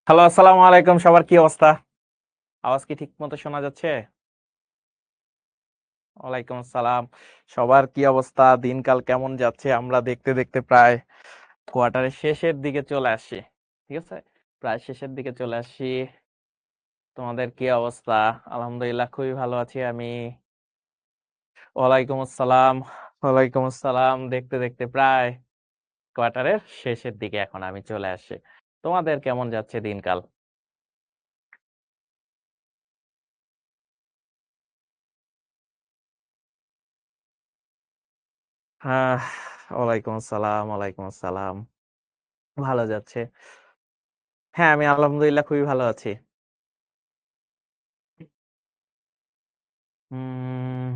Hello, আসসালামু আলাইকুম। সবার কি অবস্থা? আওয়াজ কি ঠিক মতো শোনা যাচ্ছে? ওয়ালাইকুম আসসালাম। সবার কি অবস্থা? দিনকাল কেমন যাচ্ছে? আমরা দেখতে, দেখতে প্রায় কোয়ার্টারের শেষের দিকে চলে আসছি। ঠিক আছে? প্রায় শেষের দিকে চলে আসছি। তোমাদের কি অবস্থা? আলহামদুলিল্লাহ খুবই ভালো আছি আমি। ওয়ালাইকুম আসসালাম, ওয়ালাইকুম আসসালাম। দেখতে, দেখতে প্রায় কোয়ার্টারের শেষের দিকে এখন আমি চলে আসছি। তোমাদের কেমন যাচ্ছে দিনকাল? আহ ওয়ালাইকুম আসসালাম, ওয়ালাইকুম আসসালাম। ভালো যাচ্ছে। হ্যাঁ, আমি আলহামদুলিল্লাহ খুবই ভালো আছি। হুম,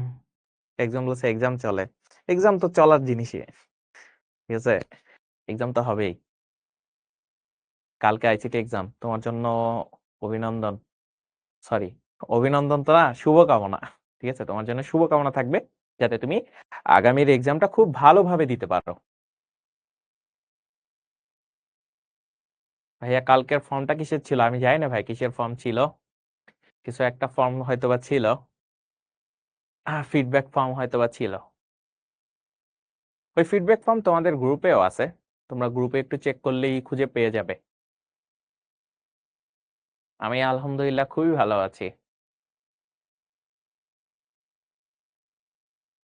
এক্সাম বলছে এক্সাম চলে। এক্সাম তো চলার জিনিসই। ঠিক আছে? এক্সাম তো হবেই। কালকে আইসিটি এক্সাম। তোমার জন্য অভিনন্দন। সরি, অভিনন্দন তো না, শুভকামনা। ঠিক আছে? তোমার জন্য শুভকামনা থাকবে যাতে তুমি আগামীর এক্সামটা খুব ভালোভাবে দিতে পারো। ভাইয়া কালকের ফর্মটা কিসের ছিল? আমি জানি না ভাই কিসের ফর্ম ছিল। কিছু একটা ফর্ম হয়তোবা ছিল। ফিডব্যাক ফর্ম হয়তোবা ছিল। ওই ফিডব্যাক ফর্ম তোমাদের গ্রুপেও আছে। তোমরা গ্রুপে একটু চেক করলেই খুঁজে পেয়ে যাবে। আমি আলহামদুলিল্লাহ খুবই ভালো আছি।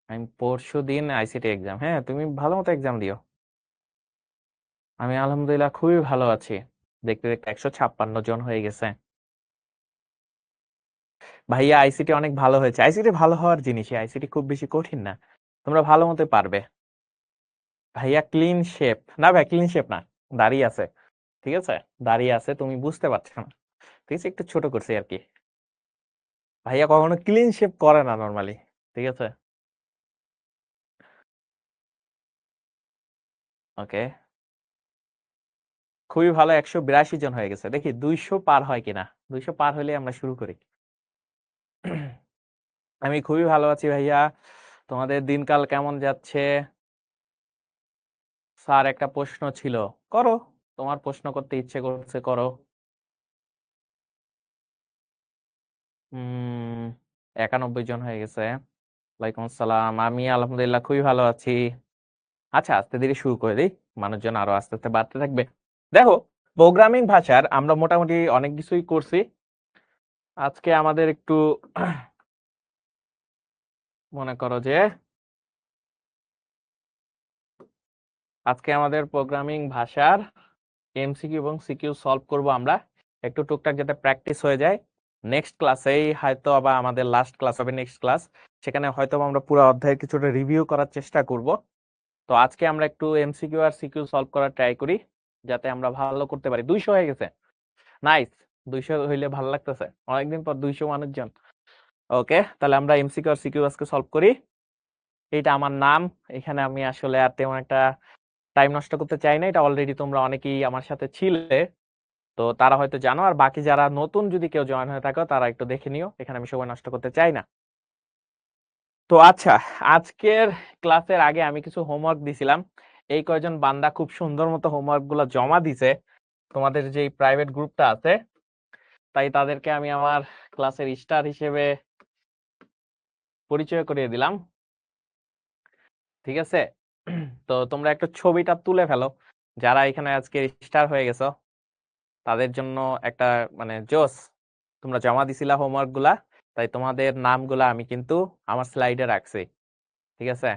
আমি পরশুদিন আইসিটি এক্সাম। হ্যাঁ, তুমি ভালো মতো এক্সাম দিও। আমি আলহামদুলিল্লাহ খুবই ভালো আছি। দেখতে দেখতে 156 জন হয়ে গেছে। ভাইয়া আইসিটি অনেক ভালো হয়েছে। আইসিটি ভালো হওয়ার জিনিসই। আইসিটি খুব বেশি কঠিন না। তোমরা ভালো মতো পারবে। ভাইয়া ক্লিন শেপ না, ভাই ক্লিন শেপ না, দাঁড়িয়ে আছে। ঠিক আছে? দাঁড়িয়ে আছে, তুমি বুঝতে পারছো না। ঠিক আছে, একটু ছোট করছি আর কি। ভাইয়া কখনো ক্লিন শেপ করে না নরমালি। ঠিক আছে? ওকে, খুবই ভালো। 182 জন হয়ে গেছে। দেখি 200 পার হয় কিনা। 200 পার হলে আমরা শুরু করি। আমি খুবই ভালো আছি ভাইয়া। তোমাদের দিনকাল কেমন যাচ্ছে? স্যার একটা প্রশ্ন ছিল। করো। তোমার প্রশ্ন করতে ইচ্ছে করছে, করো। 91 জন হয়ে গেছে। ওয়ালাইকুম আসসালাম। আমি আলহামদুলিল্লাহ খুবই ভালো আছি। আচ্ছা, আস্তে ধীরে শুরু করে দিই। মানুষজন আরো আস্তে আস্তে বাড়তে থাকবে। দেখো, প্রোগ্রামিং ভাষার আমরা মোটামুটি অনেক কিছুই করছি। আজকে আমাদের একটু মনে করো যে আজকে আমাদের প্রোগ্রামিং ভাষার এমসিকিউ এবং সিকিউ সলভ করব আমরা। একটু টুকটাক যাতে প্র্যাকটিস হয়ে যায়। নেক্সট ক্লাসেই হয়তো আবার আমাদের লাস্ট ক্লাস হবে, নেক্সট ক্লাস। সেখানে হয়তো আমরা পুরো অধ্যায়ের কিছুটা রিভিউ করার চেষ্টা করব। তো আজকে আমরা একটু এমসিকিউ আর সিকিউ সলভ করার ট্রাই করি, যাতে আমরা ভালো করতে পারি। 200 হয়ে গেছে। নাইস। 200 হইলে ভালো লাগতেছে। অনেকদিন পর 200 মানুষজন। ওকে, তাহলে আমরা এমসিকিউ আর সিকিউ আজকে সলভ করি। এটা আমার নাম। এখানে আমি আসলে আর তেমন একটা টাইম নষ্ট করতে চাই না। এটা অলরেডি তোমরা অনেকেই আমার সাথে ছিলে, তো তারা হয়তো জানো। আর বাকি যারা নতুন যদি কেউ জয়েন হয়ে থাকো তারা একটু দেখে নিও। এখানে আমি সময় নষ্ট করতে চাই না। তো আচ্ছা, আজকের ক্লাসের আগে আমি কিছু হোমওয়ার্ক দিছিলাম। এই কয়জন বান্দা খুব সুন্দর মতো হোমওয়ার্ক গুলো জমা দিছে তোমাদের যে প্রাইভেট গ্রুপটা আছে। তাই তাদেরকে আমি আমার ক্লাসের স্টার হিসেবে পরিচয় করিয়ে দিলাম। ঠিক আছে? তো তোমরা একটু ছবিটা তুলে ফেলো, যারা এখানে আজকে স্টার হয়ে গেছো তাদের জন্য একটা মানে জোস। তোমরা জমা দিছিলা হোমওয়ার্ক গুলা, তাই তোমাদের নামগুলা আমি কিন্তু আমার স্লাইডে রাখছি। ঠিক আছে?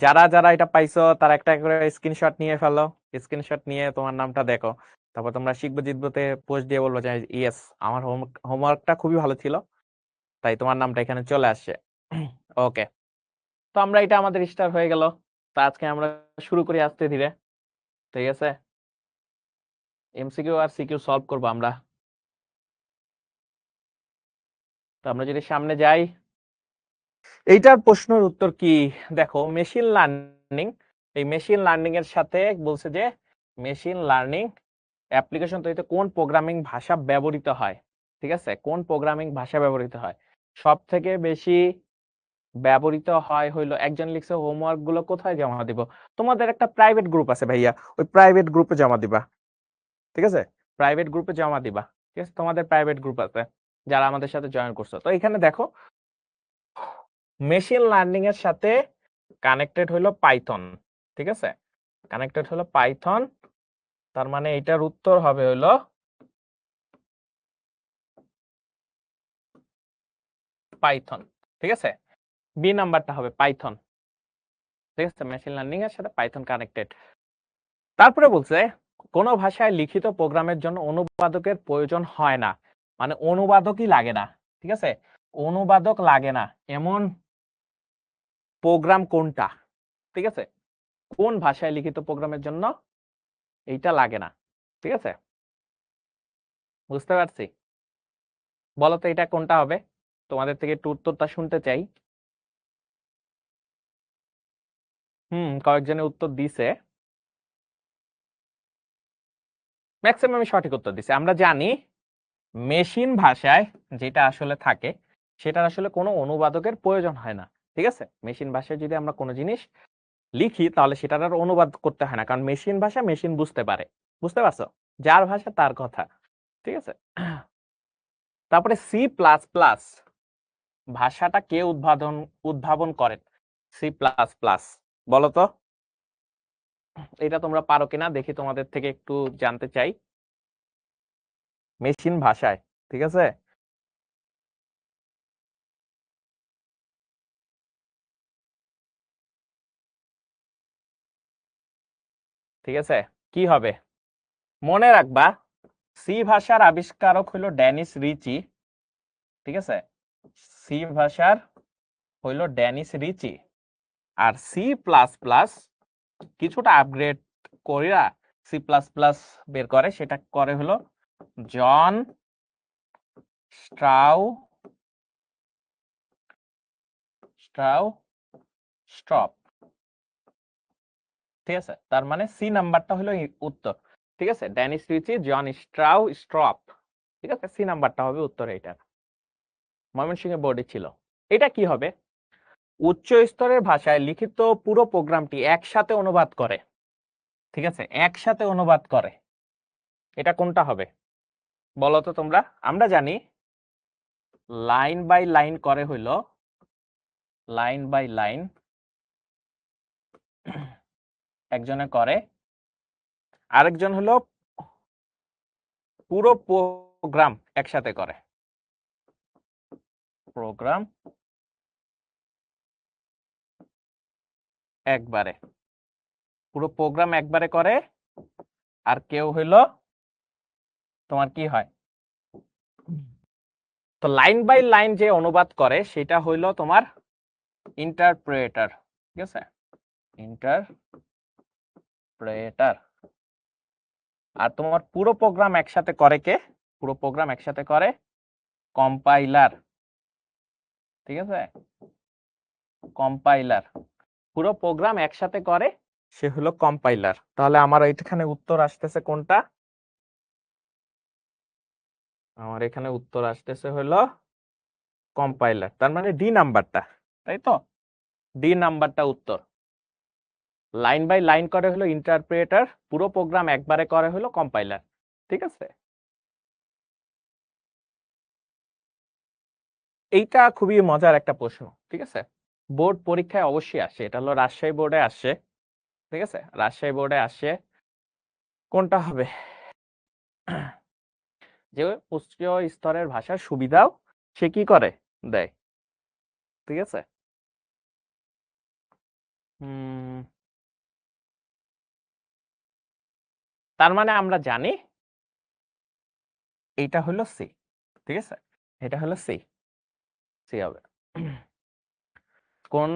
যারা যারা এটা পাইছো তারা একটা করে স্ক্রিনশট নিয়ে ফেলো। স্ক্রিনশট নিয়ে তোমার নামটা দেখো। তারপর তোমরা শিখবো জিতবোতে পোস্ট দিয়ে বলবো যে ইয়েস, আমার হোমওয়ার্কটা খুবই ভালো ছিল, তাই তোমার নামটা এখানে চলে আসছে। ওকে, তো আমরা এটা আমাদের স্টার হয়ে গেল। তো আজকে আমরা শুরু করি আস্তে ধীরে। ঠিক আছে? এমসিকিউ আর সিকিউ সলভ করবো আমরা। তো আমরা যদি সামনে যাই, এইটার প্রশ্নের উত্তর কি? দেখো, মেশিন লার্নিং, এই মেশিন লার্নিং এর সাথে বলছে যে মেশিন লার্নিং অ্যাপ্লিকেশন তৈরিতে কোন প্রোগ্রামিং ভাষা ব্যবহৃত হয়। ঠিক আছে? কোন প্রোগ্রামিং ভাষা ব্যবহৃত হয়? সব থেকে বেশি ব্যবহৃত হয় হইলো, একজন লিখছে হোমওয়ার্ক গুলো কোথায় জমা দিব? তোমাদের একটা প্রাইভেট গ্রুপ আছে ভাইয়া, ওই প্রাইভেট গ্রুপে জমা দিবা। ঠিক আছে, প্রাইভেট গ্রুপে জমা দিবা। ঠিক আছে, তোমাদের প্রাইভেট গ্রুপ আছে যারা আমাদের সাথে জয়েন করছো। তো এখানে দেখো মেশিন লার্নিং এর সাথে কানেক্টেড হলো পাইথন। ঠিক আছে, কানেক্টেড হলো পাইথন, তার মানে এটার উত্তর হবে হলো পাইথন। ঠিক আছে, বি নাম্বারটা হবে পাইথন। ঠিক আছে, মেশিন লার্নিং এর সাথে পাইথন কানেক্টেড। তারপরে বলছে কোন ভাষায় লিখিত প্রোগ্রামের জন্য অনুবাদকের প্রয়োজন হয় না, মানে অনুবাদকই লাগে না। ঠিক আছে, অনুবাদক লাগে না এমন প্রোগ্রাম কোনটা? ঠিক আছে, কোন ভাষায় লিখিত প্রোগ্রামের জন্য এইটা লাগে না? ঠিক আছে, বুঝতে পারছি। বলো তো এটা কোনটা হবে? তোমাদের থেকে একটু উত্তরটা শুনতে চাই। কয়েকজনের উত্তর দিছে, ম্যাক্সিমামই সঠিক উত্তর দিছে। আমরা জানি মেশিন ভাষায় যেটা আসলে থাকে সেটা আসলে কোনো অনুবাদকের প্রয়োজন হয় না। ঠিক আছে, মেশিন ভাষায় যদি আমরা কোনো জিনিস লিখি তাহলে সেটার আর অনুবাদ করতে হয় না, কারণ মেশিন ভাষা মেশিন বুঝতে পারে। বুঝতে পারছো? যার ভাষা তার কথা। ঠিক আছে, তারপরে সি প্লাস প্লাস ভাষাটা কে উদ্ভাবন করেন? সি প্লাস প্লাস, বলো তো এটা তোমরা পারো কিনা দেখি, তোমাদের থেকে একটু জানতে চাই। মেশিন ভাষায়, ঠিক আছে, ঠিক আছে, কি হবে? মনে রাখবা সি ভাষার আবিষ্কারক হলো ড্যানিস রিচি। ঠিক আছে, সি ভাষার হইল ড্যানিস রিচি। আর সি প্লাস প্লাস কিছুটা আপগ্রেড করিয়া সি প্লাস প্লাস বের করে, সেটা করে হলো জন স্ট্রপ। ঠিক আছে, তার মানে সি নাম্বারটা হলো উত্তর। ঠিক আছে, ড্যানিস রিচি, জন স্ট্রপ। ঠিক আছে, সি নাম্বারটা হবে উত্তর। এইটা ময়মনসিংহ বোর্ডে ছিল। এটা কি হবে? উচ্চ স্তরের ভাষায় লিখিত পুরো প্রোগ্রামটি একসাথে অনুবাদ করে। ঠিক আছে, একসাথে অনুবাদ করে, এটা কোনটা হবে বলো তো তোমরা? আমরা জানি লাইন বাই লাইন করে হইল লাইন বাই লাইন একজনে করে, আরেকজন হলো পুরো প্রোগ্রাম একসাথে করে। প্রোগ্রাম একবারে, পুরো প্রোগ্রাম একবারে করে। আর কেউ হইল তোমার কি হয়, তো লাইন বাই লাইন যে অনুবাদ করে সেটা হইল তোমার ইন্টারপ্রেটার। ঠিক আছে, ইন্টারপ্রেটার। আর তোমার পুরো প্রোগ্রাম একসাথে করে কে? পুরো প্রোগ্রাম একসাথে করে কম্পাইলার। ঠিক আছে, কম্পাইলার পুরো প্রোগ্রাম একসাথে করে, সে হলো কম্পাইলার। তাহলে আমার এখানে উত্তর আসতেছে কোনটা? আমার এখানে উত্তর আসতেছে হলো কম্পাইলার, তার মানে ডি নাম্বারটা, তাই তো? ডি নাম্বারটা উত্তর। লাইন বাই লাইন করে হলো ইন্টারপ্রেটার, পুরো প্রোগ্রাম একবারে করে হলো কম্পাইলার। ঠিক আছে, এইটা খুবই মজার একটা প্রশ্ন। ঠিক আছে, বোর্ড পরীক্ষায় অবশ্যই আসে, এটা হলো রাজশাহী বোর্ডে আসে। ঠিক আছে, রাজশাহী বোর্ডে আসে। কোনটা হবে? যে উচ্চ স্তরের ভাষার সুবিধাও সে কি করে দেয়। ঠিক আছে, তার মানে আমরা জানি এইটা হলো সি। ঠিক আছে, এটা হলো সি। সি হবে। কোন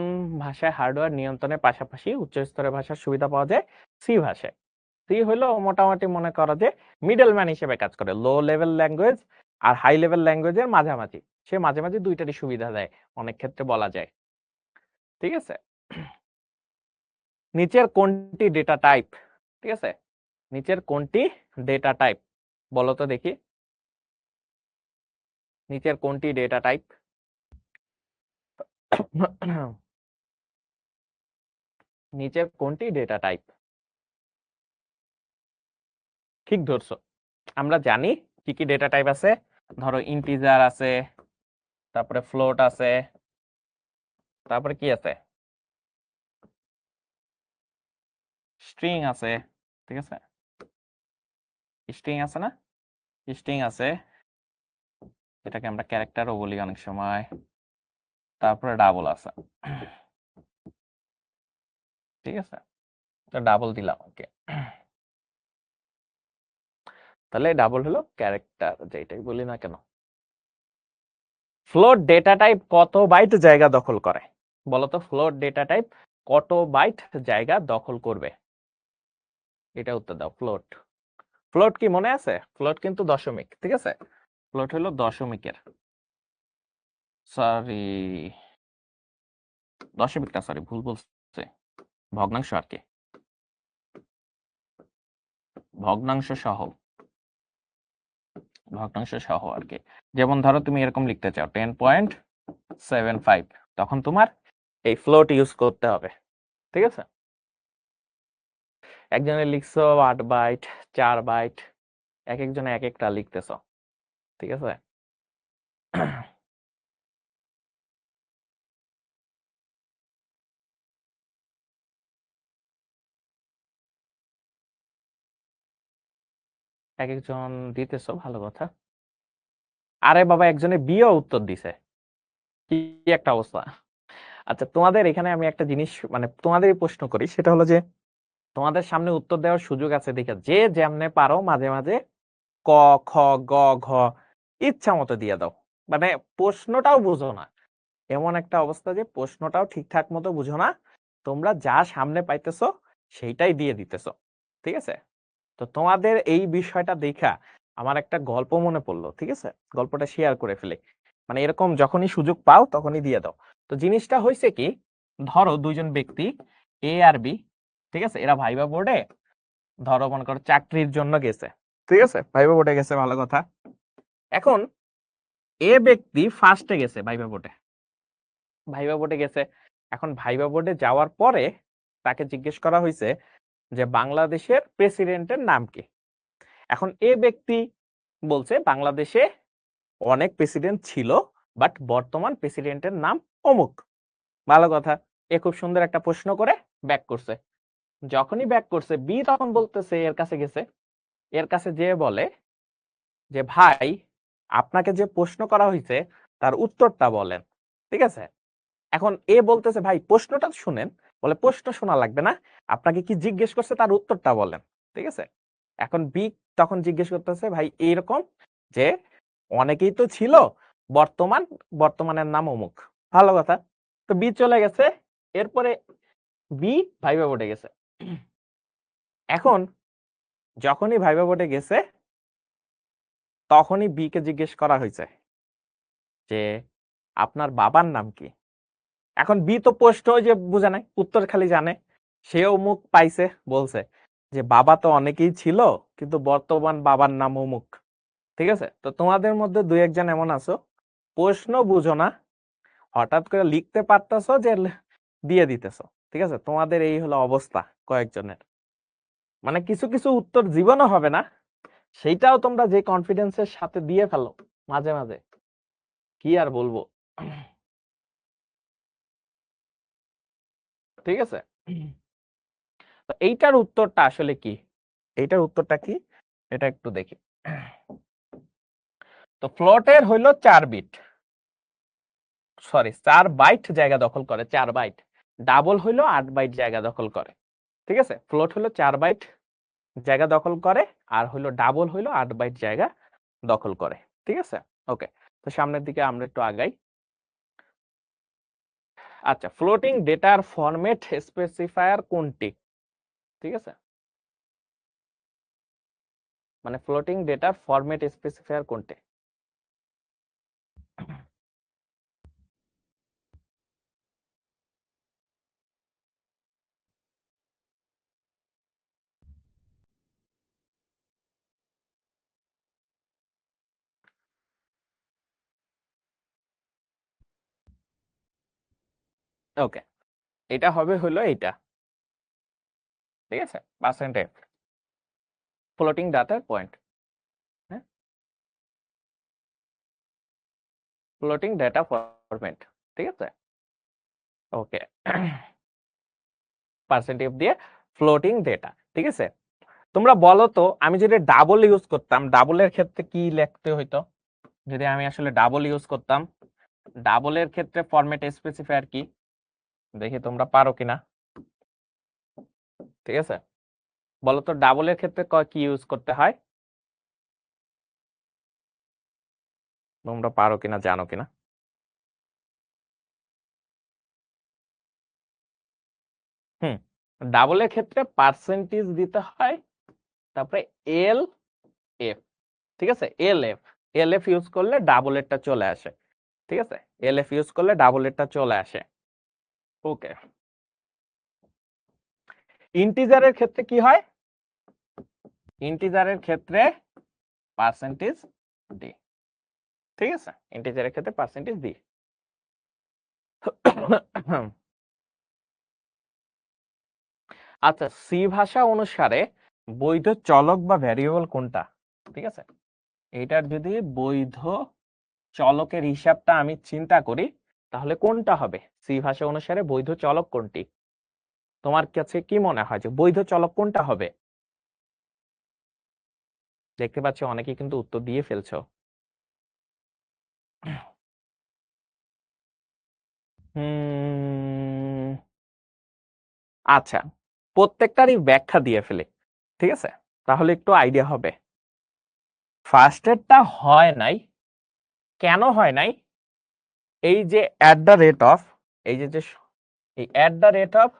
ভাষায় হার্ডওয়্যার নিয়ন্ত্রণের পাশাপাশি উচ্চ স্তরের ভাষার সুবিধা পাওয়া যায়? সি ভাষায়। সি হলো মোটামুটি মনে করো যে মিডল ম্যান হিসেবে কাজ করে, লো লেভেল ল্যাঙ্গুয়েজ আর হাই লেভেল ল্যাঙ্গুয়েজের মাঝামাঝি। সে মাঝে মাঝে দুইটারই সুবিধা দেয় অনেক ক্ষেত্রে বলা যায়। ঠিক আছে, নিচের কোনটি ডেটা টাইপ? ঠিক আছে, নিচের কোনটি ডেটা টাইপ বলো তো দেখি, নিচের কোনটি ডেটা টাইপ? নিচের কোনটি ডেটা টাইপ? ঠিক ধরছো, আমরা জানি কি কি ডেটা টাইপ আছে, ধরো ইন্টিজার আছে, তারপরে ফ্লোট আছে, তারপরে কি আছে, স্ট্রিং আছে, ঠিক আছে, স্ট্রিং আছে না, স্ট্রিং আছে, এটাকে আমরা ক্যারেক্টারও বলি অনেক সময়, তারপরে ডাবল আছে, ঠিক আছে, তো ডাবল দিলাম ওকে। তাহলে ডাবল হলো ক্যারেক্টার, যেটাই বলি না কেন। ফ্লোট ডেটা টাইপ কত বাইট জায়গা দখল করে বলতো? ফ্লোট ডেটা টাইপ কত বাইট জায়গা দখল করবে? এটা উত্তর দাও। ফ্লোট, ফ্লোট কি মনে আছে? ফ্লোট কিন্তু দশমিক, ঠিক আছে, ফ্লোট হলো দশমিকের, সরি দশমিকটা, সরি ভুল বলছে, ভগ্নাংশ আর কি, ভগ্নাংশ সহ, ভগ্নাংশ সহ আর কি। যেমন ধরো তুমি এরকম লিখতে চাও 10.75, তখন তোমার এই ফ্লোট ইউজ করতে হবে, ঠিক আছে। একজনে লিখছো 8 বাইট, 4 বাইট, এক একজনে এক একটা লিখতেছো, ঠিক আছে। এক একজন দিতেছো, ভালো কথা। আরে বাবা, একজনে বিও উত্তর দিছে, কি একটা অবস্থা। আচ্ছা, তোমাদের এখানে আমি একটা জিনিস মানে তোমাদের প্রশ্ন করি, সেটা হলো যে তোমাদের সামনে উত্তর দেওয়ার সুযোগ আছে, দেখে যে যেমনে পারো মাঝে মাঝে ক, খ, গ, ঘ ইচ্ছা মতো দিয়ে দাও, মানে প্রশ্নটাও বুঝো না, এমন একটা অবস্থা যে প্রশ্নটাও ঠিকঠাক মতো বুঝো না, তোমরা যা সামনে পাইতেছো সেইটাই দিয়ে দিতেছো, ঠিক আছে। তো তোমাদের এই বিষয়টা দেখা আমার একটা গল্প মনে পড়লো, ঠিক আছে, গল্পটা শেয়ার করে ফেলি। মানে এরকম যখনই সুযোগ পাও তখনই দিয়ে দাও। তো জিনিসটা হয়েছে কি, ধরো দুইজন ব্যক্তি এ আর বি, ঠিক আছে, এরা ভাইবা বোর্ডে ধরো মনে করো চাকরির জন্য গেছে, ঠিক আছে, ভাইবা বোর্ডে গেছে, ভালো কথা। এখন এ ব্যক্তি ফার্স্টে গেছে ভাইবা বোর্ডে, ভাইবা বোর্ডে গেছে। এখন ভাইবা বোর্ডে যাওয়ার পরে তাকে জিজ্ঞেস করা হয়েছে যে বাংলাদেশের প্রেসিডেন্টের নাম কি। এখন এ ব্যক্তি বলছে বাংলাদেশে অনেক প্রেসিডেন্ট ছিল, বাট বর্তমান প্রেসিডেন্টের নাম অমুক, ভালো কথা। এ খুব সুন্দর একটা প্রশ্ন করে ব্যাক করছে। যখনই ব্যাক করছে, বি তখন বলতেছে, এর কাছে গেছে, এর কাছে যে বলে যে ভাই, আপনাকে যে প্রশ্ন করা হয়েছে তার উত্তরটা বলেন, ঠিক আছে। এখন এ বলতেছে ভাই প্রশ্নটা শুনেন, বলে প্রশ্ন শোনা লাগবে না, আপনাকে কি জিজ্ঞেস করছে তার উত্তরটা বলেন, ঠিক আছে। এখন বি তখন জিজ্ঞেস করতেছে ভাই এইরকম যে অনেকেই তো ছিল, বর্তমান, বর্তমানের নাম অমুক, ভালো কথা। তো বি চলে গেছে, এরপরে বি ভাইবা বোর্ডে গেছে। এখন যখনই ভাইবা বোর্ডে গেছে তখনই বি কে জিজ্ঞেস করা হয়েছে যে আপনার বাবার নাম কি। এখন বি তো প্রশ্ন ওই যে বুঝে নাই, উত্তর খালি জানে, সেও মুখ পাইছে, বলছে যে বাবা তো অনেকেই ছিল, কিন্তু বর্তমান বাবার নাম অমুক, ঠিক আছে। তো তোমাদের মধ্যে দুই একজন এমন আছো, প্রশ্ন বুঝো না, হঠাৎ করে লিখতে পারতেছো যে দিয়ে দিতেছো, ঠিক আছে। তোমাদের এই হলো অবস্থা কয়েকজনের, মানে কিছু কিছু উত্তর জীবনও হবে না, সেইটাও তোমরা যে কনফিডেন্সের সাথে দিয়ে ফেলো মাঝে মাঝে, কি আর বলবো, ঠিক আছে। তো এইটার উত্তরটা আসলে কি, এইটার উত্তরটা কি, এটা একটু দেখি। তো ফ্লোটের হইলো 4 বিট, সরি 4 বাইট জায়গা দখল করে, 4 বাইট। ডাবল হইলো 8 বাইট জায়গা দখল করে, ঠিক আছে। ফ্লোট হলো 4 বাইট জায়গা দখল করে, আর হইলো ডাবল হইলো 8 বাইট জায়গা দখল করে, ঠিক আছে। ওকে, তো সামনের দিকে আমরা একটু আগাই। আচ্ছা, ফ্লোটিং ডেটার ফরম্যাট স্পেসিফায়ার কোনটি, ঠিক আছে, মানে ফ্লোটিং ডেটার ফরম্যাট স্পেসিফায়ার কোনটি? ওকে, এটা হবে হলো এইটা, ঠিক আছে, পার্সেন্টেজ ফ্লোটিং ডাটার পয়েন্ট। ফ্লোটিং ডেটা ফরম্যাট, ঠিক আছে? ওকে, পার্সেন্টেজ দিয়ে ফ্লোটিং ডেটা, ঠিক আছে? তোমরা বলো তো, আমি যদি ডাবল ইউজ করতাম, ডাবলের ক্ষেত্রে কি লিখতে হইতো? যদি আমি আসলে ডাবল ইউজ করতাম, ডাবলের ক্ষেত্রে ফরম্যাট স্পেসিফায়ার কি? দেখি তোমরা পারো কিনা, ঠিক আছে? বলো তো ডাবলের ক্ষেত্রে কি ইউজ করতে হয়? তোমরা পারো কিনা, জানো কিনা? হুম, ডাবলের ক্ষেত্রে পার্সেন্টেজ দিতে হয়, তারপরে এল এফ, ঠিক আছে? L F, L F use করলে ডাবলেরটা চলে আসে, ঠিক আছে? এল এফ ইউজ করলে ডাবলেরটা চলে আসে। ওকে, ইন্টিজারের ক্ষেত্রে কি হয়? ইন্টিজারের ক্ষেত্রে পার্সেন্টেজ ডি, ঠিক আছে? ইন্টিজারের ক্ষেত্রে পার্সেন্টেজ ডি। আচ্ছা, সি ভাষা অনুসারে বৈধ চলক বা ভ্যারিয়েবল কোনটা? ঠিক আছে, এটার যদি বৈধ চলকের হিসাবটা আমি চিন্তা করি, তাহলে কোনটা হবে? সি ভাষা অনুসারে বৈধ চলক কোনটি? তোমার কাছে কি মনে হয় যে বৈধ চলক কোনটা হবে? দেখতে পাচ্ছি অনেকে কিন্তু উত্তর দিয়ে ফেলছো। আচ্ছা, প্রত্যেকটারই ব্যাখ্যা দিয়ে ফেলে, ঠিক আছে? তাহলে একটু আইডিয়া হবে। ফার্স্টেরটা হয় নাই, কেন হয় নাই? এই যে অ্যাট দ্য রেট অফ, এই যে এই at the rate of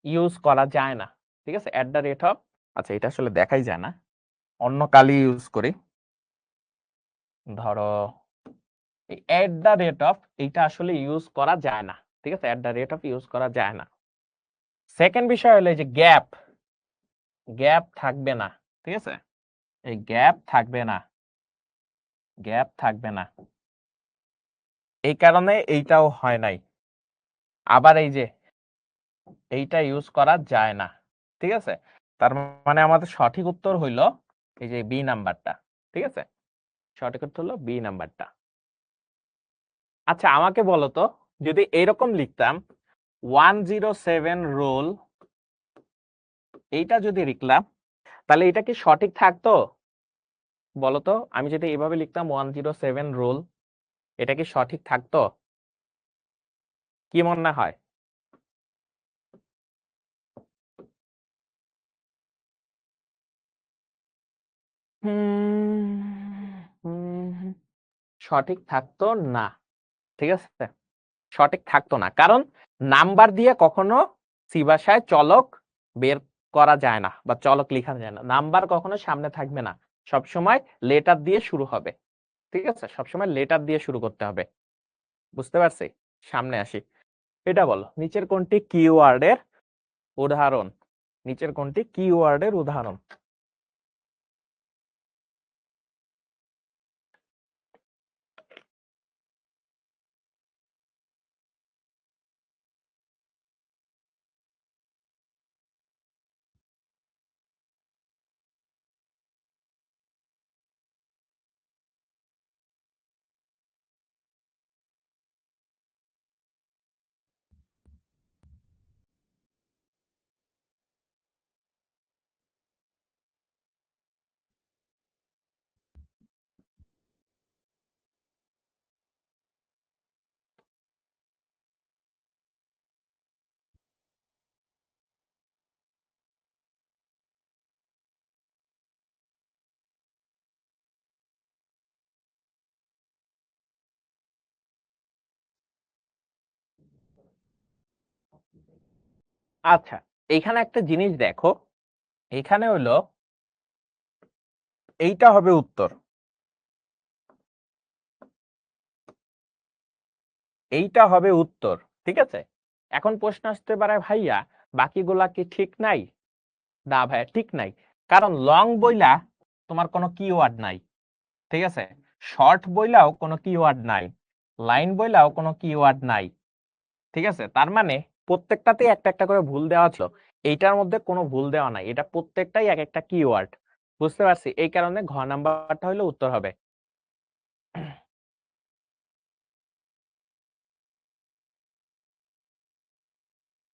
use করা যায় না, ঠিক আছে? অ্যাট দ্য রেট অফ, আচ্ছা এটা আসলে দেখাই যায় না, অন্য কালি ইউজ করি। ধরো এই অ্যাট দ্য রেট অফ, এইটা আসলে ইউজ করা যায় না, ঠিক আছে? At the rate of use করা যায় না। সেকেন্ড বিষয় হলো এই যে গ্যাপ, গ্যাপ থাকবে না, ঠিক আছে? এই গ্যাপ থাকবে না, গ্যাপ থাকবে না, এই কারণে এইটাও হয় নাই। আবার এই যে এইটা ইউজ করা যায় না, ঠিক আছে? তার মানে আমাদের সঠিক উত্তর হইল এই যে বি নাম্বারটা, ঠিক আছে? সঠিক উত্তর হলো বি নাম্বারটা। আচ্ছা, আমাকে বলো তো, যদি এরকম লিখতাম 107 রোল, এইটা যদি লিখলাম, তাহলে এটা কি সঠিক থাকতো? বলতো, আমি যদি এইভাবে লিখতাম 107 রোল, এটা কি সঠিক থাকতো? কি মনে হয়? সঠিক থাকতো না, ঠিক আছে? সঠিক থাকতো না, কারণ নাম্বার দিয়ে কখনো সি ভাষায় চলক বের করা যায় না বা চলক লেখা যায় না। নাম্বার কখনো সামনে থাকবে না, সবসময় লেটার দিয়ে শুরু হবে, ঠিক আছে? সবসময় লেটার দিয়ে শুরু করতে হবে, বুঝতে পারছি? সামনে আসি, এটা বলো নিচের কোনটি কিওয়ার্ডের উদাহরণ? নিচের কোনটি কিওয়ার্ডের উদাহরণ? আচ্ছা, এখানে একটা জিনিস দেখো, এখানে হলো এইটা হবে উত্তর, এইটা হবে উত্তর, ঠিক আছে? এখন প্রশ্ন আসতে পারে, ভাইয়া বাকিগুলা কি ঠিক নাই? না ভাইয়া, ঠিক নাই, কারণ লং বইলা তোমার কোনো কিওয়ার্ড নাই, ঠিক আছে? শর্ট বইলাও কোনো কিওয়ার্ড নাই, লাইন বইলাও কোনো কিওয়ার্ড নাই, ঠিক আছে? তার মানে প্রত্যেকটাতেই একটা একটা করে ভুল দেওয়া ছিল, এইটার মধ্যে কোনো ভুল দেওয়া নাই, এটা প্রত্যেকটাই এক একটা কিওয়ার্ড, বুঝতে পারছি? এই কারণে ঘ নাম্বারটা হলো উত্তর হবে।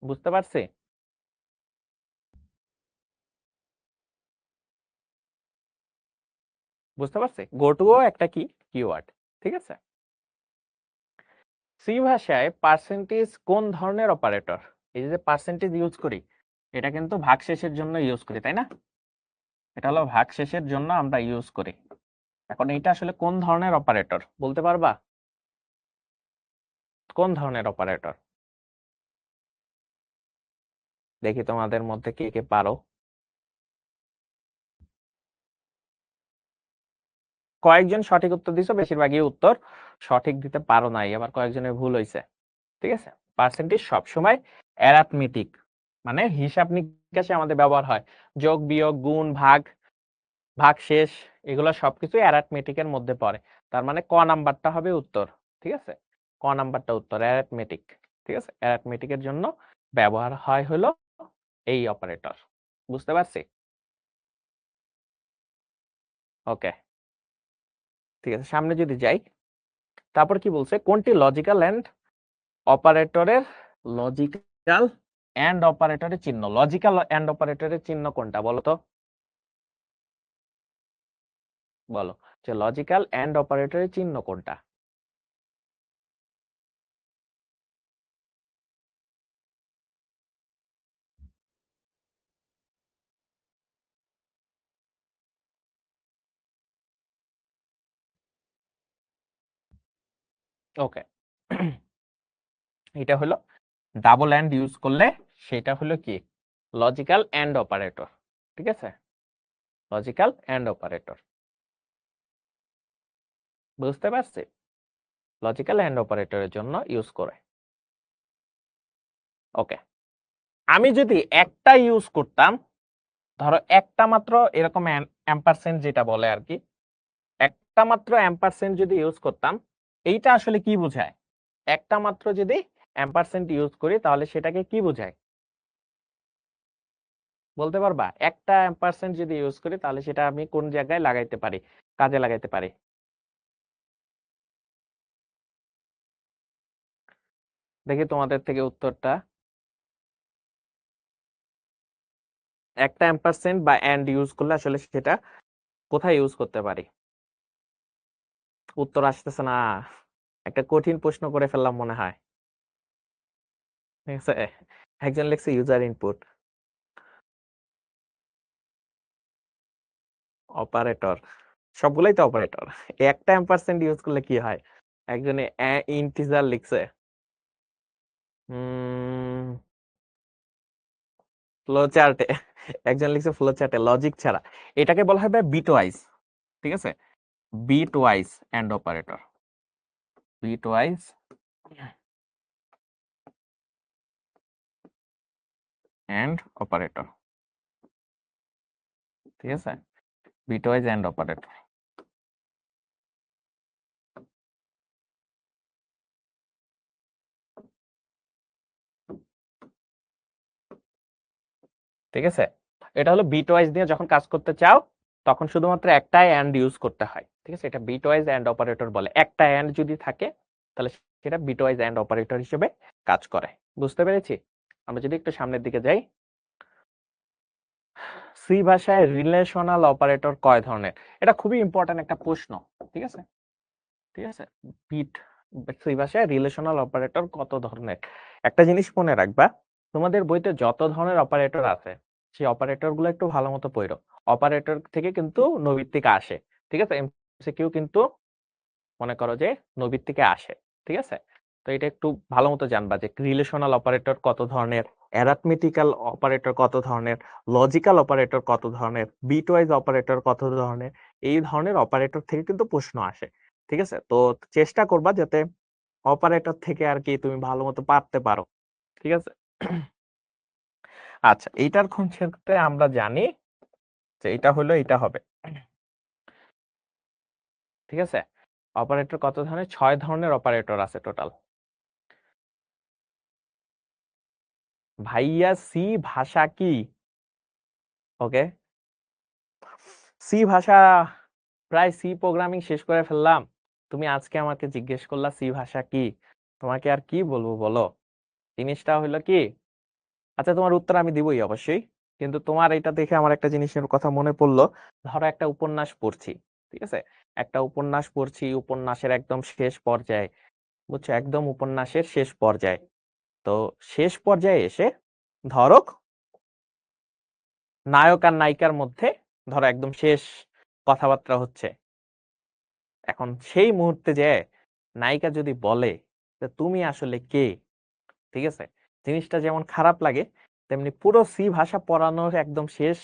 বুঝতে পারছি? বুঝতে পারছি? গো টু ও একটা কি কিওয়ার্ড, ঠিক আছে? সি ভাষায় পার্সেন্টেজ কোন ধরনের অপারেটর? এই যে পার্সেন্টেজ ইউজ করি, এটা কিন্তু ভাগশেষের জন্য ইউজ করি, তাই না? এটা হলো ভাগশেষের জন্য আমরা ইউজ করি। এখন এটা আসলে কোন ধরনের অপারেটর বলতে পারবা? কোন ধরনের অপারেটর? দেখি তোমাদের মধ্যে কে কে পারো। কয়েকজন সঠিক উত্তর দিছো, বেশিরভাগই উত্তর সঠিক দিতে পারো নাই, আবার কয়েকজনের ভুল হয়েছে, ঠিক আছে? পার্সেন্টেজ সবসময় অ্যারাথমেটিক, মানে হিসাব নিকাশে আমাদের ব্যবহার হয়। যোগ বিয়োগ গুণ ভাগ, ভাগশেষ, এগুলো সবকিছু অ্যারাথমেটিকের মধ্যে পড়ে। তার মানে ক নাম্বারটা হবে উত্তর, ঠিক আছে? ক নাম্বারটা উত্তর, অ্যারাথমেটিক, ঠিক আছে? অ্যারাথমেটিকের জন্য ব্যবহার হয় হলো এই অপারেটর। বুঝতে পারছি? ওকে, ঠিক আছে, সামনে যদি যাই, তারপর কি বলছে, কোনটি লজিক্যাল এন্ড অপারেটরের, লজিক্যাল এন্ড অপারেটরের চিহ্ন? লজিক্যাল এন্ড অপারেটরের চিহ্ন কোনটা বলো তো? বলো যে লজিক্যাল এন্ড অপারেটরের চিহ্ন কোনটা? ওকে, এটা হলো ডাবল এন্ড ইউজ করলে সেটা হলো কি লজিক্যাল এন্ড অপারেটর, ঠিক আছে? লজিক্যাল এন্ড অপারেটর, বুঝতে পারছি? লজিক্যাল এন্ড অপারেটরের জন্য ইউজ করে। ওকে, আমি যদি একটা ইউজ করতাম, ধরো একটা মাত্র এরকম অ্যাম্পারসেন্ট যেটা বলে আর কি, একটা মাত্র অ্যাম্পারসেন্ট যদি ইউজ করতাম, এইটা আসলে কি বোঝায়? একটা মাত্র যদি অ্যাম্পারসেন্ট ইউজ করি তাহলে সেটাকে কি বোঝায় বলতে পারবা? একটা অ্যাম্পারসেন্ট যদি ইউজ করি তাহলে সেটা আমি কোন জায়গায় লাগাইতে পারি, কাজে লাগাইতে পারি? দেখি তোমাদের থেকে উত্তরটা। একটা অ্যাম্পারসেন্ট বা এন্ড ইউজ করলে আসলে সেটা কোথায় ইউজ করতে পারি? উত্তর আসতেছে না। একটা কঠিন প্রশ্ন করে ফেললাম মনে হয়, ঠিক আছে? একজন লিখছে ইউজার ইনপুট, অপারেটর, সবগুলাই তো অপারেটর। একটা অ্যাম্পারসেন্ট ইউজ করলে কি হয়? একজনে ইন্টিজার লিখছে, ফ্লো চার্টে, একজন লিখছে ফ্লো চার্টে লজিক ছাড়া। এটাকে বলা হয় বিট ওয়াইজ, ঠিক আছে? Bitwise and operator, bitwise and operator, ঠিক আছে? Bitwise and operator. ঠিক আছে, এটা হলো বিট ওয়াইজ দিয়ে যখন কাজ করতে চাও তখন শুধুমাত্র একটা এন্ড ইউজ করতে হয়, ঠিক আছে? এটা বিট ওয়াইজ এন্ড অপারেটর বলে। একটা এন্ড যদি থাকে তাহলে সেটা বিট ওয়াইজ এন্ড অপারেটর হিসেবে কাজ করে। বুঝতে পেরেছি? আমরা যদি একটু সামনের দিকে যাই, সি ভাষায় রিলেশনাল অপারেটর কয় ধরনের? এটা খুবই ইম্পর্টেন্ট একটা প্রশ্ন, ঠিক আছে? ঠিক আছে, বিট সি ভাষায় রিলেশনাল অপারেটর কত ধরনের? একটা জিনিস মনে রাখবা, তোমাদের বইতে যত ধরনের অপারেটর আছে সেই অপারেটর গুলো একটু ভালো মতো পড়ো। অপারেটর থেকে কিন্তু নৈর্ব্যক্তিক আসে, ঠিক আছে? এমসিকিউ কিন্তু মনে করো যে নৈর্ব্যক্তিকে আসে, ঠিক আছে? তো এটা একটু ভালো মতো জানবা যে রিলেশনাল অপারেটর কত ধরনের, অ্যারিথমেটিক্যাল অপারেটর কত ধরনের, লজিক্যাল অপারেটর কত ধরনের, বিটওয়াইজ অপারেটর কত ধরনের। এই ধরনের অপারেটর থেকে কিন্তু প্রশ্ন আসে, ঠিক আছে? তো চেষ্টা করবা যাতে অপারেটর থেকে আর কি তুমি ভালো মতো পারতে পারো, ঠিক আছে? আচ্ছা, এইটার ক্ষেত্রে আমরা জানি যে এটা হলো, এটা হবে, ঠিক আছে? অপারেটর কত ধরনের? 6 ধরনের অপারেটর আছে টোটাল। ভাইয়া সি ভাষা কি? ওকে, সি ভাষা, প্রায় সি প্রোগ্রামিং শেষ করে ফেললাম, তুমি আজকে আমাকে জিজ্ঞেস করলা সি ভাষা কি, তোমাকে আর কি বলবো বলো? জিনিসটা হলো কি, আচ্ছা, তোমার উত্তর আমি দিবই অবশ্যই, কিন্তু তোমার এটা দেখে আমার একটা জিনিসের কথা মনে পড়লো। ধরো একটা উপন্যাস পড়ছি, ঠিক আছে, একটা উপন্যাস পড়ছি, উপন্যাসের একদম শেষ পর্যায়ে, বুঝছো, একদম উপন্যাসের শেষ পর্যায়ে। তো শেষ পর্যায়ে এসে ধরো নায়ক আর নায়িকার মধ্যে ধরো একদম শেষ কথাবার্তা হচ্ছে। এখন সেই মুহূর্তে যে নায়িকা যদি বলে যে তুমি আসলে কে, ঠিক আছে, জিনিসটা যেমন খারাপ লাগে, তেমনি পুরো সি ভাষা পড়ানোর একদম শেষ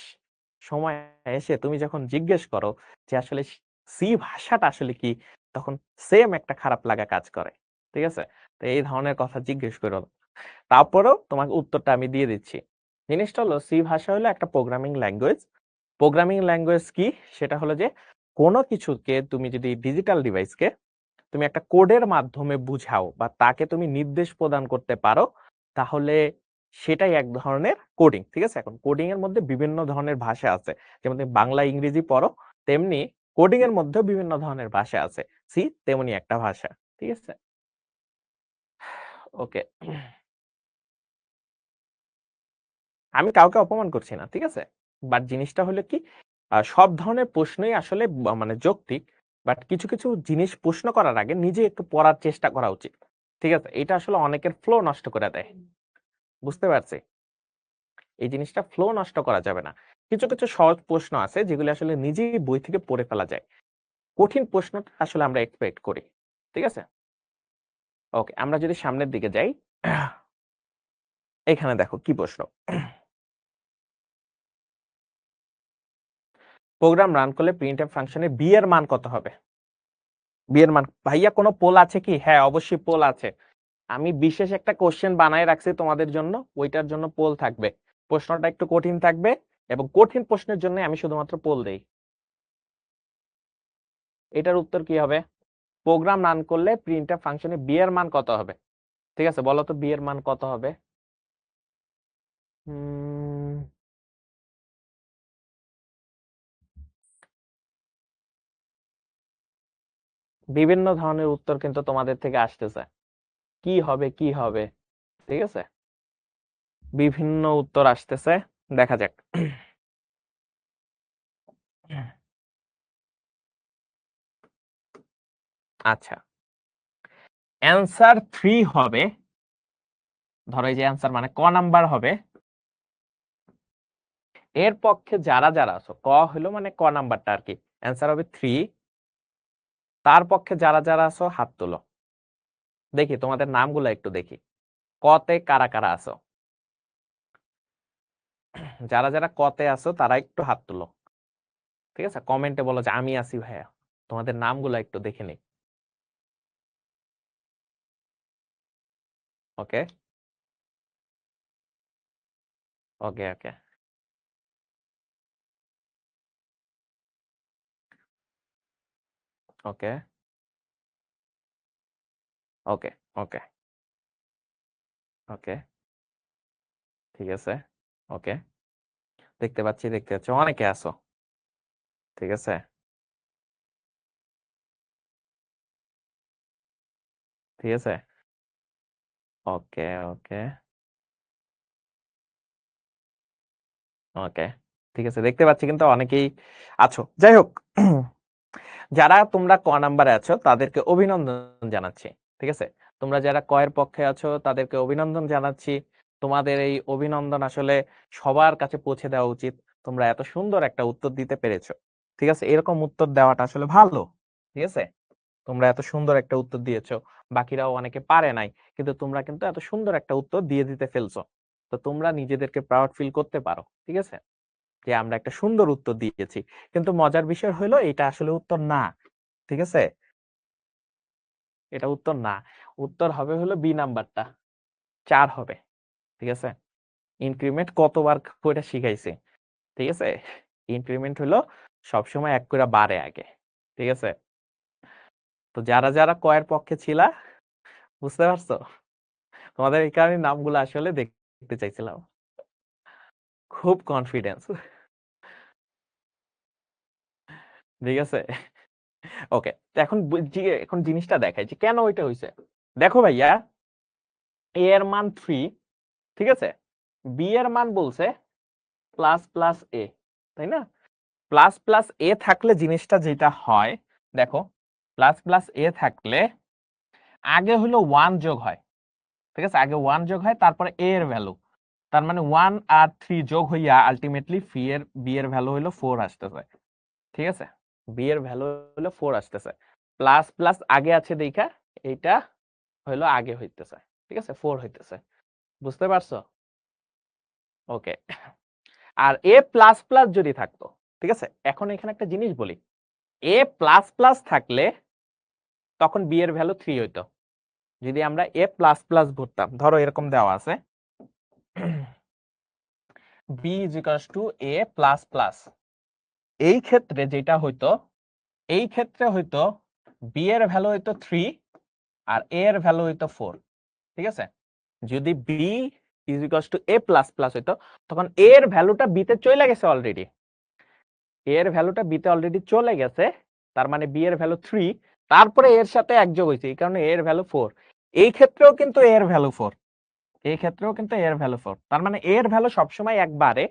সময় এসে তুমি যখন জিজ্ঞেস করো যে আসলে সি ভাষাটা আসলে কি, তখন সেম একটা খারাপ লাগা কাজ করে। ঠিক আছে, তো এই ধরনের কথা জিজ্ঞেস করো, তারপরেও তোমাকে উত্তরটা আমি দিয়ে দিচ্ছি। জিনিসটা হলো সি ভাষা হলো একটা প্রোগ্রামিং ল্যাঙ্গুয়েজ। প্রোগ্রামিং ল্যাঙ্গুয়েজ কি, সেটা হলো যে কোনো কিছুকে তুমি যদি ডিজিটাল ডিভাইসকে তুমি একটা কোডের মাধ্যমে বুঝাও বা তাকে তুমি নির্দেশ প্রদান করতে পারো, তাহলে সেটাই এক ধরনের কোডিং। ঠিক আছে, এখন কোডিং এর মধ্যে বিভিন্ন ধরনের ভাষা আছে, যেমন তুমি বাংলা ইংরেজি পড়ো, তেমনি কোডিং এর মধ্যেও বিভিন্ন ধরনের ভাষা আছে। সি তেমনি একটা ভাষা। ঠিক আছে, ওকে। আমি কাউকে অপমান করছি না, ঠিক আছে, বাট জিনিসটা হলো কি, সব ধরনের প্রশ্নই আসলে মানে যৌক্তিক, বাট কিছু কিছু জিনিস প্রশ্ন করার আগে নিজে একটু পড়ার চেষ্টা করা উচিত। ঠিক আছে, এটা আসলে অনেকের ফ্লো নষ্ট করে দেয়। বুঝতে পারছি, এই জিনিসটা ফ্লো নষ্ট করা যাবে না। কিছু কিছু সহজ প্রশ্ন আছে যেগুলো আসলে নিজেই বই থেকে পড়ে ফেলা যায়, কঠিন প্রশ্নটা আসলে আমরা এক্সপেক্ট করি। ঠিক আছে, ওকে, আমরা যদি সামনের দিকে যাই, এখানে দেখো কি প্রশ্ন। প্রোগ্রাম রান করলে প্রিন্টএফ ফাংশনে বি এর মান কত হবে? বি এর মান, ভাইয়া কোনো পোল আছে কি? হ্যাঁ, অবশ্যই পোল আছে। আমি বিশেষ একটা কোশ্চেন বানায় রাখছি তোমাদের জন্য, ওইটার জন্য পোল থাকবে। প্রশ্নটা একটু কঠিন থাকবে, এবং কঠিন প্রশ্নের জন্য আমি শুধুমাত্র পোল দেই। এটার উত্তর কি হবে? প্রোগ্রাম রান করলে প্রিন্টএফ ফাংশনে বি এর মান কত হবে? ঠিক আছে, বলো তো বি এর মান কত হবে? বিভিন্ন ধরনের উত্তর কিন্তু তোমাদের থেকে আসতেছে, কি হবে কি হবে। ঠিক আছে, বিভিন্ন উত্তর আসতেছে, দেখা যাক। আচ্ছা, অ্যান্সার 3 হবে। ধরো এই যে অ্যান্সার মানে ক নাম্বার হবে, এর পক্ষে যারা যারা আছো, ক হলো মানে ক নাম্বারটা আর কি, অ্যান্সার হবে 3। তার পক্ষে যারা যারা আছো হাত তোলো, দেখি তোমাদের নামগুলো একটু দেখি, কতে কারা কারা আছো। যারা যারা কতে আছো তারা একটু হাত তুলো, ঠিক আছে, কমেন্টে বলো যে আমি আছি ভাইয়া। তোমাদের নামগুলো একটু দেখে নিই। ওকে, ওকে, ওকে, ওকে, ওকে, ওকে, ওকে, ঠিক আছে, ওকে, দেখতে পাচ্ছি, দেখতে পাচ্ছি অনেকে আছো। ঠিক আছে, ঠিক আছে, ওকে, ওকে, ওকে, ঠিক আছে, দেখতে পাচ্ছি কিন্তু অনেকেই আছো। যাই হোক, যারা তোমরা ক নাম্বারে আছো তাদেরকে অভিনন্দন জানাচ্ছি। ঠিক আছে, তোমরা যারা ক এর পক্ষে আছো তাদেরকে অভিনন্দন জানাচ্ছি। তোমাদের এই অভিনন্দন আসলে সবার কাছে পৌঁছে দেওয়া উচিত। তোমরা এত সুন্দর একটা উত্তর দিতে পেরেছো। ঠিক আছে, এরকম উত্তর দেওয়াটা আসলে ভালো। ঠিক আছে, তোমরা এত সুন্দর একটা উত্তর দিয়েছো, বাকিরাও অনেকে পারে নাই, কিন্তু তোমরা কিন্তু এত সুন্দর একটা উত্তর দিয়ে দিতে ফেলছো। তো তোমরা নিজেদেরকে প্রাউড ফিল করতে পারো। ঠিক আছে, যে আমরা একটা সুন্দর উত্তর দিয়েছি। কিন্তু মজার বিষয় হলো এটা আসলে উত্তর না। ঠিক আছে, এটা উত্তর না। উত্তর হবে হলো বি নাম্বারটা, 4 হবে। ঠিক আছে, ইনক্রিমেন্ট কতবার করে শিখাইছে। ঠিক আছে, ইনক্রিমেন্ট হলো সবসময় এক করে বাড়ে আগে। ঠিক আছে, তো যারা যারা কয়ের পক্ষে ছিলা, বুঝতে পারছো, তোমাদের এই কারণে নামগুলো আসলে দেখতে চাইছিলাম। খুব কনফিডেন্স। ঠিক আছে, ওকে, তো এখন এখন জিনিসটা দেখাই যে কেন ওইটা হয়েছে। দেখো ভাইয়া, এ এর মান 3, ঠিক আছে, বি এর মান বলছে প্লাস প্লাস এ, তাই না? প্লাস প্লাস এ থাকলে জিনিসটা যেটা হয় দেখো, প্লাস প্লাস এ থাকলে আগে হলো 1 যোগ হয়, ঠিক আছে? আগে 1 যোগ হয়, তারপরে এ এর ভ্যালু, তার মানে 1 আর 3 যোগ হইয়া আলটিমেটলি বি এর ভ্যালু হলো 4 আসতেছে, ঠিক আছে? বি এর ভ্যালু হলো 4 আসতেছে। প্লাস প্লাস আগে আছে দেখা এইটা হলো আগে হইতেছে, ঠিক আছে? 4 হইতেছে, বুঝতে পারছো? ওকে। আর এ প্লাস প্লাস যদি থাকতো, ঠিক আছে? এখন এখানে একটা জিনিস বলি, এ প্লাস প্লাস থাকলে তখন বি এর ভ্যালু 3 হইতো। যদি আমরা এ প্লাস প্লাস ধরতাম, ধরো এরকম দেওয়া আছে B is equals to A plus plus, এই ক্ষেত্রে যেটা হইতো, এই ক্ষেত্রে হইতো বি এর ভ্যালু হইতো 3 আর এ এর ভ্যালু হইতো 4, ঠিক আছে? যদি B is equals to A plus plus হইতো, তখন এ এর ভ্যালুটা বি তে চলে গেছে অলরেডি, এ এর ভ্যালুটা বি তে অলরেডি চলে গেছে, তার মানে বি এর ভ্যালু 3, তারপরে এর সাথে এক যোগ হইছে, এই কারণে এ এর ভ্যালু 4। এই ক্ষেত্রেও কিন্তু এ এর ভ্যালু 4, এই ক্ষেত্রেও কিন্তু এ এর ভ্যালু 4, তার মানে এ এর ভ্যালু সবসময় একবারে,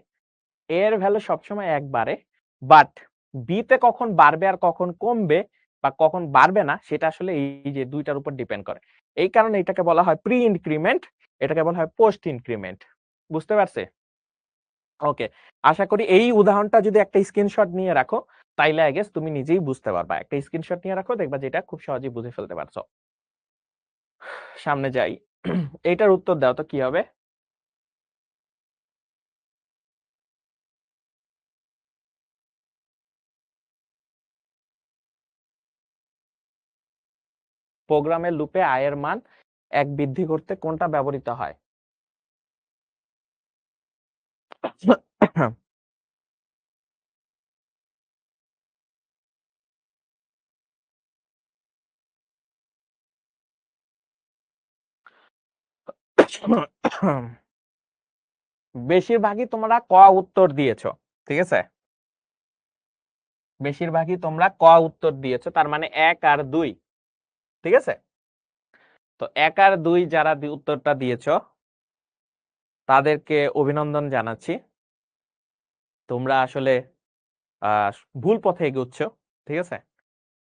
এর ভ্যালু সবসময় একবারে, বাট বি তে কখন বাড়বে আর কখন কমবে বা কখন বাড়বে না সেটা আসলে এই যে দুইটার উপর ডিপেন্ড করে। এই কারণে এটাকে বলা হয় প্রি ইনক্রিমেন্ট, এটাকে বলা হয় পোস্ট ইনক্রিমেন্ট। বুঝতে পারছে? ওকে, আশা করি এই উদাহরণটা যদি একটা স্ক্রিনশট নিয়ে রাখো তাইলে আই গেস তুমি নিজেই বুঝতে পারবা। একটা স্ক্রিনশট নিয়ে রাখো, দেখবা যেটা খুব সহজেই বুঝে ফেলতে পারছো। সামনে যাই। এইটার উত্তর দাও তো কি হবে? প্রোগ্রামের লুপে আই এর মান 1 বৃদ্ধি করতে কোনটা ব্যবহৃত হয়? বেশিরভাগই তোমরা ক উত্তর দিয়েছো, ঠিক আছে? বেশিরভাগই তোমরা ক উত্তর দিয়েছো, তার মানে 1 আর 2, ঠিক আছে? তো 1 আর 2 যারা উত্তরটা দিয়েছো তাদেরকে অভিনন্দন জানাচ্ছি, তোমরা আসলে ভুল পথে এগোচ্ছ, ঠিক আছে?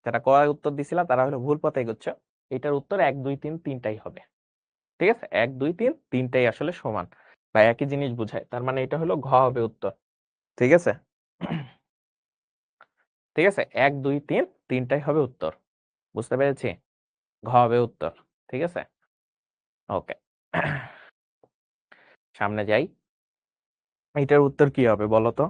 যারা ক উত্তর দিছিলা তারা হলো ভুল পথে এগোচ্ছ। এটার উত্তর 1 2 3 তিনটাই হবে, ঠিক আছে? 1 2 3 তিনটাই আসলে সমান বা একই জিনিস বোঝায়, তার মানে এটা হলো ঘ হবে উত্তর, ঠিক আছে? ঠিক আছে, 1 2 3 তিনটাই হবে উত্তর, বুঝতে পেরেছি? ঘ হবে উত্তর, ঠিক আছে? ওকে, সামনে যাই। এটার উত্তর কি হবে বলো তো?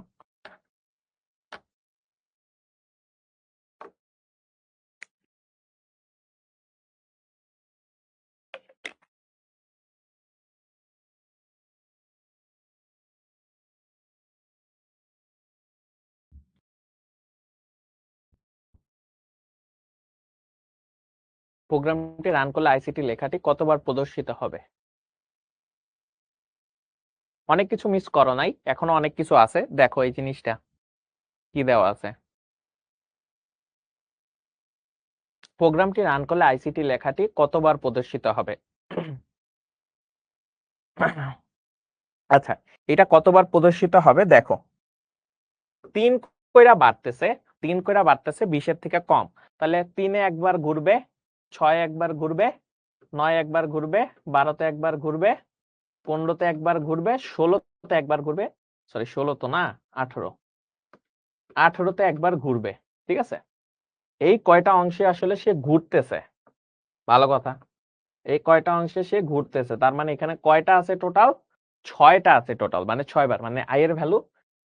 প্রোগ্রামটি রান করলে আইসিটি লেখাটি কতবার প্রদর্শিত হবে? অনেক কিছু মিস করো নাই, এখনো অনেক কিছু আছে, দেখো এই জিনিসটা কি দেওয়া আছে। প্রোগ্রামটি রান করলে আইসিটি লেখাটি কতবার প্রদর্শিত হবে? আচ্ছা, এটা কতবার প্রদর্শিত হবে দেখো, 3 কইরা বাড়তেছে, 3 কইরা বাড়তেছে 20 এর থেকে কম, তাহলে 3 এ একবার ঘুরবে, 6 একবার ঘুরবে, 9 একবার ঘুরবে, 12 তে একবার ঘুরবে, 15 তে একবার ঘুরবে, 16 তে একবার ঘুরবে, সরি 16 তো না, 18, 18 তে একবার ঘুরবে, ঠিক আছে? এই কয়টা অংশে আসলে সে ঘুরতেছে, ভালো কথা, এই কয়টা অংশে সে ঘুরতেছে, তার মানে এখানে কয়টা আছে টোটাল? 6টা আছে টোটাল, মানে 6 বার, মানে আই এর ভ্যালু,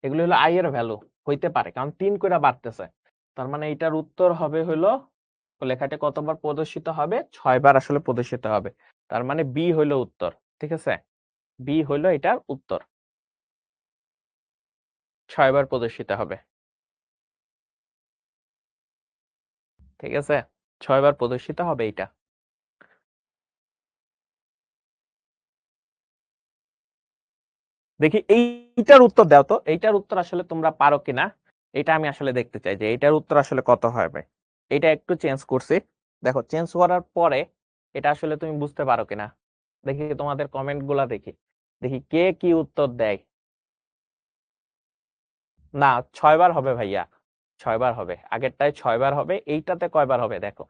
এগুলো হলো আই এর ভ্যালু হইতে পারে কারণ 3 করে বাড়তেছে, তার মানে এটার উত্তর হবে হলো, লেখাটা কতবার প্রদর্শিত হবে? 6 বার আসলে প্রদর্শিত হবে, তার মানে বি হইলো উত্তর, ঠিক আছে? বি হইলো এটার উত্তর, 6 বার প্রদর্শিত হবে, ঠিক আছে? 6 বার প্রদর্শিত হবে এটা। দেখি এইটার উত্তর দাও তো, এইটার উত্তর আসলে তোমরা পারো কিনা, এটা আমি আসলে দেখতে চাই যে এইটার উত্তর আসলে কত হবে। এটা একটু চেঞ্জ করছি, দেখো চেঞ্জ করার পরে এটা আসলে তুমি বুঝতে পারো কিনা, দেখি তোমাদের কমেন্ট গুলা দেখি। দেখি কে কি উত্তর দেয়। না, 6 বার হবে ভাইয়া, 6 বার হবে, আগেরটায় 6 বার হবে, এইটাতে কয়বার হবে দেখো।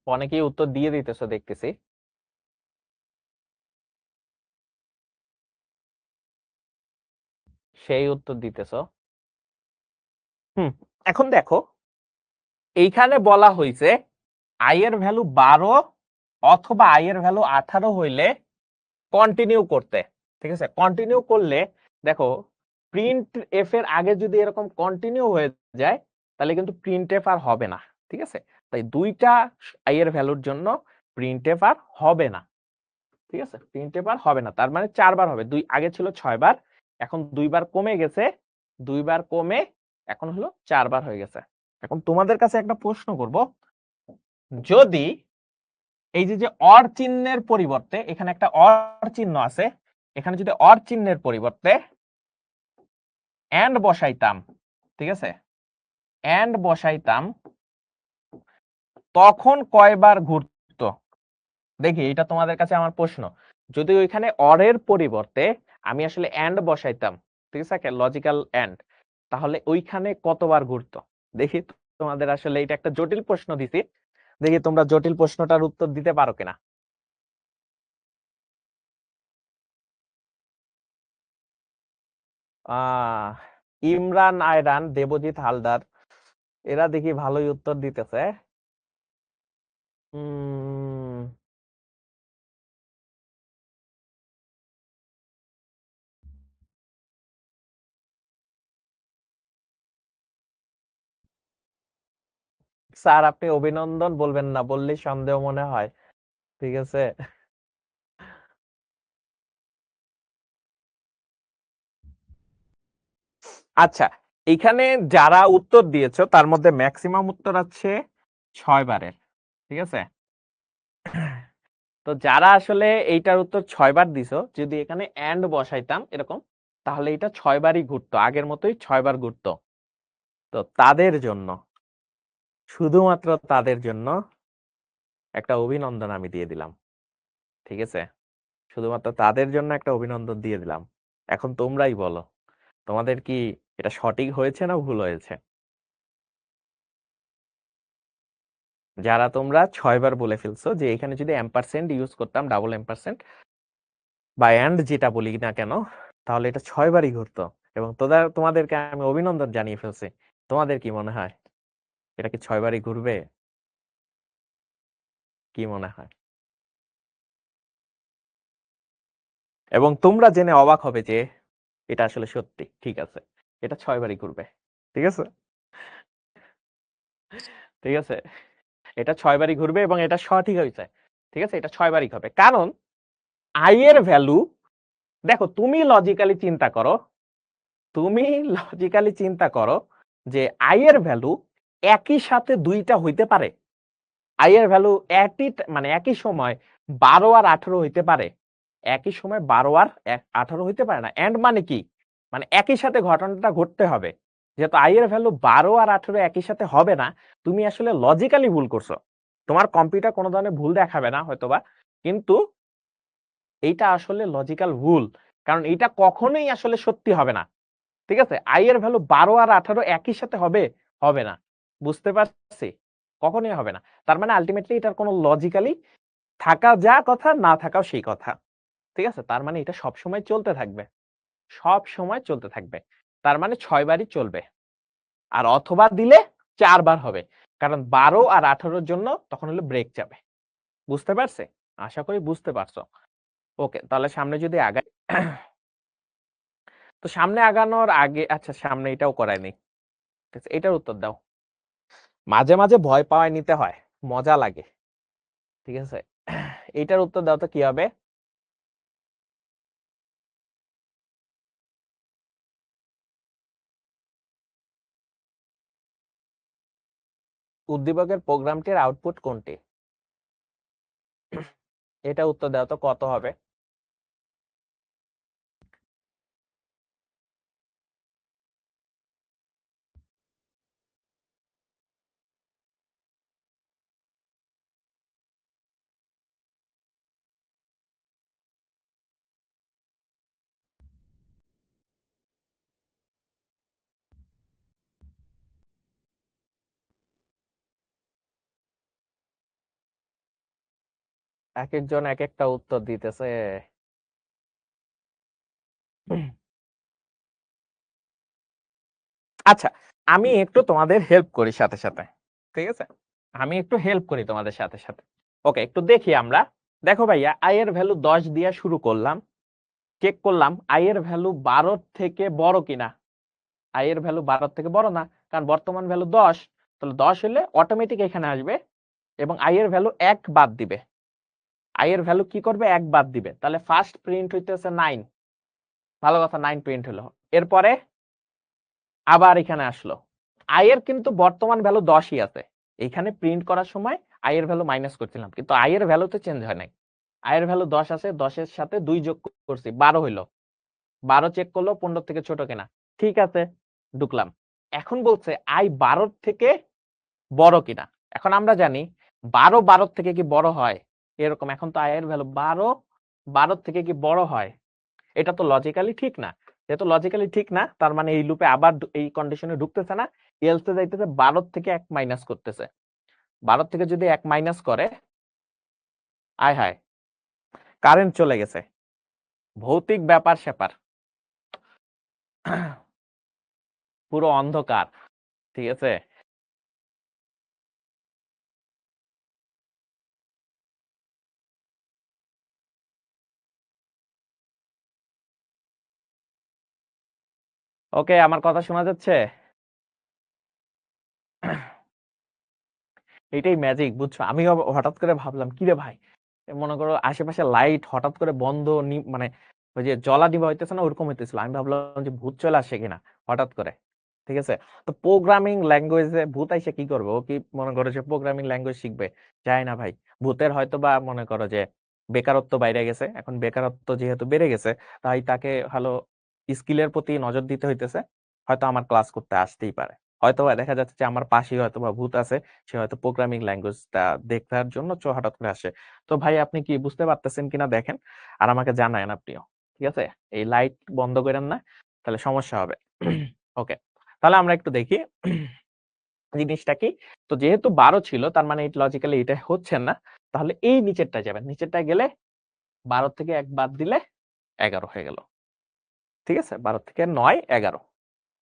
অনেকেই উত্তর দিয়ে দিতেছো দেখতেছি। সেই উত্তর দিতেছো। হুম, এখন দেখো, এইখানে বলা হয়েছে আই এর ভ্যালু 12 অথবা আই এর ভ্যালু 18 হইলে কন্টিনিউ করতে। ঠিক আছে, কন্টিনিউ করলে দেখো, প্রিন্ট এফ এর আগে যদি এরকম কন্টিনিউ হয়ে যায় তাহলে কিন্তু প্রিন্ট এফ আর হবে না। ঠিক আছে, তাই দুইটা আই এর ভ্যালুর জন্য প্রিন্ট এফ আর হবে না। ঠিক আছে, প্রিন্ট এফ আর হবে না, তার মানে 4 বার হবে। দুই আগে ছিল 6 বার, এখন 2 বার কমে গেছে, 2 বার কমে এখন হলো 4 বার হয়ে গেছে। এখন তোমাদের কাছে একটা প্রশ্ন করব, যদি এই যে যে অর চিহ্নের পরিবর্তে এখানে একটা অর চিহ্ন আছে, এখানে যদি অর চিহ্নের পরিবর্তে এন্ড বসাইতাম, ঠিক আছে, এন্ড বসাইতাম, তখন কয়বার ঘুরতো? দেখি, এটা তোমাদের কাছে আমার প্রশ্ন। যদি ওইখানে অরের পরিবর্তে আমি আসলে এন্ড বসাইতাম, ঠিক আছে, লজিক্যাল এন্ড, তাহলে ওইখানে কতবার ঘুরতো? দেখি, তোমাদের আসলে এটা একটা জটিল প্রশ্ন দিছি, দেখি তোমরা জটিল প্রশ্নটার উত্তর দিতে পারো কিনা। আহ ইমরান আয়রান, দেবজিৎ হালদার, এরা দেখি ভালোই উত্তর দিতেছে। উম স্যার, আপনি অভিনন্দন বলবেন না, বললেই সন্দেহ মনে হয়। ঠিক আছে, আচ্ছা, এখানে যারা উত্তর দিয়েছো তার মধ্যে ম্যাক্সিমাম উত্তর আছে 6 বারের। ঠিক আছে, তো যারা আসলে এইটার উত্তর 6 বার দিছো, যদি এখানে এন্ড বসাইতাম এরকম, তাহলে এটা 6 বারই ঘুরতো, আগের মতোই 6 বার ঘুরতো। তো তাদের জন্য, শুধুমাত্র তাদের জন্য একটা অভিনন্দন আমি দিয়ে দিলাম। ঠিক আছে, শুধুমাত্র তাদের জন্য একটা অভিনন্দন দিয়ে দিলাম। এখন তোমরাই বলো, তোমাদের কি এটা সঠিক হয়েছে না ভুল হয়েছে? যারা তোমরা 6 বার বলে ফেলছো যে এখানে যদি এম্পারসেন্ট ইউজ করতাম, ডাবল এম্পারসেন্ট বা এন্ড যেটা বলি না কেন, তাহলে এটা 6 বারই ঘুরতো, এবং তোমাদেরকে আমি অভিনন্দন জানিয়ে ফেলছি। তোমাদের কি মনে হয়, এটা কি 6 বারই ঘুরবে? কি মনে হয়? এবং তোমরা জেনে অবাক হবে যে এটা আসলে সত্যি। ঠিক আছে, এটা 6 বারই ঘুরবে। ঠিক আছে, ঠিক আছে, এটা 6 বারই ঘুরবে এবং এটা সঠিক হয়েছে। ঠিক আছে, এটা 6 বারই হবে, কারণ আই এর ভ্যালু, দেখো তুমি লজিক্যালি চিন্তা করো, তুমি লজিক্যালি চিন্তা করো যে আই এর ভ্যালু একই সাথে দুইটা হইতে পারে? আই এর ভ্যালু মানে একই সময় 12 আর 18 হইতে পারে? একই সময় 12 আর 18 হইতে পারে না। এন্ড মানে কি, মানে একই সাথে ঘটনাটা ঘটতে হবে। যেহেতু আই এর ভ্যালু 12 আর 18 একই সাথে হবে না, তুমি আসলে লজিক্যালি ভুল করছো। তোমার কম্পিউটার কোনো ধরনের ভুল দেখাবে না হয়তোবা, কিন্তু এইটা আসলে লজিক্যাল ভুল, কারণ এটা কখনোই আসলে সত্যি হবে না। ঠিক আছে, আই এর ভ্যালু 12 আর 18 একই সাথে হবে, হবে না। বুঝতে পারছি, কখনোই হবে না। তার মানে আলটিমেটলি এটার কোনো লজিক্যালি থাকা যা কথা, না থাকাও সেই কথা। ঠিক আছে, তার মানে এটা সব সময় চলতে থাকবে, সব সময় চলতে থাকবে। তার মানে 6 বারই চলবে, আর অথবা দিলে 4 বার হবে, কারণ 12 আর 18-র জন্য তখন হলো ব্রেক যাবে। বুঝতে পারছে? আশা করি বুঝতে পারছো। ওকে, তাহলে সামনে যদি আগাই, তো সামনে আগানোর আগে, আচ্ছা সামনে এটাও করায়নি, ঠিক আছে, এটার উত্তর দাও। মাঝে মাঝে ভয় পাওয়ায় নিতে হয়, মজা লাগে। ঠিক আছে, এইটার উত্তর দাও তো কি হবে? উদ্দীপকের প্রোগ্রামটির আউটপুট কোনটি? এটা উত্তর দাও তো কত হবে? এক একজন এক একটা উত্তর দিতেছে। আচ্ছা, আমি একটু তোমাদের হেল্প করি সাথে সাথে, ঠিক আছে? আমি একটু হেল্প করি তোমাদের সাথে সাথে। ওকে, একটু দেখি আমরা। দেখো ভাইয়া, আই এর ভ্যালু 10 দিয়ে শুরু করলাম, চেক করলাম আই এর ভ্যালু 12 থেকে বড় কিনা। আই এর ভ্যালু 12 থেকে বড় না, কারণ বর্তমান ভ্যালু 10। তাহলে 10 হলে অটোমেটিক এখানে আসবে এবং আই এর ভ্যালু 1 বাদ দিবে। আই এর ভ্যালু কি করবে? 1 বাদ দিবে। তাহলে ফার্স্ট প্রিন্ট হইতেছে 9। ভালো কথা, 9 প্রিন্ট হলো। এরপরে আবার এখানে আসলো। আই এর কিন্তু বর্তমান ভ্যালু 10ই আছে। এখানে প্রিন্ট করার সময় আই এর ভ্যালু মাইনাস করছিলাম, কিন্তু আই এর ভ্যালু তো চেঞ্জ হয় নাই। আই এর ভ্যালু 10 আছে, 10 এর সাথে 2 যোগ করছি, 12 হইলো। 12 চেক করলো 15 থেকে ছোট কিনা। ঠিক আছে, ঢুকলাম। এখন বলছে আই 12 থেকে বড় কিনা। এখন আমরা জানি 12 থেকে কি বড় হয় এরকম। এখন তো আই এর ভ্যালু 12 থেকে কি বড় হয়? এটা তো লজিক্যালি ঠিক না। যেহেতু লজিক্যালি ঠিক না, তার মানে এই লুপে আবার এই কন্ডিশনে ঢুকতেছে না, এলসে যাইতেছে 12 থেকে 1 মাইনাস করতেছে। 12 থেকে যদি 1 মাইনাস করে, আয় হায়, কারেন্ট চলে গেছে। ভৌতিক ব্যাপার স্যাপার, পুরো অন্ধকার। ঠিক আছে, ওকে, আমার কথা শোনা যাচ্ছে? এটাই ম্যাজিক, বুঝছো? আমি হঠাৎ করে ভাবলাম কি রে ভাই, মনে করো আশেপাশে লাইট হঠাৎ করে বন্ধ, মানে ওই যে জ্বলা দিবা হইতেছে না, ওরকম হইতেছিল। আমি ভাবলাম যে ভূত চলে আসে কিনা হঠাৎ করে। ঠিক আছে, তো প্রোগ্রামিং ল্যাঙ্গুয়েজে ভূত আইসে কি করবে? ও কি মনে করো যে প্রোগ্রামিং ল্যাঙ্গুয়েজ শিখবে? যায় না ভাই। ভূতের হয়তো বা মনে করো যে বেকারত্ব বাইরে গেছে, এখন বেকারত্ব যেহেতু বেড়ে গেছে, তাই তাকে ভালো স্কিলের প্রতি নজর দিতে হইতেছে। হয়তো আমার ক্লাস করতে আসতেই পারে। হয়তো বা দেখা যাচ্ছে যে আমার পাশেই হয়তো বা ভূত আছে, সে হয়তো প্রোগ্রামিং ল্যাঙ্গুয়েজটা দেখার জন্য হঠাৎ করে আসে। তো ভাই, আপনি কি বুঝতে পারতেছেন কিনা দেখেন, আর আমাকে জানায়েন আপনিও। ঠিক আছে, এই লাইট বন্ধ করেন না, তাহলে সমস্যা হবে। ওকে, তাহলে আমরা একটু দেখি জিনিসটা কি। তো যেহেতু 12 ছিল, তার মানে লজিক্যালি এটা হচ্ছে না। তাহলে এই নিচেরটা যাবেন, নিচেরটা গেলে 12 থেকে 1 বাদ দিলে 11 হয়ে গেল। ঠিক আছে, 12 থেকে 9, 11।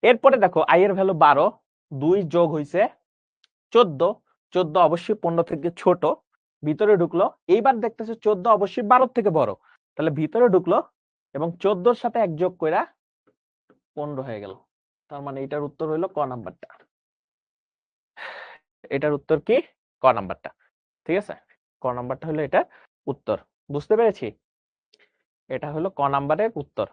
এরপরে দেখো আই এর ভ্যালু 12, 2 যোগ হইছে 14। 14 অবশ্যই 15 থেকে ছোট, ভিতরে ঢুকলো। এইবার দেখতেছে 14 অবশ্যই 12 থেকে বড়, তাহলে ভিতরে ঢুকলো এবং 14 এর সাথে 1 যোগ কইরা 15 হয়ে গেল। তার মানে এটার উত্তর হইলো ক নাম্বারটা। এটার উত্তর কি? ক নাম্বারটা। ঠিক আছে, ক নাম্বারটা হলো এটা উত্তর। বুঝতে পেরেছি? এটা হলো ক নাম্বারের উত্তর।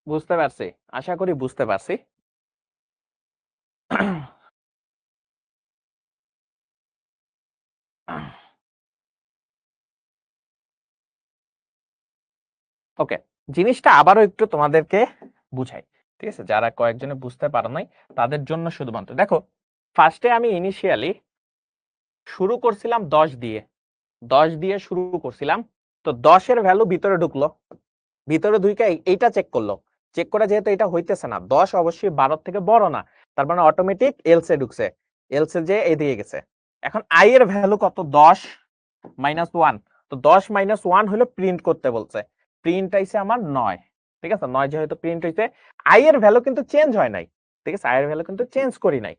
বুঝতে পারছি, আশা করি বুঝতে পারছি। ওকে, জিনিসটা আবারও একটু তোমাদেরকে বুঝাই। ঠিক আছে, যারা কয়েকজনে বুঝতে পারো নাই তাদের জন্য শুধুমাত্র দেখো। ফার্স্টে আমি ইনিশিয়ালি শুরু করছিলাম 10 দিয়ে, 10 দিয়ে শুরু করছিলাম। তো 10 এর ভ্যালু ভিতরে ঢুকলো, ভিতরে ঢুকে এইটা চেক করলো। চেক করে যেহেতু এটা হইতেছে না, 10 অবশ্যই 12 থেকে বড় না, তার মানে অটোমেটিক এলসে ঢুকছে। এলসে যে এদিকে গেছে। এখন আই এর ভ্যালু কত? 10 মাইনাস 1। তো 10 মাইনাস 1 হলো প্রিন্ট করতে বলছে। প্রিন্ট আইছে আমার 9। ঠিক আছে, 9 যেহেতু প্রিন্ট হইছে, আই এর ভ্যালু কিন্তু চেঞ্জ হয় নাই। ঠিক আছে, আই এর ভ্যালু কিন্তু চেঞ্জ করি নাই।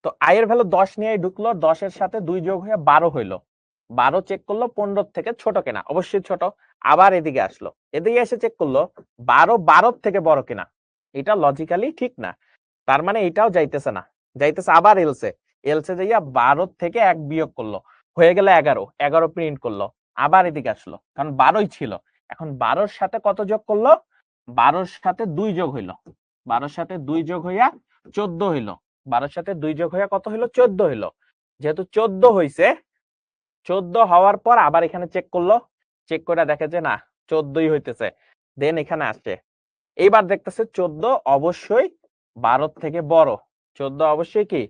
তো আই এর ভ্যালু 10 নিয়ে ঢুকলো, 10 এর সাথে 2 যোগ হয়ে 12 হইলো। 12 চেক করলো 15 থেকে ছোট কিনা, অবশ্যই ছোট। আবার এদিকে আসলো, এদিকে এসে চেক করলো 12 থেকে বড় কিনা। এটা লজিক্যালি ঠিক না, তার মানে এটাও যাইতেছে না। যাইতেছে আবার এলসে, এলসে যাইয়া 12 থেকে 1 বিয়োগ করলো, হয়ে গেল 11। 11 প্রিন্ট করলো। আবার এদিকে আসলো, কারণ 12ই ছিল। এখন 12-র সাথে কত যোগ করলো? 12-র সাথে 2 যোগ হইলো। 12 সাথে 2 যোগ হইয়া 14 হইল। 12 সাথে 2 যোগ হইয়া কত হইল? 14 হইল। যেহেতু 14 হইছে, 14 হওয়ার পর আবার এখানে চেক করলো, চেক করে দেখে যে না 14ই হইতেছে, দেন এখানে আসছে। এইবার দেখতেছে 14 অবশ্যই 12 থেকে বড়। 14 অবশ্যই কি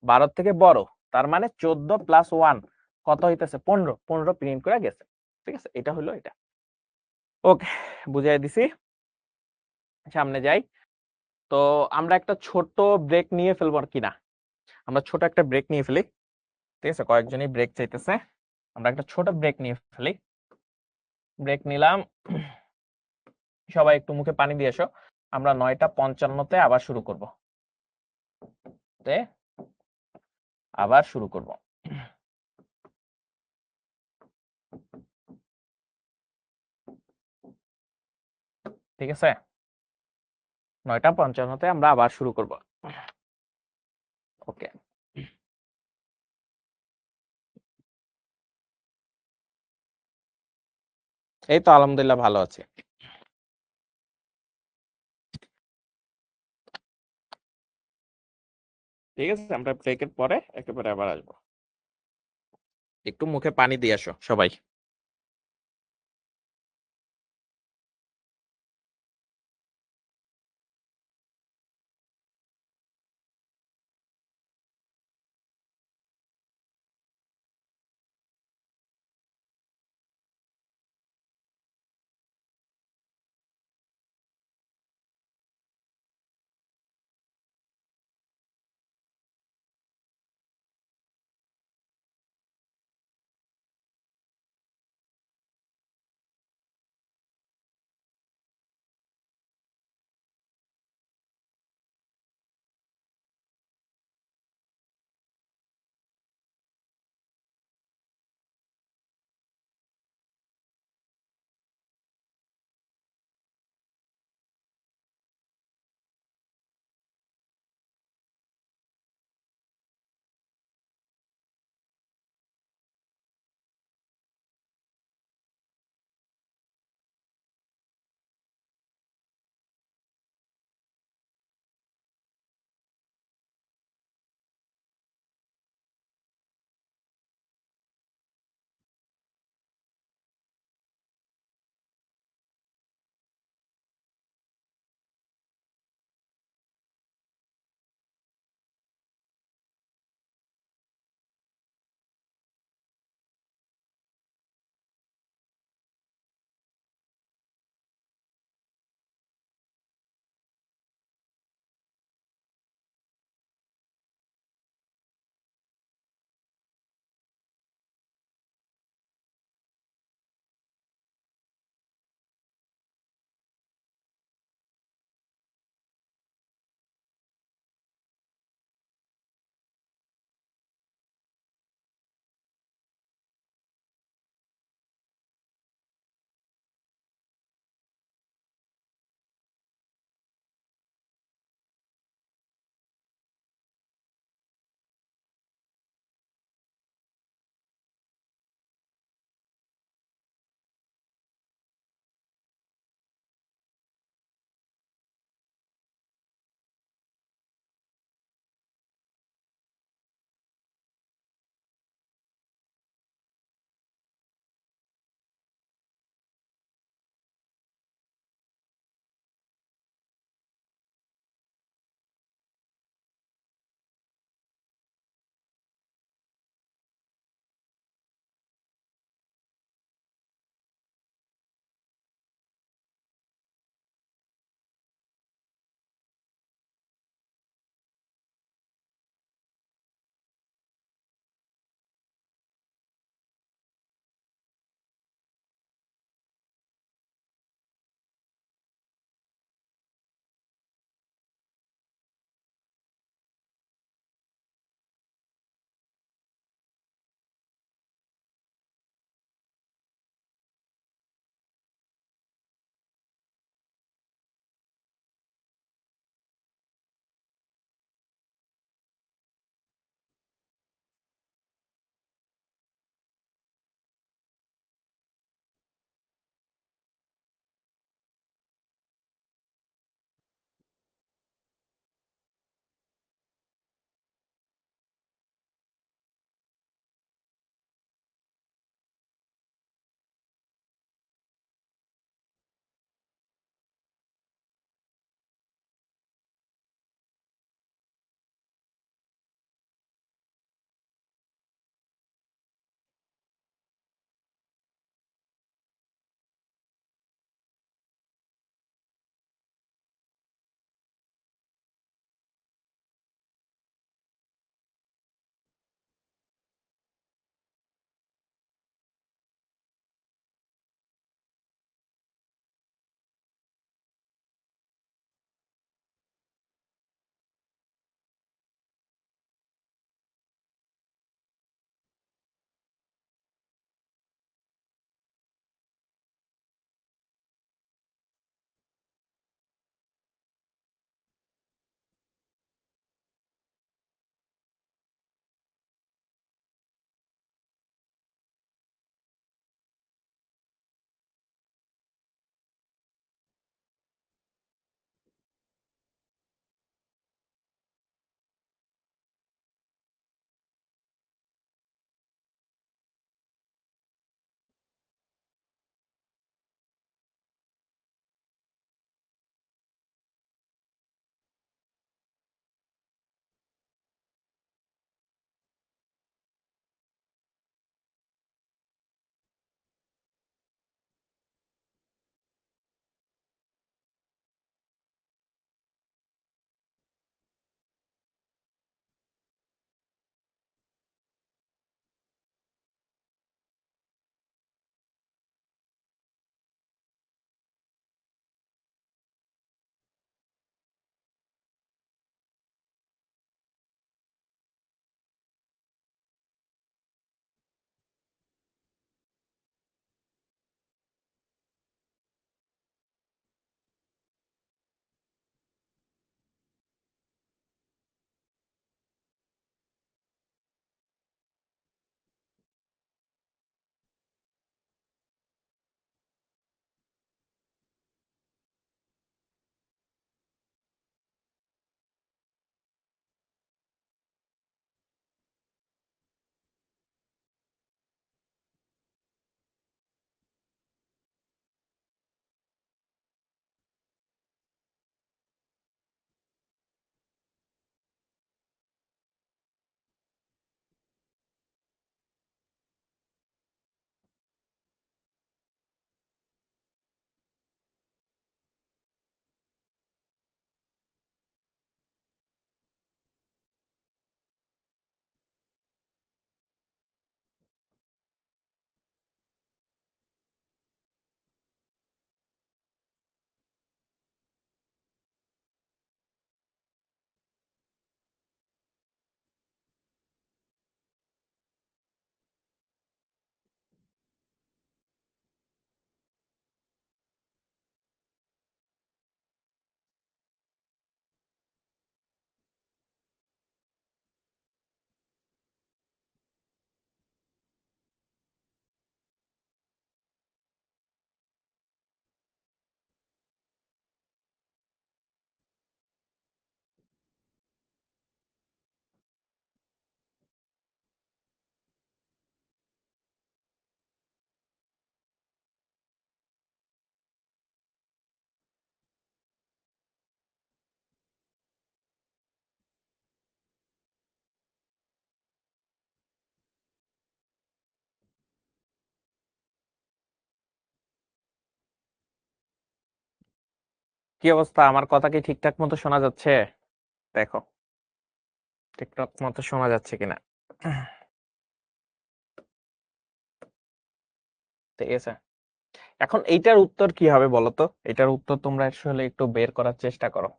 12 থেকে বড়। তার মানে 14 প্লাস 1 কত হইতেছে? 15। 15 প্রিন্ট করে গেছে। ঠিক আছে, এটা হলো এটা। ওকে, বুঝাই দিছি। সামনে যাই। তো আমরা একটা ছোট ব্রেক নিয়ে ফেলবো কিনা? আমরা ছোট একটা ব্রেক নিয়ে ফেলি। ঠিক আছে, কয়েকজনই ব্রেক চাইতেছে, আমরা একটা ছোট ব্রেক নিয়ে ফেলি। ব্রেক নিলাম। সবাই একটু মুখে পানি দিয়ে এসো। আমরা 9:55-তে আবার শুরু করব। আবার শুরু করব। ঠিক আছে, 9:55-তে আমরা আবার শুরু করব। ওকে, এই তো আলহামদুলিল্লাহ ভালো আছে। ঠিক আছে, আমরা ব্রেকের পরে একেবারে আবার আসবো। একটু মুখে পানি দিয়ে আসো সবাই। কি অবস্থা? আমার কথা কি ঠিকঠাক মতো শোনা যাচ্ছে? দেখো ঠিকঠাক মতো শোনা যাচ্ছে কিনা। ঠিক আছে, এখন এইটার উত্তর কি হবে বলো তো? এটার উত্তর তোমরা আসলে একটু বের করার চেষ্টা করো।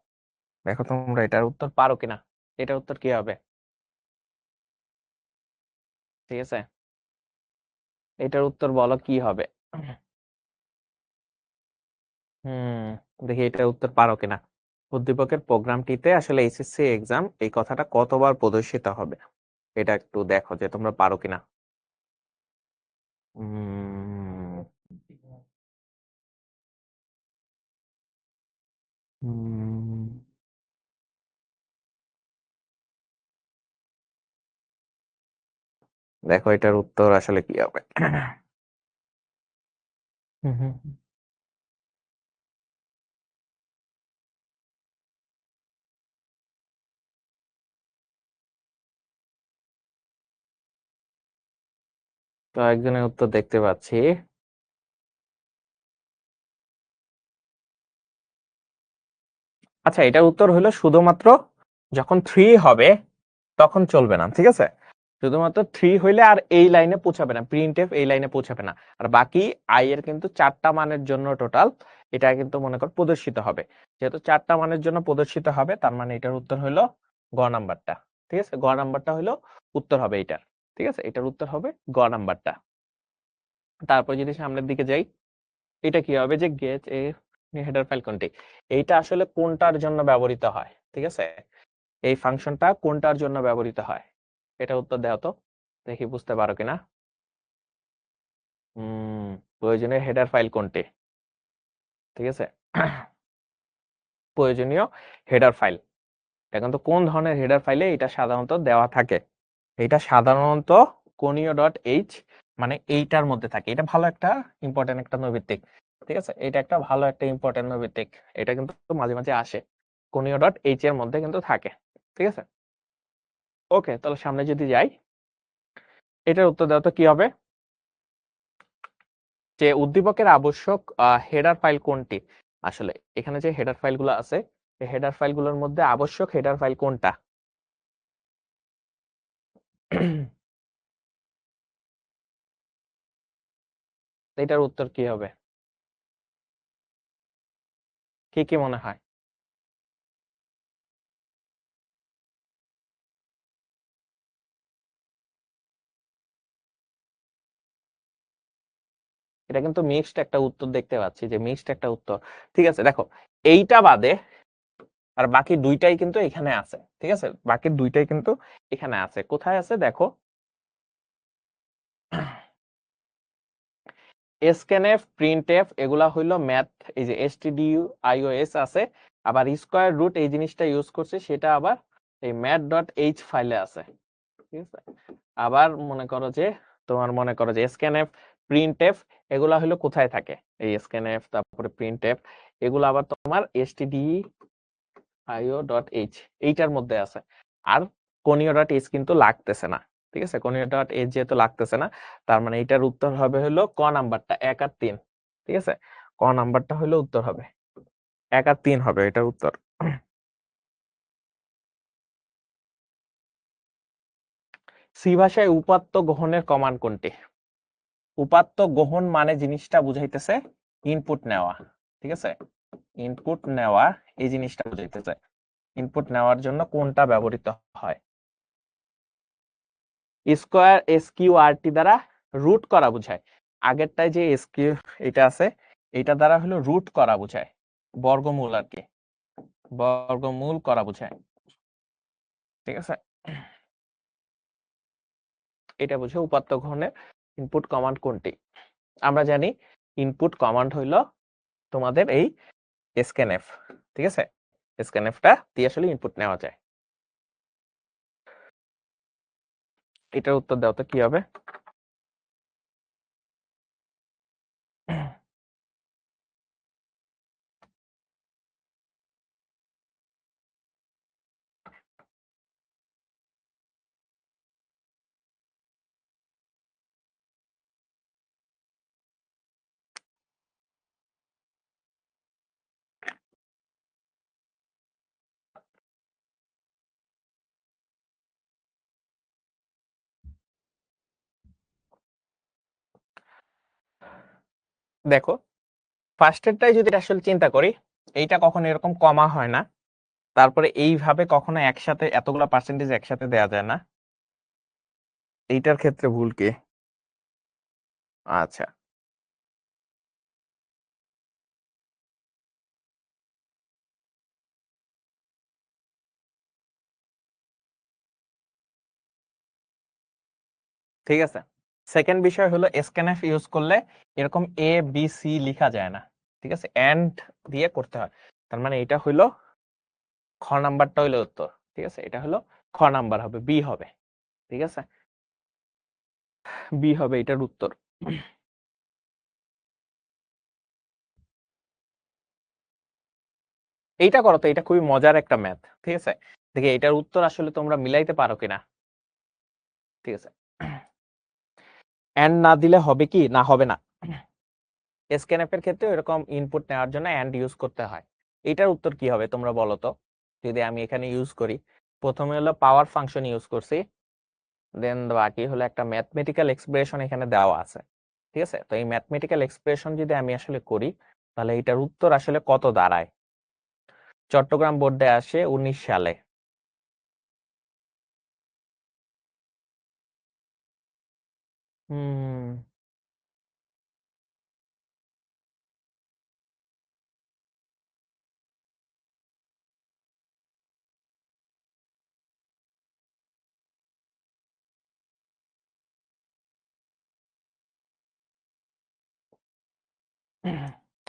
দেখো তোমরা এটার উত্তর পারো কিনা। এটার উত্তর কি হবে? ঠিক আছে, এটার উত্তর বলো কি হবে। হুম, দেখি এটার উত্তর পারো কিনা। উদ্দীপকের প্রোগ্রামটিতে আসলে এইচএসসি এক্সাম এই কথাটা কতবার প্রদর্শিত হবে, এটা একটু দেখো যে তোমরা পারো কিনা। উম, উম, দেখো এটার উত্তর আসলে কি হবে। হুম হুম হুম। তো একজনের উত্তর দেখতে পাচ্ছি। আচ্ছা, এটার উত্তর হলো শুধুমাত্র যখন 3 হবে তখন চলবে না, ঠিক আছে। শুধুমাত্র 3 হইলে আর এই লাইনে পৌঁছাবে না, প্রিন্টএফ এই লাইনে পৌঁছাবে না। আর বাকি আই এর কিন্তু 4টা মানের জন্য টোটাল এটা কিন্তু মনে কর প্রদর্শিত হবে। যেহেতু 4টা মানের জন্য প্রদর্শিত হবে, তার মানে এটার উত্তর হলো গ নাম্বারটা। ঠিক আছে, গ নাম্বারটা হলো উত্তর হবে এটার। ঠিক আছে, এটার উত্তর হবে গ নাম্বারটা। তারপর যদি সামনের দিকে যাই, এটা কি হবে যে গেট এ হেডার ফাইল কোনটি, এইটা আসলে কোনটার জন্য ব্যবহৃত হয়। ঠিক আছে, এই ফাংশনটা কোনটার জন্য ব্যবহৃত হয়, এটা উত্তর দাও তো, দেখি বুঝতে পারো কিনা। হুম, প্রয়োজনীয় হেডার ফাইল কোনটি? ঠিক আছে, প্রয়োজনীয় হেডার ফাইল। এখন তো কোন ধরনের হেডার ফাইলে এটা সাধারণত দেওয়া থাকে? এটা সাধারণত কোনীয় ডট এইচ, মানে এইটার মধ্যে থাকে। এটা ভালো একটা ইম্পর্টেন্ট একটা নৈর্ব্যক্তিক। ঠিক আছে, এটা একটা ভালো একটা ইম্পর্টেন্ট নৈর্ব্যক্তিক। এটা কিন্তু মাঝে মাঝে আসে, কোনীয় ডট এইচ এর মধ্যে কিন্তু থাকে। ঠিক আছে, ওকে, তাহলে সামনে যদি যাই, এটার উত্তর দেওয়া তো কি হবে যে উদ্দীপকের আবশ্যক হেডার ফাইল কোনটি। আসলে এখানে যে হেডার ফাইলগুলো আছে, এই হেডার ফাইলগুলোর মধ্যে আবশ্যক হেডার ফাইল কোনটা? এটার উত্তর কি হবে? কি কি মনে হয়? এটা কিন্তু মিক্সড একটা উত্তর দেখতে পাচ্ছি, যে মিক্সড একটা উত্তর। ঠিক আছে, দেখো এইটা বাদে আর বাকি দুইটাই কিন্তু এখানে আছে। ঠিক আছে, বাকি দুইটাই কিন্তু এখানে আছে। কোথায় আছে দেখো, স্ক্যানএফ, প্রিন্টএফ এগুলা হইলো ম্যাথ। এই যে stdio ios আছে, আবার স্কয়ার রুট এই জিনিসটা ইউজ করছে, সেটা আবার এই ম্যাথ ডট এইচ ফাইলে আছে। ঠিক আছে, আবার মনে করো যে তোমার মনে করো যে স্ক্যানএফ, প্রিন্টএফ এগুলা হলো কোথায় থাকে, এই স্ক্যানএফ তারপরে প্রিন্টএফ এগুলো আবার তোমার stdio.h এইটার মধ্যে আছে। আর কোনীয় ডট এইচ কিন্তু লাগতেছে না। ঠিক আছে, কোনীয় ডট এইচ যেহেতু লাগতেছে না, তার মানে এটার উত্তর হবে হলো ক নাম্বারটা 1 আর 3। ঠিক আছে, ক নাম্বারটা হলো উত্তর হবে 1 আর 3 হবে এটার উত্তর। সি ভাষায় উপাত্ত গ্রহণের কমান্ড কোনটি? উপাত্ত গ্রহণ মানে জিনিসটা বুঝাইতেছে ইনপুট নেওয়া। ঠিক আছে, ইনপুট নেওয়া এই জিনিসটা বুঝাইতেছে। ইনপুট নেওয়ার জন্য কোনটা ব্যবহৃত হয়? স্কোয়ার এসকিউআরটি দ্বারা রুট করা বোঝায়। আগেরটায় যে এসকিউ এটা আছে, এটা দ্বারা হলো রুট করা বোঝায়, বর্গমূল আর কি, বর্গমূল করা বোঝায়। ঠিক আছে, এটা বুঝে উপাত্ত গ্রহণের ইনপুট কমান্ড কোনটি। আমরা জানি ইনপুট কমান্ড হইলো তোমাদের এই স্ক্যানএফ। ঠিক আছে, স্ক্যানএফটা দিয়ে আসলে ইনপুট নেওয়া যায়। এটার উত্তর দাও তো কি হবে। দেখো ফার্স্টেরটাই যদি আসলে চিন্তা করি, এইটা কখনো এরকম কমা হয় না, তারপরে এইভাবে কখনো একসাথে এতগুলা পার্সেন্টেজ একসাথে দেয়া যায় না। এইটার ক্ষেত্রে ভুল কি? আচ্ছা, ঠিক আছে। সেকেন্ড বিষয় হলো স্ক্যানএফ ইউজ করলে এরকম এ বি সি লিখা যায় না, ঠিক আছে, এন্ড দিয়ে করতে হয়। তার মানে এটা হইলো খ নাম্বারটা হইলো উত্তর, ঠিক আছে, এটা হলো খ নাম্বার হবে, বি হবে, ঠিক আছে, বি হবে এটার উত্তর। এইটা করো তো, এটা খুবই মজার একটা ম্যাথ, ঠিক আছে, দেখি এটার উত্তর আসলে তোমরা মিলাইতে পারো কিনা, ঠিক আছে। এন্ড না দিলে হবে কি না হবে না, স্ক্যানএফ এর ক্ষেত্রে এরকম ইনপুট নেওয়ার জন্য এন্ড ইউজ করতে হয়। এটার উত্তর কি হবে তোমরা বলো তো, যদি আমি এখানে ইউজ করি, প্রথমে হলো পাওয়ার ফাংশন ইউজ করছি, দেন বাকি হলো একটা ম্যাথমেটিক্যাল এক্সপ্রেশন এখানে দেওয়া আছে, ঠিক আছে। তো এই ম্যাথমেটিক্যাল এক্সপ্রেশন যদি আমি আসলে করি, তাহলে এটার উত্তর আসলে কত দাঁড়ায়? চট্টগ্রাম বোর্ডে আসে 19 সালে। হুম।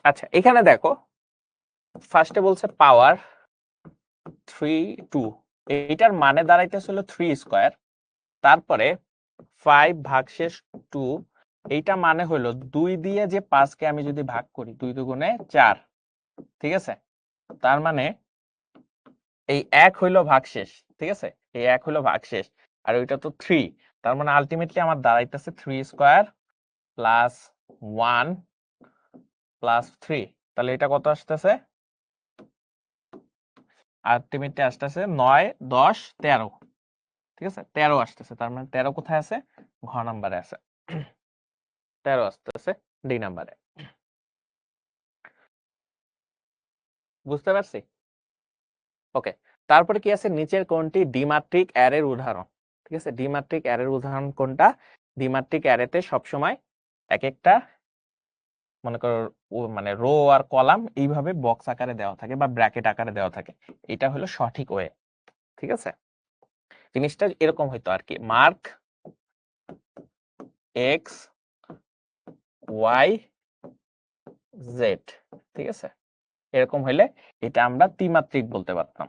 আচ্ছা, এখানে দেখো ফার্স্টে বলছে পাওয়ার 3 2, এইটার মানে দাঁড়াইতেছিল 3 স্কয়ার, তারপরে 5 ভাগশেষ 2, এইটা মানে হলো 2 দিয়ে যে 5 কে আমি যদি ভাগ করি, 2 দুগুণে 4, ঠিক আছে। তার মানে এই 1 হইলো ভাগশেষ, ঠিক আছে, এই 1 হইলো ভাগশেষ, আর ওইটা তো 3, তার মানে আলটিমেটলি আমার দাঁড়াইতেছে 3 স্কয়ার প্লাস 1 প্লাস 3, তাহলে এটা কত আসতেছে? আলটিমেটলি আসতেছে 9 10 13, ঠিক আছে, 13 আসতেছে। তার মানে 13 কোথায় আছে? ঘ নাম্বারে আছে। 13 আসতেছে ডি নাম্বারে। বুঝতে পারছি? ওকে। তারপরে কি আছে, নিচের কোনটি দ্বিমাত্রিক অ্যারের উদাহরণ? ঠিক আছে, দ্বিমাত্রিক অ্যারের উদাহরণ কোনটা? দ্বিমাত্রিক অ্যারেতে সবসময় এক একটা মনে করো মানে রো আর কলাম এইভাবে বক্স আকারে দেওয়া থাকে বা ব্র্যাকেট আকারে দেওয়া থাকে, এটা হলো সঠিক ওয়ে, ঠিক আছে। জিনিসটা এরকম হইতো আর কি, মার্ক এক্স ওয়াই জেড, ঠিক আছে, এরকম হইলে এটা আমরা ত্রিমাত্রিক বলতে পারতাম,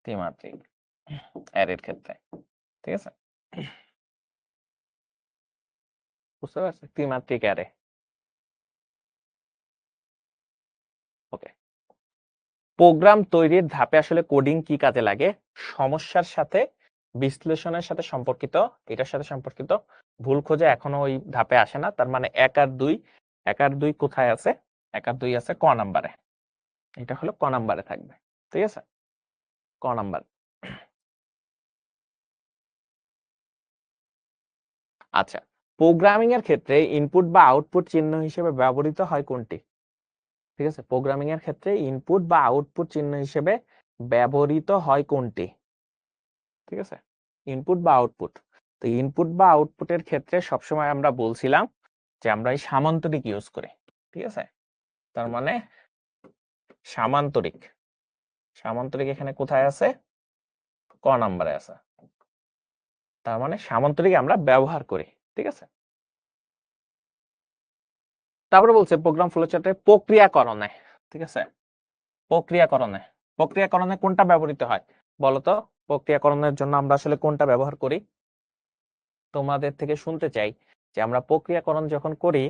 ত্রিমাত্রিক অ্যারের ক্ষেত্রে, ঠিক আছে। বুঝতে পারছি, ত্রিমাত্রিক অ্যারে। ওকে। প্রোগ্রাম তৈরির ধাপে আসলে কোডিং কি কাজে লাগে? সমস্যার সাথে বিশ্লেষণের সাথে সম্পর্কিত, এটার সাথে সম্পর্কিত। ভুল খোঁজে এখনো ওই ধাপে আসে না, তার মানে 1 আর 2, 1 আর 2 কোথায় আছে? 1 আর 2 আছে ক নাম্বারে, এটা হলো ক নাম্বারে থাকবে, ঠিক আছে, ক নাম্বার। আচ্ছা, প্রোগ্রামিং এর ক্ষেত্রে ইনপুট বা আউটপুট চিহ্ন হিসেবে ব্যবহৃত হয় কোনটি? ঠিক আছে, প্রোগ্রামিং এর ক্ষেত্রে ইনপুট বা আউটপুট চিহ্ন হিসেবে ব্যবহৃত হয় কোনটি? ঠিক আছে, ইনপুট বা আউটপুট। তো ইনপুট বা আউটপুটের ক্ষেত্রে সবসময় আমরা বলছিলাম যে আমরা এই সামান্তরিক ইউজ করি, ঠিক আছে। তার মানে সামান্তরিক, সামান্তরিক এখানে কোথায় আছে? ক নাম্বারে আছে। তার মানে সামান্তরিক আমরা ব্যবহার করি, ঠিক আছে। তারপরে বলছে প্রোগ্রাম ফ্লোচার্টে প্রক্রিয়াকরণে, ঠিক আছে, প্রক্রিয়াকরণে, প্রক্রিয়াকরণে কোনটা ব্যবহৃত হয় বলতো? প্রক্রিয়াকরণের জন্য আমরা আসলে কোনটা ব্যবহার করি? তোমাদের থেকে শুনতে চাই যে আমরা প্রক্রিয়াকরণ যখন করি,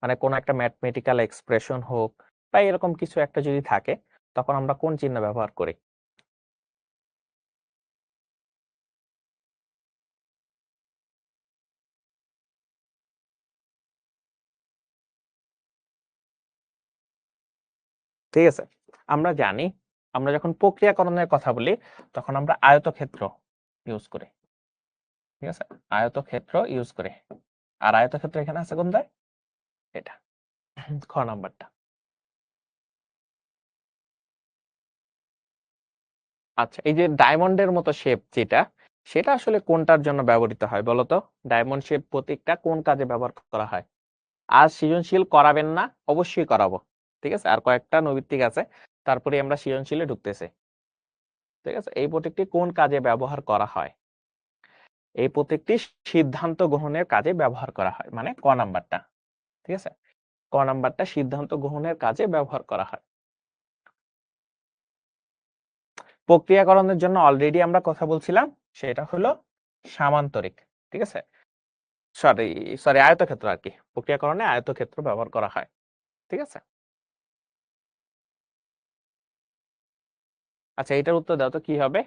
মানে কোন একটা ম্যাথমেটিক্যাল এক্সপ্রেশন হোক বা এরকম কিছু একটা যদি থাকে, তখন আমরা কোন চিহ্ন ব্যবহার করি? ঠিক আছে, আমরা জানি আমরা যখন প্রক্রিয়াকরণের কথা বলি তখন আমরা আয়তক্ষেত্র ইউজ করি, ঠিক আছে, আয়তক্ষেত্র ইউজ করি। আর আয়তক্ষেত্র এখানে আছে কোনটায়? এটা খ নাম্বারটা। আচ্ছা, এই যে ডায়মন্ডের মতো শেপ যেটা, সেটা আসলে কোনটার জন্য ব্যবহৃত হয় বলতো? ডায়মন্ড শেপ প্রতীকটা কোন কাজে ব্যবহার করা হয়? আজ সৃজনশীল করাবেন না? অবশ্যই করাবো। ঠিক আছে, আর কয়েকটা নৈর্ব্যক্তিক আছে, তারপরে আমরা সৃজনশীলে ঢুকতেছি। ঠিক আছে, এই প্রতীকটি কোন কাজে ব্যবহার করা হয়? এই প্রতীকটি সিদ্ধান্ত গ্রহণের কাজে ব্যবহার করা হয়, মানে ক নাম্বারটা। ঠিক আছে, ক নাম্বারটা সিদ্ধান্ত গ্রহণের কাজে ব্যবহার করা হয়। প্রক্রিয়াকরণের জন্য অলরেডি আমরা কথা বলছিলাম, সেটা হলো সামান্তরিক। ঠিক আছে, সরি সরি আয়তক্ষেত্র আর কি, প্রক্রিয়াকরণে আয়তক্ষেত্র ব্যবহার করা হয়। ঠিক আছে, আচ্ছা এটার উত্তর দাও তো কি হবে?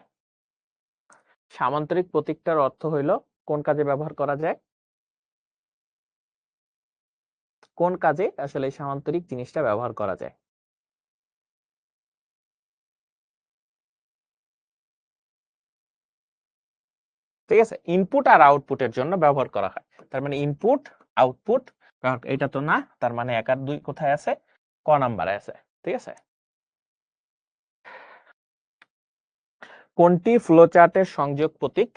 সামান্তরিক প্রতীকটার অর্থ হইল কোন কাজে ব্যবহার করা যায়? কোন কাজে আসলে এই সামান্তরিক জিনিসটা ব্যবহার করা যায়? ঠিক আছে, ইনপুট আর আউটপুটের জন্য ব্যবহার করা হয়। তার মানে ইনপুট আউটপুট, এটা তো না, তার মানে 1 আর 2 কোথায় আছে? ক নাম্বারে আছে। ঠিক আছে, কোনটি ফ্লোচার্টের সংযোগ প্রতীক?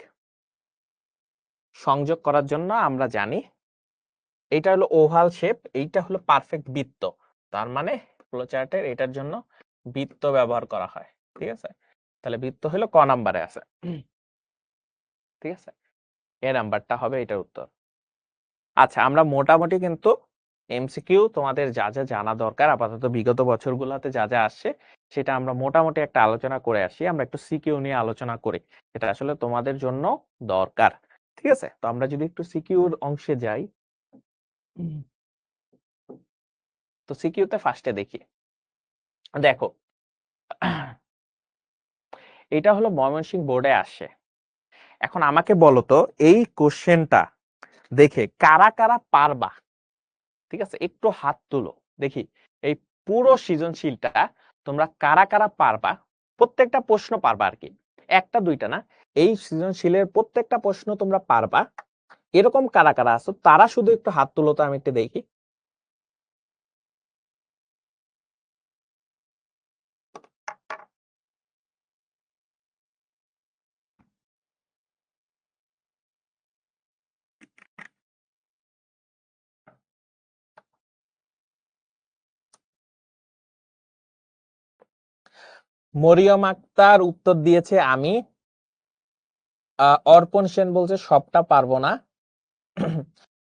সংযোগ করার জন্য আমরা জানি এটা হলো ওভাল শেপ, এইটা হলো পারফেক্ট বৃত্ত। তার মানে ফ্লোচার্টের এটার জন্য বৃত্ত ব্যবহার করা হয়। ঠিক আছে, তাহলে বৃত্ত হলো ক নাম্বারে আছে। ঠিক আছে, এ নাম্বারটা হবে এটার উত্তর। আচ্ছা, আমরা মোটামুটি কিন্তু এমসিকিউ তোমাদের যা যা জানা দরকার আপাতত বিগত বছরগুলোতে যা যা আসছে, সেটা আমরা মোটামুটি একটা আলোচনা করে আসি। আমরা একটু সিকিউ নিয়ে আলোচনা করি, এটা আসলে তোমাদের জন্য দরকার। ঠিক আছে, তো আমরা যদি একটু সিকিউর অংশে যাই, তো সিকিউতে ফার্স্টে দেখি। দেখো, এটা হলো ময়মনসিংহ বোর্ডে আসে। এখন আমাকে বলো তো, এই কোশ্চেনটা দেখে কারা কারা পারবা? ঠিক আছে, একটু হাত তুলো দেখি। এই পুরো সৃজনশীলটা তোমরা কারা কারা পারবা? প্রত্যেকটা প্রশ্ন পারবা আর কি, একটা দুইটা না। এই সৃজনশীলের প্রত্যেকটা প্রশ্ন তোমরা পারবা, এরকম কারা কারা আছো তারা শুধু একটু হাত তুলো তো, আমি একটু দেখি। মরিয়ম আক্তার উত্তর দিয়েছে আমি। অর্পণ সেন বলছে সবটা পারবো না।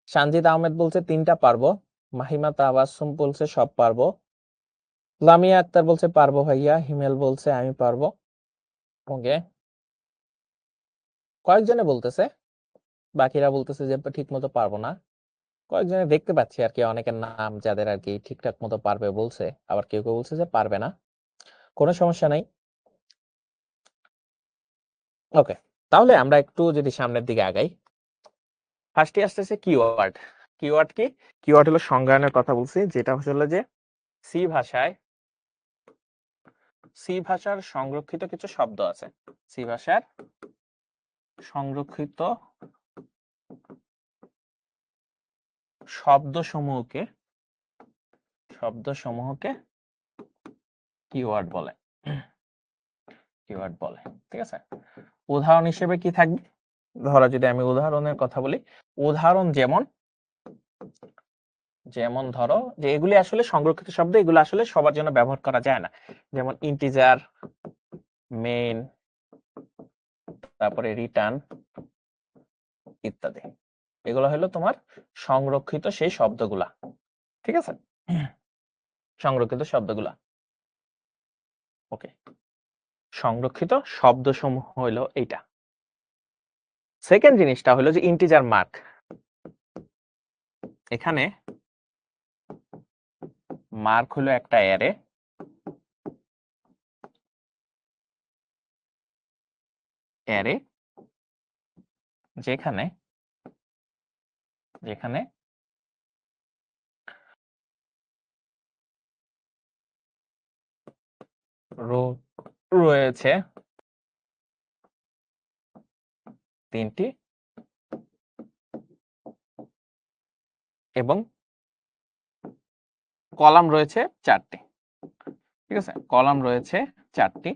সানজিদ আহমেদ বলছে 3টা পারবো। মাহিমা তাবাসসুম বলছে সব পারবো। লামিয়া আক্তার বলছে পারবো ভাইয়া। হিমেল বলছে আমি পারবো। ওকে, কয়েকজনে বলতেছে, বাকিরা বলতেছে যে ঠিক মতো পারবো না। কয়েকজনে দেখতে পাচ্ছি আর কি, অনেকের নাম যাদের আর কি ঠিকঠাক মতো পারবে বলছে, আবার কেউ কেউ বলছে যে পারবে না। কোনো সমস্যা নাই। ওকে, তাহলে আমরা একটু যদি সামনের দিকে আগাই, ফার্স্টে আসতেছে কিওয়ার্ড। কিওয়ার্ড কি? কিওয়ার্ড হলো সংজ্ঞায়নের কথা বলছি, যেটা হলো যে সি ভাষায়, সি ভাষার সংরক্ষিত কিছু শব্দ আছে। সি ভাষার সংরক্ষিত শব্দসমূহকে কিওয়ার্ড বলে। কিওয়ার্ড বলে। ঠিক আছে, উদাহরণ হিসেবে কি থাকবে? ধরো যদি আমি উদাহরণের কথা বলি, উদাহরণ যেমন যেমন ধরো যে এগুলি আসলে সংরক্ষিত শব্দ, এগুলো আসলে সবার জন্য ব্যবহার করা যায় না। যেমন ইন্টিজার, মেইন, তারপরে রিটার্ন ইত্যাদি। এগুলো হলো তোমার সংরক্ষিত সেই শব্দগুলা। ঠিক আছে, সংরক্ষিত শব্দগুলা। ওকে, সংরক্ষিত শব্দসমূহ হইলো এইটা। সেকেন্ড জিনিসটা হলো যে ইন্টিজার মার্ক। এখানে মার্ক হলো একটা অ্যারে, অ্যারে যেখানে যেখানে রয়েছে 3টি এবং কলাম রয়েছে 4টি, ঠিক আছে, কলাম রয়েছে 4টি,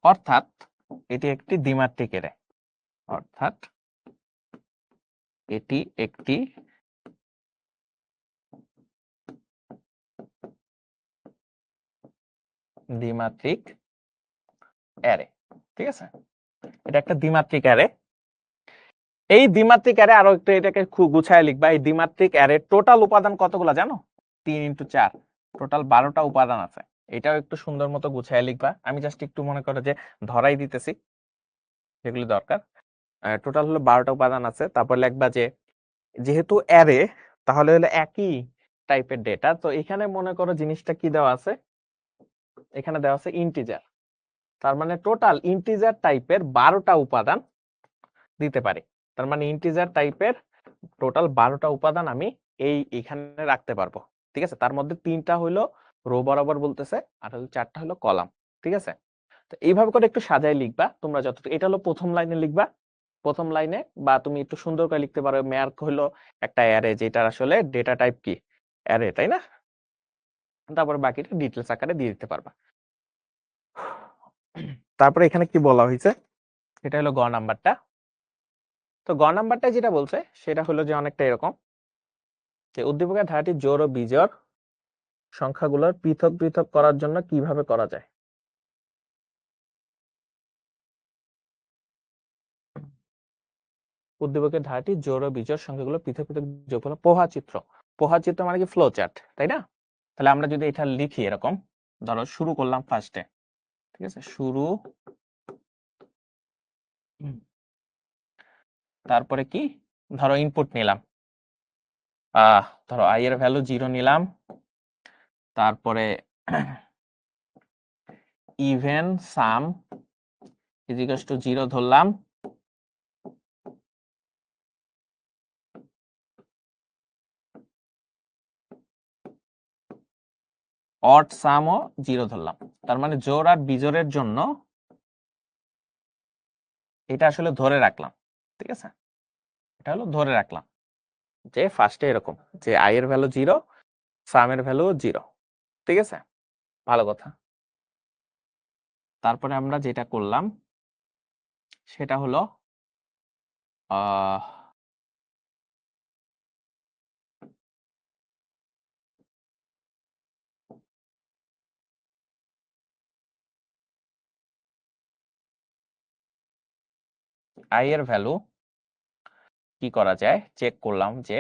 অর্থাৎ এটি একটি দ্বিমাত্রিক অ্যারে, অর্থাৎ এটি একটি দ্বিমাত্রিক অ্যারে, ঠিক আছে, এটা একটা দ্বিমাত্রিক অ্যারে। এই দ্বিমাত্রিক অ্যারে আরো একটু এটাকে খুব গুছায় লিখবা, এই দ্বিমাত্রিক অ্যারে টোটাল উপাদান কতগুলো জানো? 3 × 4, টোটাল 12টা উপাদান আছে। এটাও একটু সুন্দর মতো গুছায় লিখবা। আমি জাস্ট একটু মনে করো যে ধরাই দিতেছি যেগুলো দরকার। টোটাল হলো 12টা উপাদান আছে। তারপর লিখবা যে যেহেতু অ্যারে তাহলে হলো একই টাইপের ডেটা, তো এখানে মনে করো জিনিসটা কি দেওয়া আছে, এখানে দেওয়া আছে ইন্টিজার, তার মানে টোটাল ইন্টিজার টাইপের 12টা উপাদান দিতে পারি। তার মানে ইন্টিজার টাইপের টোটাল 12টা উপাদান আমি এখানে রাখতে পারবো, ঠিক আছে। তার মধ্যে 3টা হলো রো বরাবর বলতেছে, আর হলো 4টা হলো কলাম, ঠিক আছে। তো এইভাবে করে একটু সাজায় লিখবা তোমরা যতটুকু। এটা হলো প্রথম লাইনে লিখবা, প্রথম লাইনে, বা তুমি একটু সুন্দর করে লিখতে পারো ম্যার্ক হলো একটা অ্যারে যেটা আসলে ডেটা টাইপ কি অ্যারে, তাই না? তারপর বাকিটা ডিটেলস আকারে দিয়ে দিতে পারবা। তারপরে এখানে কি বলা হয়েছে, এটা হলো গ নাম্বারটা। তো গ নাম্বারটা যেটা বলছে সেটা হলো যে অনেকটা এরকম যে উদ্দীপকের ধারাটি জোড় ও বিজোড় সংখ্যাগুলোর পৃথক পৃথক করার জন্য কিভাবে করা যায়। উদ্দীপকের ধারাটি জোড় ও বিজোড় সংখ্যাগুলো পৃথক পৃথক যোগফল পোহা চিত্র। পোহা চিত্র মানে কি ফ্লো চার্ট, তাই না? তাহলে আমরা যদি এটা লিখি এরকম, ধরো শুরু করলাম ফার্স্টে, ঠিক আছে, শুরু, তারপরে কি ধরো ইনপুট নিলাম, ধরো আই এর ভ্যালু 0 নিলাম, তারপরে even some is equals to 0 ধরলাম, অড সামও 0 ধরলাম। তার মানে জোড় আর বিজোড়ের জন্য এটা আসলে ধরে রাখলাম, ঠিক আছে, এটা হলো ধরে রাখলাম যে ফার্স্টে এরকম যে আই এর ভ্যালু 0, সাম এর ভ্যালু 0, ঠিক আছে, ভালো কথা। তারপরে আমরা যেটা করলাম সেটা হলো আই এর ভ্যালু কি করা যায় চেক করলাম যে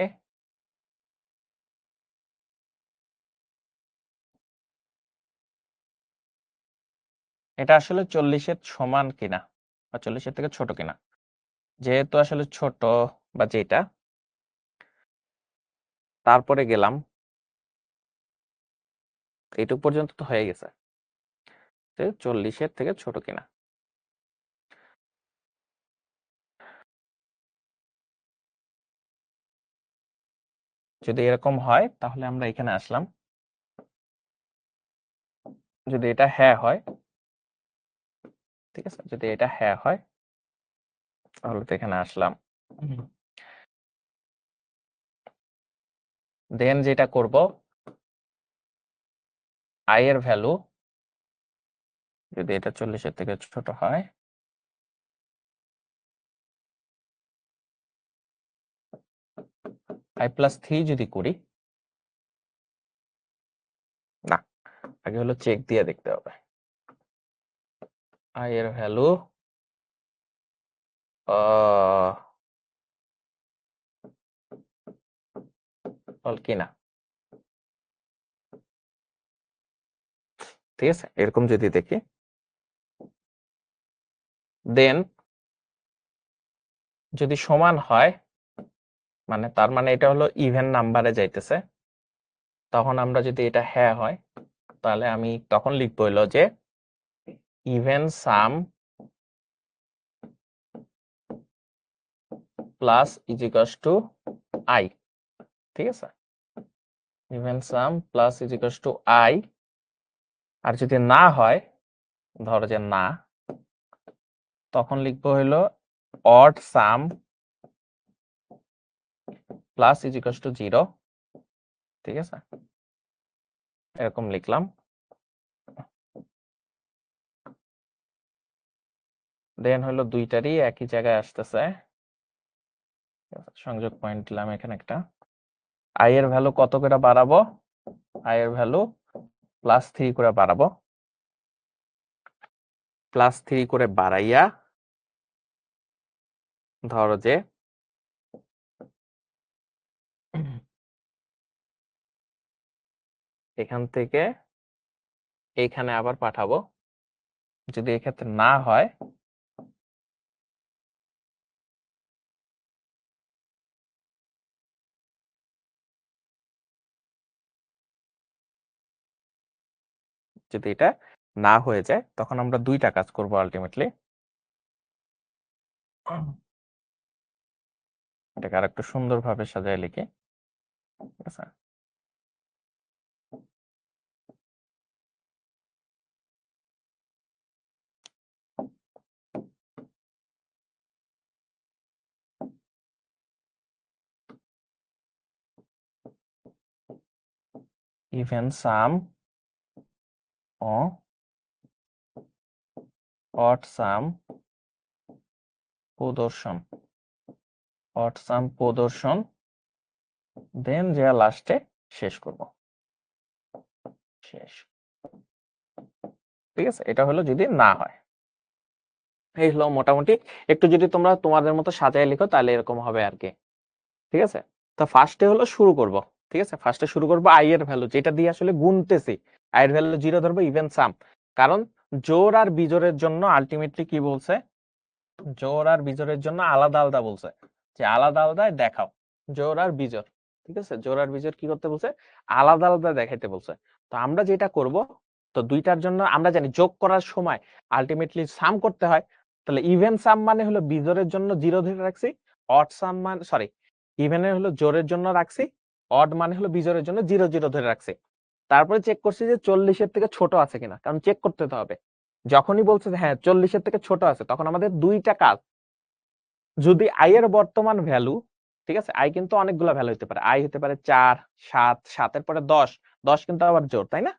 এটা আসলে 40-এর সমান কিনা বা 40-এর থেকে ছোট কিনা। যেহেতু আসলে ছোট বা যেটা, তারপরে গেলাম এইটুক পর্যন্ত তো হয়ে গেছে, 40-এর থেকে ছোট কিনা। যদি এরকম হয় তাহলে আমরা এখানে আসলাম, যদি এটা হ্যাঁ হয়, ঠিক আছে, যদি এটা হ্যাঁ হয় তাহলে তো এখানে আসলাম, দেন যেটা করব আই এর ভ্যালু যদি এটা 40-এর থেকে ছোট হয়, i+3 যদি করি, না, আগে হলো চেক দিয়ে দেখতে হবে আই এর ভ্যালু কিনা, ঠিক আছে। এরকম যদি দেখি, দেন যদি সমান হয়, মানে তার মানে এটা হলো ইভেন নাম্বারে যাইতেছে, তখন আমরা যদি এটা হ্যাঁ হয় তাহলে আমি তখন লিখবো হলো যে even sum plus is equals to I, ঠিক আছে, even sum plus is equals to I. আর যদি না হয়, ধরো যে না, তখন লিখবো হলো odd sum plus is equals to 0, ঠিক আছে, এরকম লিখলাম। দেন হলো দুইটারই একই জায়গায় আসতেছে, সংযোগ পয়েন্ট দিলাম এখানে একটা। আই এর ভ্যালু কত করে বাড়াবো? আই এর ভ্যালু +3 করে বাড়াবো। +3 করে বাড়াইয়া ধরো যে এখান থেকে এইখানে আবার পাঠাবো। যদি এক্ষেত্রে না হয়, যদি এটা না হয়ে যায় তখন আমরা দুইটা কাজ করব আলটিমেটলি। এটাকে আর একটু সুন্দরভাবে সাজায় লিখি, ঠিক আছে। ইভেন সাম ও অড সাম প্রদর্শন, অড সাম প্রদর্শন, দেন যে লাস্টে শেষ করব, শেষ। ঠিক আছে, এটা হলো যদি না হয়। এই হলো মোটামুটি। একটু যদি তোমরা তোমাদের মতো সাজায় লিখো তাহলে এরকম হবে আর কি। ঠিক আছে, তো ফার্স্টে হলো শুরু করব। ঠিক আছে, ফার্স্টে শুরু করব আই এর ভ্যালু, যেটা দিয়ে আসলে গুনতেছি। আই এর ভ্যালু 0 ধরবো, ইভেন সাম। কারণ জোড় আর বিজোড়ের জন্য আলটিমেটলি কি বলছে, জোড় আর বিজোড়ের জন্য আলাদা আলাদা বলছে, যে আলাদা আলাদা দেখাও জোড় আর বিজোড়। ঠিক আছে, জোড় আর বিজোড় কি করতে বলছে, আলাদা আলাদা দেখাইতে বলছে। তো আমরা যেটা করব, তো দুইটার জন্য আমরা জানি যোগ করার সময় আলটিমেটলি সাম করতে হয়। তাহলে ইভেন সাম মানে হলো বিজোড়ের জন্য 0 ধরে রাখছি, অড সাম মানে সরি ইভেনের হলো জোড়ের জন্য রাখছি, অড মানে হলো বিজোড়ের জন্য 0 0 ধরে রাখছি। তারপরে চেক করছি যে 40-এর থেকে ছোট আছে কিনা, কারণ চেক করতে তো হবে। যখনই বলছে যে হ্যাঁ 40-এর থেকে ছোট আছে, তখন আমাদের দুইটা কাজ। যদি আই এর বর্তমান ভ্যালু, ঠিক আছে, আই কিন্তু অনেকগুলো ভ্যালু হতে পারে, আই হতে পারে 4 7 7 এর পরে 10, 10 কিন্তু আবার জোড়, তাই না?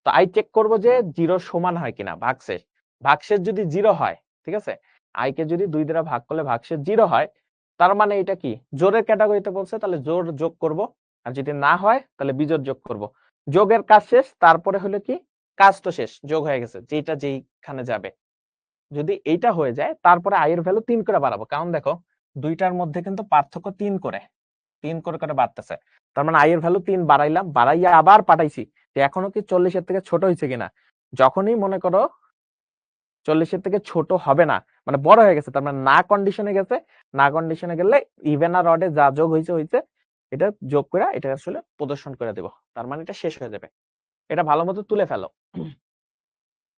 তো আই চেক করব যে 0 সমান হয় কিনা ভাগশেষ। ভাগশেষ যদি 0 হয়, ঠিক আছে, আই কে যদি 2 দ্বারা ভাগ করলে ভাগশেষ 0 হয়, তার মানে এটা কি জোড়ের ক্যাটাগরিতে বলছে, তাহলে জোড় যোগ করব। আর যদি না হয় তাহলে বিজোড় যোগ করব। যোগের কাজ শেষ, তারপরে হলো কি কাজ তো শেষ, যোগ হয়ে গেছে, যেটা যেইখানে যাবে। যদি এইটা হয়ে যায় তারপরে আই এর ভ্যালু 3 করে বাড়াবো, কারণ দেখো দুইটার মধ্যে কিন্তু পার্থক্য 3 করে, 3 করে করে বাড়তেছে। তার মানে আই এর ভ্যালু 3 বাড়াইলাম, বাড়াইয়া আবার পাঠাইছি যে এখনো কি 40-এর থেকে ছোট হয়েছে কিনা। যখনই মনে করো 40-এর থেকে ছোট হবে না, মানে বড় হয়ে গেছে, তার মানে না কন্ডিশনে গেছে, না কন্ডিশনে গেলে ইভেন আর অডে যা যোগ হয়েছে হয়েছে, এটা যোগ করে এটা আসলে প্রদর্শন করে দেব, তার মানে এটা শেষ হয়ে যাবে। এটা ভালো মতো তুলে ফেলো।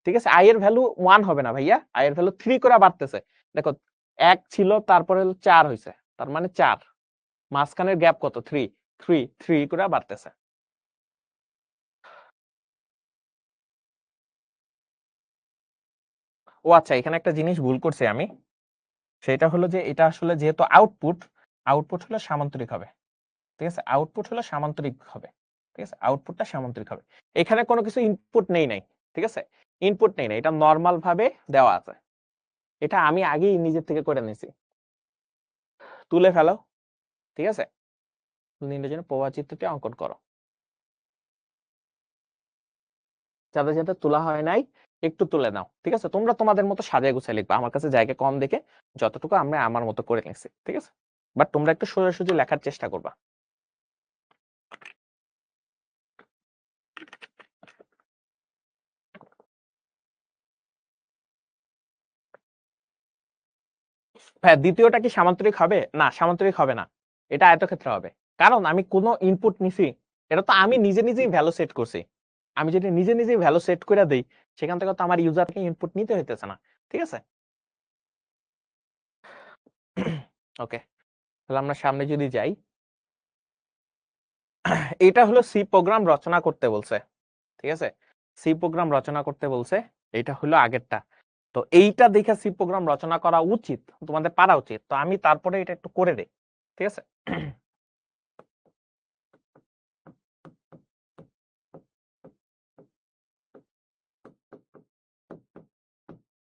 ঠিক আছে, আই এর ভ্যালু 1 হবে না ভাইয়া, আই এর ভ্যালু 3 করে বাড়তেছে। দেখো 1 ছিল, তারপরে হলো 4 হইছে, তার মানে 4, মাঝখানের গ্যাপ কত 3, 3 করে বাড়তেছে। ও আচ্ছা, এখানে একটা জিনিস ভুল করছি আমি, সেটা হলো যে এটা আসলে যেহেতু আউটপুট, আউটপুট হলো সামান্তরিক হবে। ঠিক আছে, আউটপুট হলো সামান্তরিক হবে। ঠিক আছে, আউটপুটটা সামান্তরিক হবে। এখানে কোনো কিছু ইনপুট নেই নাই, ঠিক আছে, ইনপুট নেই নাই, এটা নরমাল ভাবে দেওয়া আছে। এটা আমি আগেই নিজের থেকে করে নিয়েছি। তুলে ফেলো, ঠিক আছে, নির্ণয়ের জন্য প্রবাহ চিত্রটি অঙ্কন করো। যাদের যাদের তোলা হয় নাই একটু তুলে নাও। ঠিক আছে, তোমরা তোমাদের মতো সাজায় গুছায় লিখবা, আমার কাছে জায়গা কম দেখে যতটুকু আমি আমার মতো করে লিখছি। ঠিক আছে, বাট তোমরা একটু সোজাসুজি লেখার চেষ্টা করবা। হ্যাঁ, দ্বিতীয়টা কি সামান্তরিক হবে? না, সামান্তরিক হবে না, এটা আয়তক্ষেত্র হবে। কারণ আমি কোনো ইনপুট নিছি, এটা তো আমি নিজে নিজেই ভ্যালু সেট করছি। আমি যদি নিজে নিজেই ভ্যালু সেট করে দেই, সেখান থেকে তো আমার ইউজারকে ইনপুট নিতে হইতেছে না। ঠিক আছে, ওকে, তাহলে আমরা সামনে যদি যাই, এটা হলো সি প্রোগ্রাম রচনা করতে বলছে। ঠিক আছে, সি প্রোগ্রাম রচনা করতে বলছে, এটা হলো আগেরটা। তো এইটা দেখে সি প্রোগ্রাম রচনা করা উচিত, তোমাদের পারা উচিত। তো আমি তারপরে এটা একটু করে দেই। ঠিক আছে,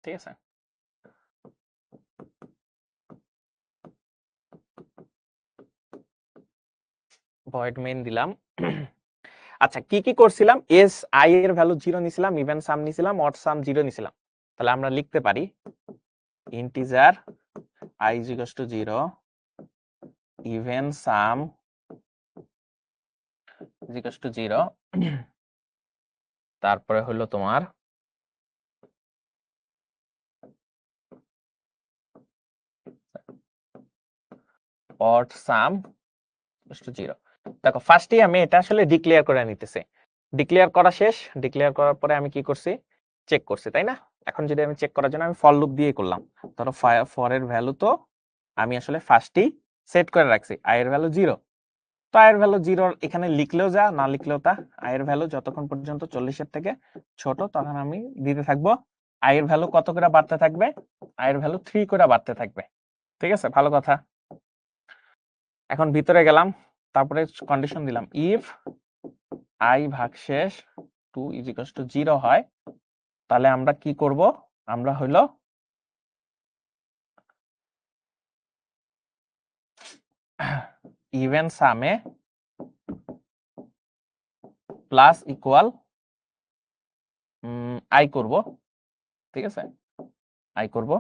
ঠিক আছে, ভয়েড মেইন দিলাম। আচ্ছা, কি কি করছিলাম? এস আই এর ভ্যালু 0 নিছিলাম, ইভেন সাম নিছিলাম, অড সাম 0 নিছিলাম। তাহলে আমরা লিখতে পারি integer i is equals to 0, even some is equals to 0, তারপরে হলো তোমার অড সাম is to 0। দেখো ফার্স্টেই আমি এটা আসলে ডিক্লেয়ার করে নিতেছি। ডিক্লেয়ার করা শেষ, ডিক্লেয়ার করার পরে আমি কি করছি? চেক করছি, তাই না? এখন যদি আমি চেক করার জন্য আমি ফর লুপ দিয়ে করলাম, ধরো ফর এর ভ্যালু তো আমি আসলে ফার্স্টেই সেট করে রাখছি i এর ভ্যালু 0। তো i এর ভ্যালু 0 এখানে লিখলেও যা, না লিখলেও তা। i এর ভ্যালু যতক্ষণ পর্যন্ত 40 এর থেকে ছোট তখন আমি দিতে থাকবো। i এর ভ্যালু কত করে বাড়তে থাকবে? i এর ভ্যালু 3 করে বাড়তে থাকবে। ঠিক আছে, ভালো কথা। এখন ভিতরে গেলাম, তারপরে কন্ডিশন দিলাম ইফ i ভাগশেষ 2 is equals to 0 হয়, তাহলে আমরা কি করব? আমরা হইলো even same plus equal I করব। ঠিক আছে, আই করব।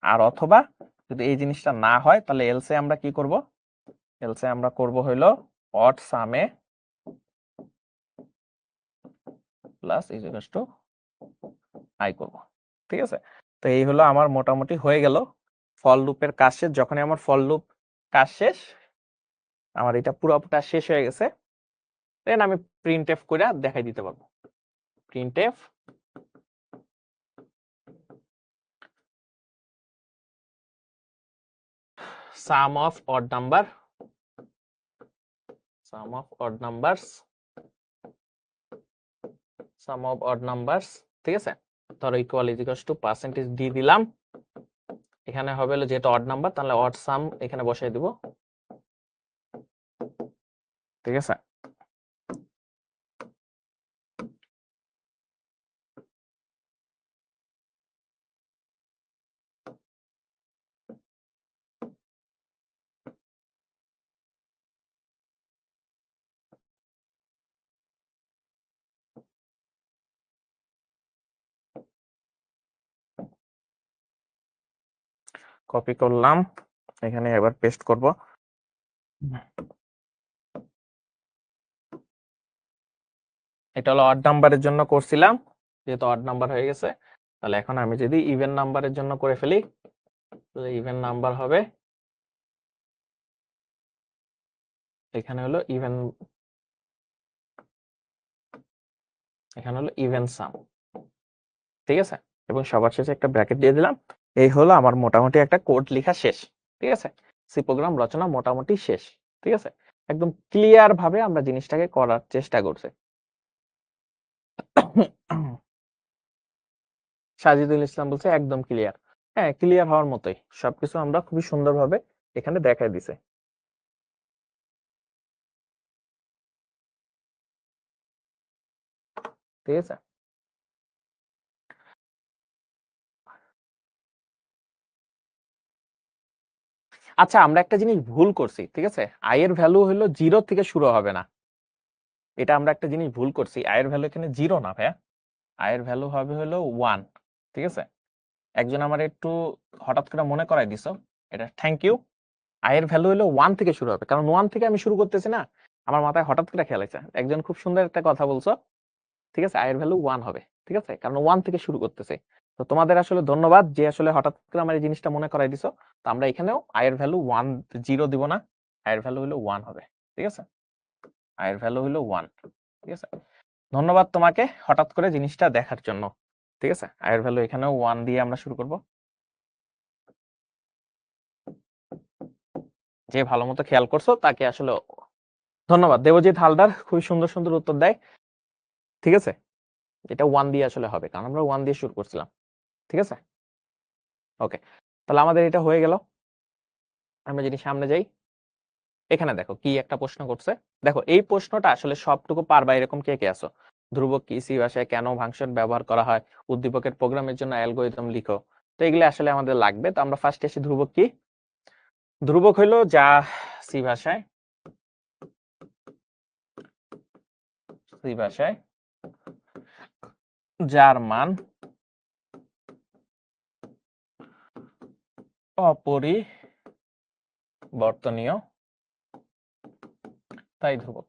আর অথবা যদি এই জিনিসটা না হয় তাহলে এলসে আমরা কি করব? এলসে আমরা করব হইলো odd same plus is equals to I করব। ঠিক আছে, তো এই হলো আমার মোটামুটি হয়ে গেল ফর লুপের কাজ শেষ। যখনই আমার ফর লুপ কাজ শেষ, আমার এটা পুরোটা শেষ হয়ে গেছে, দেন আমি প্রিন্টএফ করে দেখাই দিতে পারবো। Printf sum of odd number, sum of odd numbers, sum of odd numbers। ঠিক আছে, ধরো equal is equals two percentage D দিলাম। এখানে হবে হলো যেটা অড নাম্বার, তাহলে অড সাম এখানে বসাই দিব। ঠিক আছে, কপি করলাম, এখানে এবার পেস্ট করব। এটা হলো অড নাম্বারের জন্য করছিলাম, যেহেতু অড নাম্বার হয়ে গেছে। তাহলে এখন আমি যদি ইভেন নাম্বারের জন্য করে ফেলি, তাহলে ইভেন নাম্বার হবে এখানে হলো ইভেন, এখানে হলো ইভেন সাম। ঠিক আছে, এবং সবার শেষে একটা ব্র্যাকেট দিয়ে দিলাম। এই হলো আমার মোটামুটি একটা কোড লেখা শেষ। ঠিক আছে, সি প্রোগ্রাম রচনা মোটামুটি শেষ। ঠিক আছে, একদম ক্লিয়ার ভাবে আমরা জিনিসটাকে করার চেষ্টা করছি। সাজিদুল ইসলাম বলছে একদম ক্লিয়ার। হ্যাঁ, ক্লিয়ার হওয়ার মতোই, সবকিছু আমরা খুবই সুন্দরভাবে এখানে দেখাই দিছে। ঠিক আছে, আচ্ছা আমরা একটা জিনিস ভুল করছি। ঠিক আছে, আই এর ভ্যালু হলো 0 থেকে শুরু হবে না, এটা আমরা একটা জিনিস ভুল করছি। আই এর ভ্যালু এখানে 0 না ভাইয়া, আই এর ভ্যালু হবে হলো 1। ঠিক আছে, একজন আমার একটু হঠাৎ করে মনে করাই দিছো, এটা থ্যাংক ইউ। আই এর ভ্যালু হলো 1 থেকে শুরু হবে, কারণ 1 থেকে আমি শুরু করতেছি না। আমার মাথায় হঠাৎ করে খেয়াল হয়েছে, একজন খুব সুন্দর একটা কথা বলছো। ঠিক আছে, আই এর ভ্যালু 1 হবে। ঠিক আছে, কারণ 1 থেকে শুরু করতেছে। তো তোমাদের আসলে ধন্যবাদ যে আসলে হঠাৎ করে আমার এই জিনিসটা মনে করাই দিছো। তো আমরা এখানেও আই এর ভ্যালু 1 0 দিব না, আই এর ভ্যালু হলো 1 হবে। ঠিক আছে, আই এর ভ্যালু হলো 1। ঠিক আছে, ধন্যবাদ তোমাকে হঠাৎ করে জিনিসটা দেখার জন্য। ঠিক আছে, আই এর ভ্যালু এখানেও 1 দিয়ে আমরা শুরু করব। যে ভালো মতো খেয়াল করছো তাকে আসলে ধন্যবাদ। দেবজিৎ হালদার খুবই সুন্দর সুন্দর উত্তর দেয়। ঠিক আছে, এটা 1 দিয়ে আসলে হবে, কারণ আমরা 1 দিয়ে শুরু করছিলাম। ঠিক আছে, ওকে, তাহলে আমাদের এটা হয়ে গেল। আমরা যদি সামনে যাই, এখানে দেখো কি একটা প্রশ্ন করছে। দেখো এই প্রশ্নটা আসলে সবটুকু পারবা এরকম কে কে আছো? ধ্রুবক কি, সি ভাষায় কেন ফাংশন ব্যবহার করা হয়, উদ্দীপকের প্রোগ্রামের জন্য অ্যালগরিদম লিখো। তো এগুলো আসলে আমাদের লাগবে। তো আমরা ফার্স্ট এসে ধ্রুবক কি, ধ্রুবক হইলো যা সি ভাষায় যার মান অপরিবর্তনীয় তাই ধ্রুবক।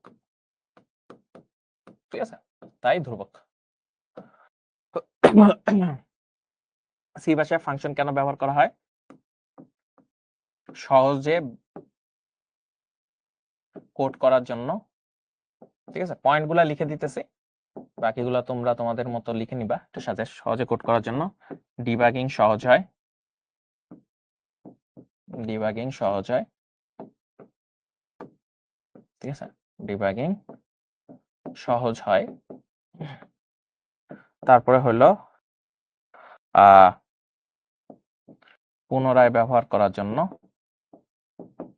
ঠিক আছে, তাই ধ্রুবক। সি ভাষায় ফাংশন কেন ব্যবহার করা হয়, সহজে কোড করার জন্য। ঠিক আছে, পয়েন্টগুলা লিখে দিতেছি, বাকিগুলা তোমরা তোমাদের মতো লিখে নিবা, একটু সাথে সহজে কোড করার জন্য। ডিবাগিং সহজ হয়, ডিবাগিং সহজ হয়। ঠিক আছে, ডিবাগিং সহজ হয়। তারপরে হলো পুনরায় ব্যবহার করার জন্য,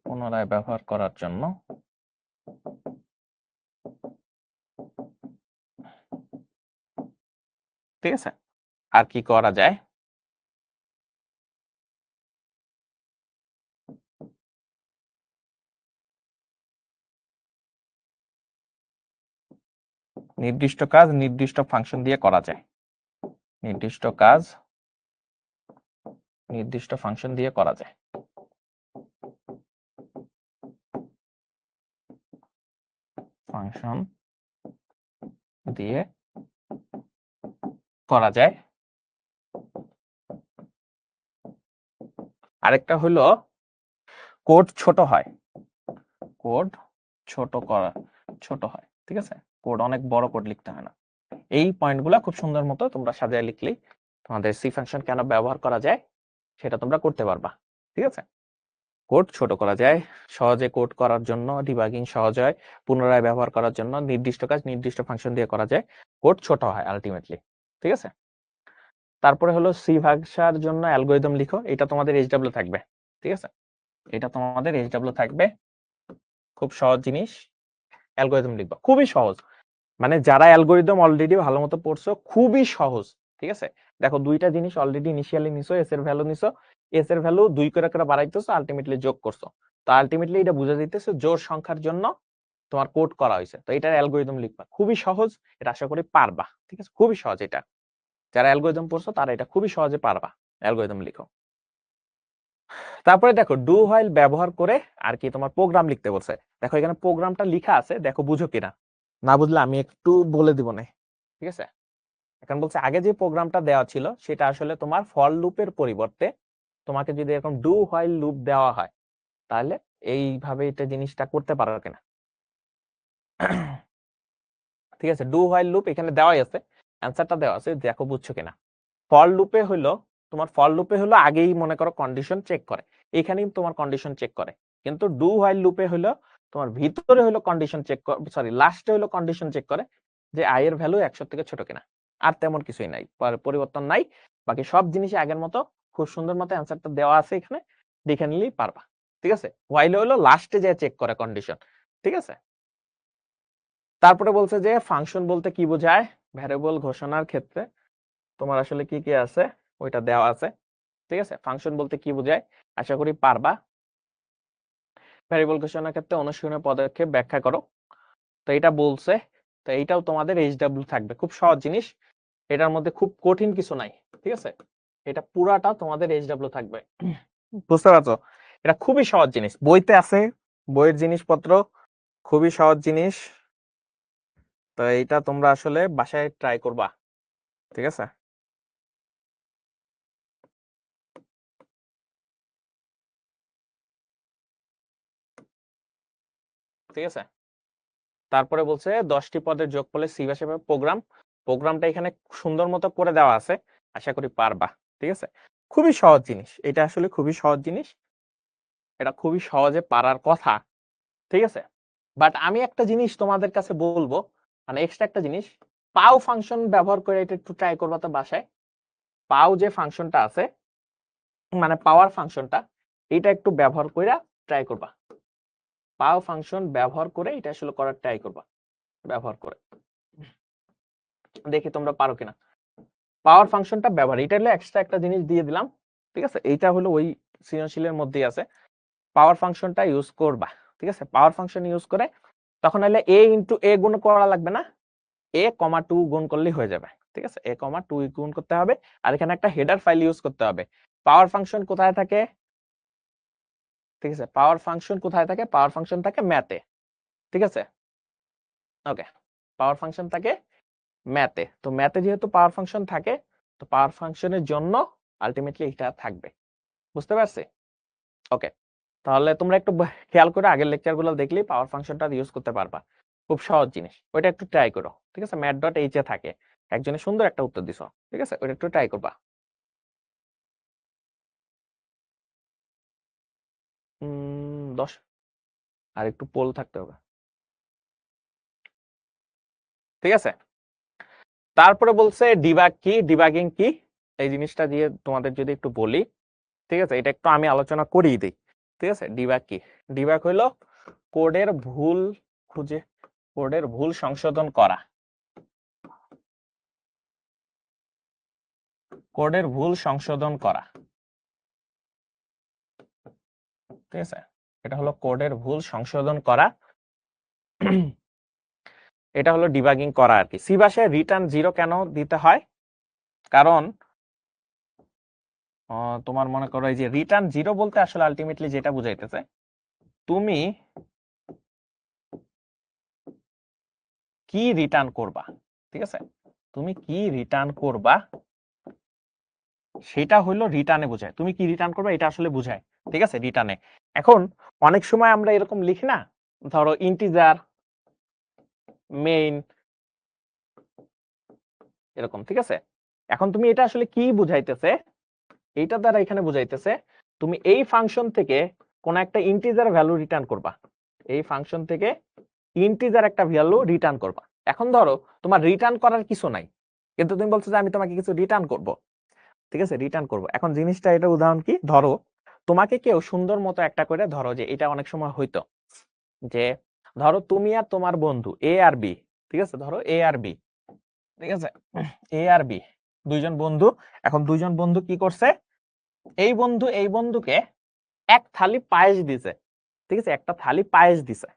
পুনরায় ব্যবহার করার জন্য। ঠিক আছে, আর কি করা যায়, নির্দিষ্ট কাজ নির্দিষ্ট ফাংশন দিয়ে করা যায়, নির্দিষ্ট কাজ নির্দিষ্ট ফাংশন দিয়ে করা যায়। ফাংশন দিয়ে করা যায়। আরেকটা হলো কোড ছোট হয়, কোড ছোট হয়। ঠিক আছে, কোড অনেক বড় কোড লিখতে হয় না। এই পয়েন্টগুলো খুব সুন্দর মতো তোমরা সাজিয়ে লিখলেই তোমাদের সি ফাংশন কেন ব্যবহার করা যায় সেটা তোমরা করতে পারবা। ঠিক আছে, কোড ছোট করা যায়, সহজে কোড করার জন্য, ডিবাগিং সহজ হয়, পুনরায় ব্যবহার করার জন্য, নির্দিষ্ট কাজ নির্দিষ্ট ফাংশন দিয়ে করা যায়, কোড ছোট হয় আলটিমেটলি। ঠিক আছে, তারপরে হলো সি ভাষার জন্য অ্যালগরিদম লিখো, এটা তোমাদের এইচডব্লিউ থাকবে। ঠিক আছে, এটা তোমাদের এইচডব্লিউ থাকবে, খুব সহজ জিনিস। অ্যালগরিদম লিখবা, খুবই সহজ, মানে যারা অ্যালগরিদম অলরেডি ভালো মতো পড়ছো, খুবই সহজ। ঠিক আছে, দেখো দুইটা জিনিস অলরেডি ইনিশিয়ালি নিছো, এস এর ভ্যালু নিছো, এস এর ভ্যালু 2 করে করে বাড়াইতেছো, আলটিমেটলি যোগ করছো। তো আলটিমেটলি এটা বুঝা যাইতেছে জোড় সংখ্যার জন্য তোমার কোড করা হয়েছে। তো এটার অ্যালগরিদম লিখবা, খুবই সহজ, এটা আশা করি পারবা। ঠিক আছে, খুবই সহজ, এটা যারা অ্যালগরিদম পড়ছো তারা এটা খুবই সহজে পারবা, অ্যালগরিদম লিখো। তারপরে দেখো ডু হোয়াইল ব্যবহার করে আর কি তোমার প্রোগ্রাম লিখতে বলছে। দেখো এখানে প্রোগ্রামটা লেখা আছে, দেখো বুঝো কিনা, না বুঝলে আমি একটু বলে দিব না। ঠিক আছে, এখন বলছে আগে যে প্রোগ্রামটা দেওয়া ছিল সেটা আসলে তোমার ফর লুপের পরিবর্তে তোমাকে যদি এরকম ডু হোয়াইল লুপ দেওয়া হয়, তাহলে এইভাবে এটা জিনিসটা করতে পারো কিনা। ঠিক আছে, ডু হোয়াইল লুপ এখানে দেওয়াই আছে, অ্যান্সারটা দেওয়া আছে, দেখো বুঝছো কিনা। ফর লুপে হলো তোমার, ফর লুপে হলো আগেই মনে করো কন্ডিশন চেক করে, এখানেই তোমার কন্ডিশন চেক করে। কিন্তু ডু হোয়াইল লুপে হলো তোমার ভিতরে হলো কন্ডিশন চেক করে, সরি লাস্টে হলো কন্ডিশন চেক করে যে আই এর ভ্যালু 100 থেকে ছোট কিনা। আর তেমন কিছুই নাই, পরিবর্তন নাই, বাকি সব জিনিসই আগের মতো। খুব সুন্দর মতো অ্যান্সারটা দেওয়া আছে এখানে, দেখে নিলেই পারবা। ঠিক আছে, হোয়াইল হলো লাস্টে যে চেক করে কন্ডিশন। ঠিক আছে, তারপরে বলছে যে ফাংশন বলতে কি বোঝায়, ভ্যারিয়েবল ঘোষণার ক্ষেত্রে তোমার আসলে কি কি আছে ওইটা দেওয়া আছে। ঠিক আছে, ফাংশন বলতে কি বোঝায় আশা করি পারবা। ভ্যারিয়েবল ঘোষণার ক্ষেত্রে অনুসরণীয় পদক্ষেপ ব্যাখ্যা করো, তো এটা বলছে। তো এইটাও তোমাদের এইচডব্লিউ থাকবে, খুব সহজ জিনিস, এটার মধ্যে খুব কঠিন কিছু নাই। ঠিক আছে, এটা পুরাটা তোমাদের এইচডব্লিউ থাকবে, বুঝতে পারছো। এটা খুবই সহজ জিনিস, বইতে আছে, বইয়ের জিনিসপত্র, খুবই সহজ জিনিস। তো এইটা তোমরা আসলে বাসায় ট্রাই করবা। ঠিক আছে, ঠিক আছে। তারপরে বলছে 10টি পদের যোগফলে সি ভাষায় প্রোগ্রাম, প্রোগ্রামটা এখানে সুন্দর মতো করে দেওয়া আছে, আশা করি পারবা। ঠিক আছে, খুবই সহজ জিনিস, এটা আসলে খুবই সহজ জিনিস, এটা খুবই সহজে পারার কথা। ঠিক আছে, বাট আমি একটা জিনিস তোমাদের কাছে বলবো, মানে এক্সট্রা একটা জিনিস, পাও ফাংশন ব্যবহার করে এটা একটু ট্রাই করবা তো বাসায়। পাও যে ফাংশনটা আছে, মানে পাওয়ার ফাংশনটা, এটা একটু ব্যবহার করে ট্রাই করবা। পাও ফাংশন ব্যবহার করে এটা আসলে করার ট্রাই করবা, ব্যবহার করে। দেখি তোমরা পারো কিনা। পাওয়ার ফাংশনটা ব্যবহার, এটা হলো এক্সট্রা একটা জিনিস দিয়ে দিলাম, ঠিক আছে, এইটা হলো ওই সৃজনশীলের মধ্যেই আছে। পাওয়ার ফাংশনটা ইউজ করবা, ঠিক আছে, পাওয়ার ফাংশন ইউজ করে তখন হলে a ইন্টু a গুণ করা লাগবে না, a কমা 2 গুণ করলেই হয়ে যাবে, ঠিক আছে, a কমা 2 গুণ করতে হবে। আর এখানে একটা হেডার ফাইল ইউজ করতে হবে। পাওয়ার ফাংশন কোথায় থাকে, ঠিক আছে, পাওয়ার ফাংশন কোথায় থাকে, পাওয়ার ফাংশন থাকে ম্যাথে, ঠিক আছে, ওকে, পাওয়ার ফাংশন থাকে ম্যাথে। তো ম্যাথে যেহেতু পাওয়ার ফাংশন থাকে, তো পাওয়ার ফাংশনের জন্য আলটিমেটলি এটা থাকবে, বুঝতে পারছি? ওকে, তাহলে তোমরা একটু খেয়াল করে আগের লেকচার গুলো দেখলেই পাওয়ার ফাংশনটা ইউজ করতে পারবা, খুব সহজ জিনিস, ওইটা একটু ট্রাই করো, ঠিক আছে, ম্যাথ ডট এইচ এ থাকে, একজনে সুন্দর একটা উত্তর দিছো, ঠিক আছে, ওইটা একটু ট্রাই করবা। 10, আর একটু পোল থাকতে হবে, ঠিক আছে। তারপরে বলছে ডিবাগ কি, ডিবাগিং কি, এই জিনিসটা দিয়ে তোমাদের যদি একটু বলি, ঠিক আছে, এটা একটু আমি আলোচনা করিয়ে দিই, ঠিক আছে। ডিবাগ কি, ডিবাগ হইলো কোডের ভুল খুঁজে, কোডের ভুল সংশোধন করা, কোডের ভুল সংশোধন করা, ঠিক আছে, এটা হলো কোডের ভুল সংশোধন করা, এটা হলো ডিবাগিং করা আর কি। সি ভাষায় রিটার্ন 0 কেন দিতে হয়, কারণ তোমার মনে করো এই যে রিটার্ন 0 বলতে আসলে আলটিমেটলি যেটা বুঝাইতেছে, তুমি কি রিটার্ন করবা, ঠিক আছে, তুমি কি রিটার্ন করবা সেটা হলো রিটার্নে বোঝায়, তুমি কি রিটার্ন করবা এটা আসলে বোঝায়, ঠিক আছে, রিটার্নে। এখন অনেক সময় আমরা এরকম লিখি না, ধরো ইন্টিজার মেইন এরকম, ঠিক আছে। এখন তুমি এটা আসলে কি বুঝাইতেছে, এইটা দ্বারা এখানে বুঝাইতেছে তুমি এই ফাংশন থেকে কোন একটা ইন্টিজার ভ্যালু রিটার্ন করবা, এই ফাংশন থেকে ইন্টিজার একটা ভ্যালু রিটার্ন করবা। এখন ধরো তোমার রিটার্ন করার কিছু নাই, কিন্তু তুমি বলছো যে আমি তোমাকে কিছু রিটার্ন করব, ঠিক আছে, রিটার্ন করব। এখন জিনিসটা, এটা উদাহরণ কি, ধরো তোমাকে কেউ সুন্দর মতো একটা করে, ধরো যে এটা অনেক সময় হইতো যে ধরো তুমি আর তোমার বন্ধু এ আর বি, ঠিক আছে, ধরো এ আর বি, ঠিক আছে, এ আর বি দুইজন বন্ধু। এখন দুইজন বন্ধু কি করছে, এই বন্ধু এই বন্ধুকে এক থালি পায়েস দিছে, ঠিক আছে, একটা থালি পায়েস দিছে,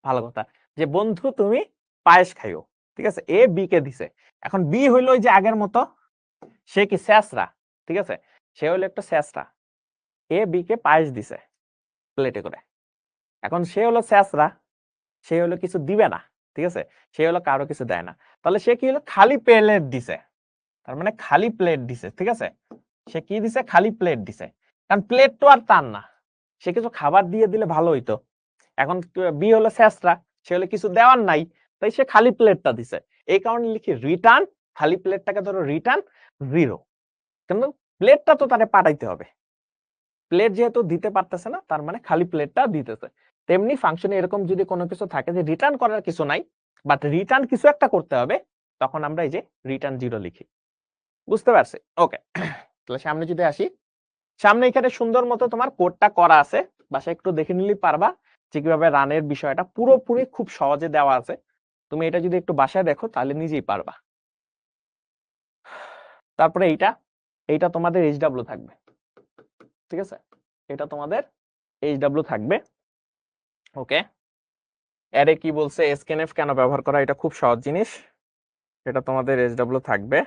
ভালো কথা, যে বন্ধু তুমি পায়েস খাইও, ঠিক আছে, এ বি কে দিছে। এখন বি হইলো ওই যে আগের মতো, সে কি স্যাসরা, ঠিক আছে, সে হইলো একটা স্যাসরা, এ বি কে পায়েস দিছে প্লেটে করে। এখন সে হলো স্যাসরা, সে হলো কিছু দিবে না, ঠিক আছে, সে হলো কারো কিছু দেয় না, তাহলে সে কি হলো খালি প্লেট দিছে, তার মানে খালি প্লেট দিছে, ঠিক আছে, সে কি দিছে, খালি প্লেট দিছে, কারণ প্লেট তো আর তার না, সে কিছু খাবার দিয়ে দিলে ভালো হইতো। এখন বি হলো স্যাসরা, সে হলো কিছু দেওয়ার নাই, তাই সে খালি প্লেটটা দিছে, এই কারণে লিখি রিটার্ন, খালি প্লেটটাকে ধরো রিটার্ন 0, কিন্তু প্লেটটা তো তারে পাঠাইতে হবে, প্লেট যেহেতু দিতে পারতেছে না, তার মানে খালি প্লেটটা দিতেছে। তেমনি ফাংশনে এরকম যদি কোনো কিছু থাকে যে রিটার্ন করার কিছু নাই, বাট রিটার্ন কিছু একটা করতে হবে, তখন আমরা এই যে রিটার্ন 0 লিখি, বুঝতে পারছি? ওকে, তাহলে সামনে যদি আসি, সামনে এখানে সুন্দর মতো তোমার কোডটা করা আছে, বাসায় একটু দেখে নিলেই পারবা যে কিভাবে রানের বিষয়টা পুরোপুরি খুব সহজে দেওয়া আছে। তুমি এটা যদি একটু বাসায় দেখো তাহলে নিজেই পারবা। তারপরে এইটা, এইটা তোমাদের এইচডব্লিউ থাকবে, ঠিক আছে, এটা তোমাদের এইচডব্লিউ থাকবে। ওকে, অ্যারে কি বলছে, স্ক্যানএফ কেন ব্যবহার করা, এটা খুব সহজ জিনিস, এটা তোমাদের এইচডব্লিউ থাকবে,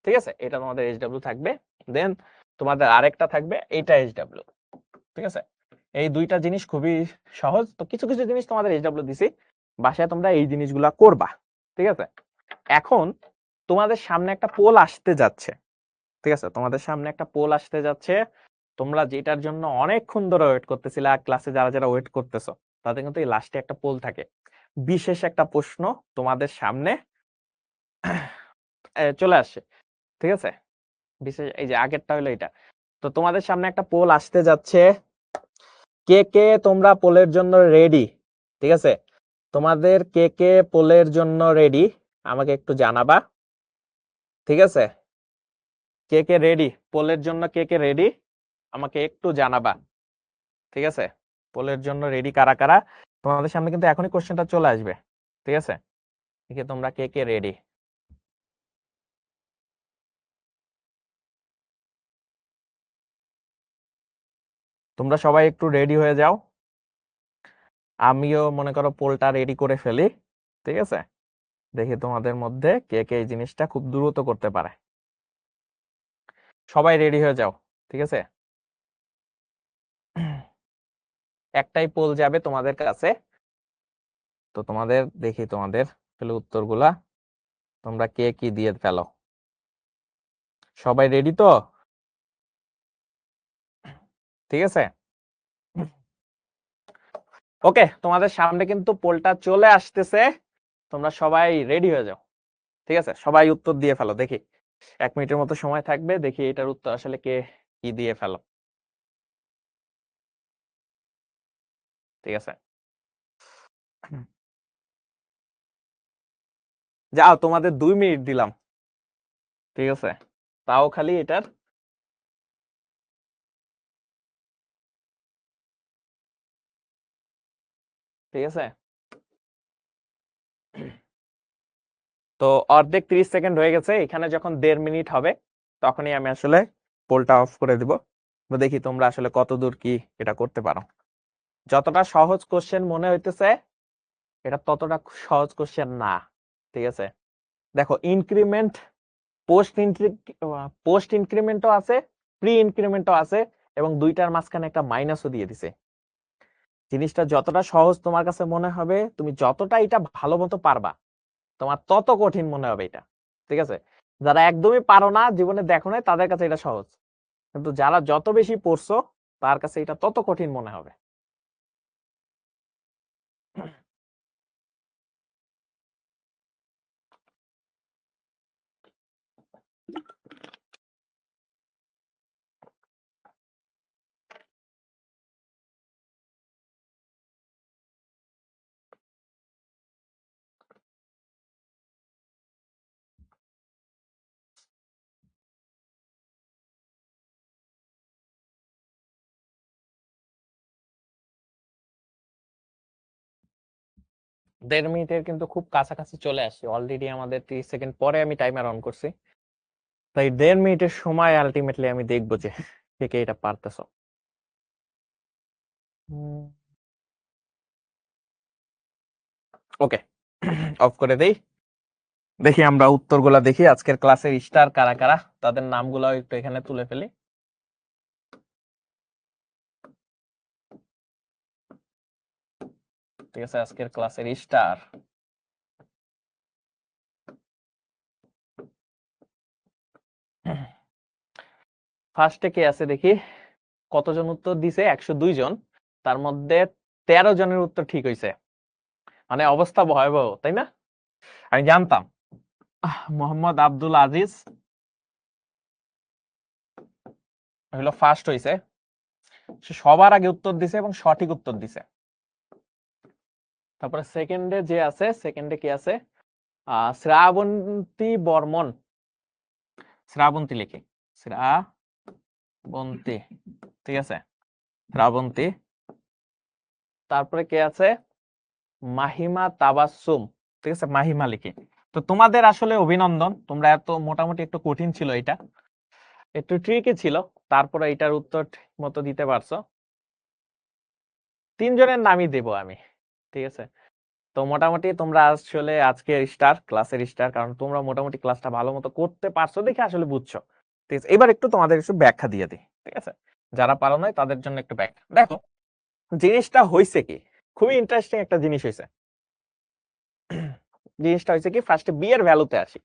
ঠিক আছে, এটা তোমাদের এইচডব্লিউ থাকবে। দেন তোমাদের আরেকটা থাকবে, এইটা এইচডব্লিউ, ঠিক আছে। এই দুইটা জিনিস খুবই সহজ, তো কিছু কিছু জিনিস তোমাদের এইচডব্লিউ দিছি, বাসায় তোমরা এই জিনিসগুলা করবা, ঠিক আছে। এখন তোমাদের সামনে একটা পোল আসতে যাচ্ছে, ঠিক আছে, তোমাদের সামনে একটা পোল আসতে যাচ্ছে, তোমরা যেটার জন্য অনেকক্ষণ ধরে ওয়েট করতেছিলে, আর ক্লাসে যারা যারা ওয়েট করতেছো তাদের কিন্তু এই লাস্টে একটা পোল থাকে, বিশেষ একটা প্রশ্ন তোমাদের সামনে চলে আসছে, ঠিক আছে, বিশেষ এই যে আগেরটা হলো এটা। তো তোমাদের সামনে একটা পোল আসতে যাচ্ছে, কে কে তোমরা পোলের জন্য রেডি, ঠিক আছে, তোমাদের কে কে পোলের জন্য রেডি আমাকে একটু জানাবা, ঠিক আছে, কে কে রেডি পোলের জন্য, কে কে রেডি আমাকে একটু জানাবা, ঠিক আছে, পোলের জন্য রেডি কারা কারা। তোমাদের সামনে কিন্তু এখনই কোশ্চেনটা চলে আসবে, ঠিক আছে, তোমরা কে কে রেডি। তোমরা সবাই একটু রেডি হয়ে যাও, আমিও মনে করো পোলটা রেডি করে ফেলি। ঠিক আছে, দেখি তোমাদের মধ্যে কে কে এই জিনিসটা খুব দ্রুত করতে পারে। সবাই রেডি হয়ে যাও, ঠিক আছে। একটাই পোল যাবে তোমাদের কাছে, তো তোমাদের দেখি তোমাদের তাহলে উত্তরগুলা তোমরা কে কি দিয়ে ফেলো। সবাই রেডি তো? ঠিক আছে, ওকে, তোমাদের সামনে কিন্তু পোলটা চলে আসতেছে, তোমরা সবাই রেডি হয়ে যাও। ঠিক আছে, সবাই উত্তর দিয়ে ফেলো, দেখি 1 মিনিটের মতো সময় থাকবে, দেখি এটার উত্তর আসলে কে কি দিয়ে ফেলো। ঠিক আছে, যাও, তোমাদের 2 মিনিট দিলাম। ঠিক আছে, তাও খালি এটার ঠিক আছে, তো অর্ধেক 30 সেকেন্ড হয়ে গেছে, এখানে যখন 1.5 মিনিট হবে তখনই আমি আসলে পোলটা অফ করে দিব। তো দেখি তোমরা আসলে কত দূর কি এটা করতে পারো। যতটা সহজ কোশ্চেন মনে হইতেছে এটা ততটা সহজ কোশ্চেন না। ঠিক আছে, দেখো ইনক্রিমেন্ট, পোস্ট ইনক্রিমেন্টও আছে, প্রি ইনক্রিমেন্টও আছে, এবং দুইটার মাঝখানে একটা মাইনাসও দিয়ে দিছে। জিনিসটা যতটা সহজ তোমার কাছে মনে হবে, তুমি যতটা এটা ভালো মতো পারবা তোমার তত কঠিন মনে হবে এটা। ঠিক আছে, যারা একদমই পারো না, জীবনে দেখো না, তাদের কাছে এটা সহজ, কিন্তু যারা যত বেশি পড়ছো তার কাছে এটা তত কঠিন মনে হবে। 1.5 মিনিটের কিন্তু খুব কাছাকাছি চলে আসছি, অলরেডি আমাদের 30 সেকেন্ড পরে আমি টাইমার অন করছি, তাই 1.5 মিনিটের সময় আলটিমেটলি আমি দেখবো যে কে কে এটা পারতেছো। ওকে, অফ করে দেই, দেখি আমরা উত্তরগুলা দেখি আজকের ক্লাসের স্টার কারা কারা, তাদের নামগুলো একটু এখানে তুলে ফেলি। ঠিক আছে, আজকের ক্লাসের স্টার ফার্স্টে কে আছে দেখি, কতজন উত্তর দিছে? 102 জন, তার মধ্যে 13 জনের উত্তর ঠিক হয়েছে, মানে অবস্থা ভয়াবহ, তাই না? আমি জানতাম। মোহাম্মদ আব্দুল আজিজ হলো ফার্স্ট হয়েছে, সে সবার আগে উত্তর দিছে এবং সঠিক উত্তর দিছে। তারপরে সেকেন্ডে যে আছে, সেকেন্ডে কি আছে? শ্রাবন্তী বর্মন, শ্রাবন্তী লিখি, শ্রাবন্তী, ঠিক আছে, শ্রাবন্তী। তারপরে কে আছে? মাহিমা তাবাসসুম, ঠিক আছে, মাহিমা লিখি। তো তোমাদের আসলে অভিনন্দন, তোমরা এত মোটামুটি একটু কঠিন ছিল এটা, একটু ট্রিকি ছিল, তারপরে এটার উত্তর মতো দিতে পারছো। 3 জনের নামই দেব আমি, ঠিক আছে। তো মোটামুটি তোমরা আসলে আজকের স্টার, ক্লাসের স্টার, কারণ তোমরা মোটামুটি ক্লাসটা ভালো মতো করতে পারছো দেখে আসলে বুঝছো। ঠিক আছে, এবার একটু তোমাদের একটু ব্যাখ্যা দিয়ে দিই। ঠিক আছে, যারা পারো নাই তাদের জন্য একটু ব্যাখ্যা। দেখো জিনিসটা হয়েছে কি, খুবই ইন্টারেস্টিং একটা জিনিস হয়েছে। জিনিসটা হয়েছে কি, ফার্স্টে বি এর ভ্যালুতে আসি।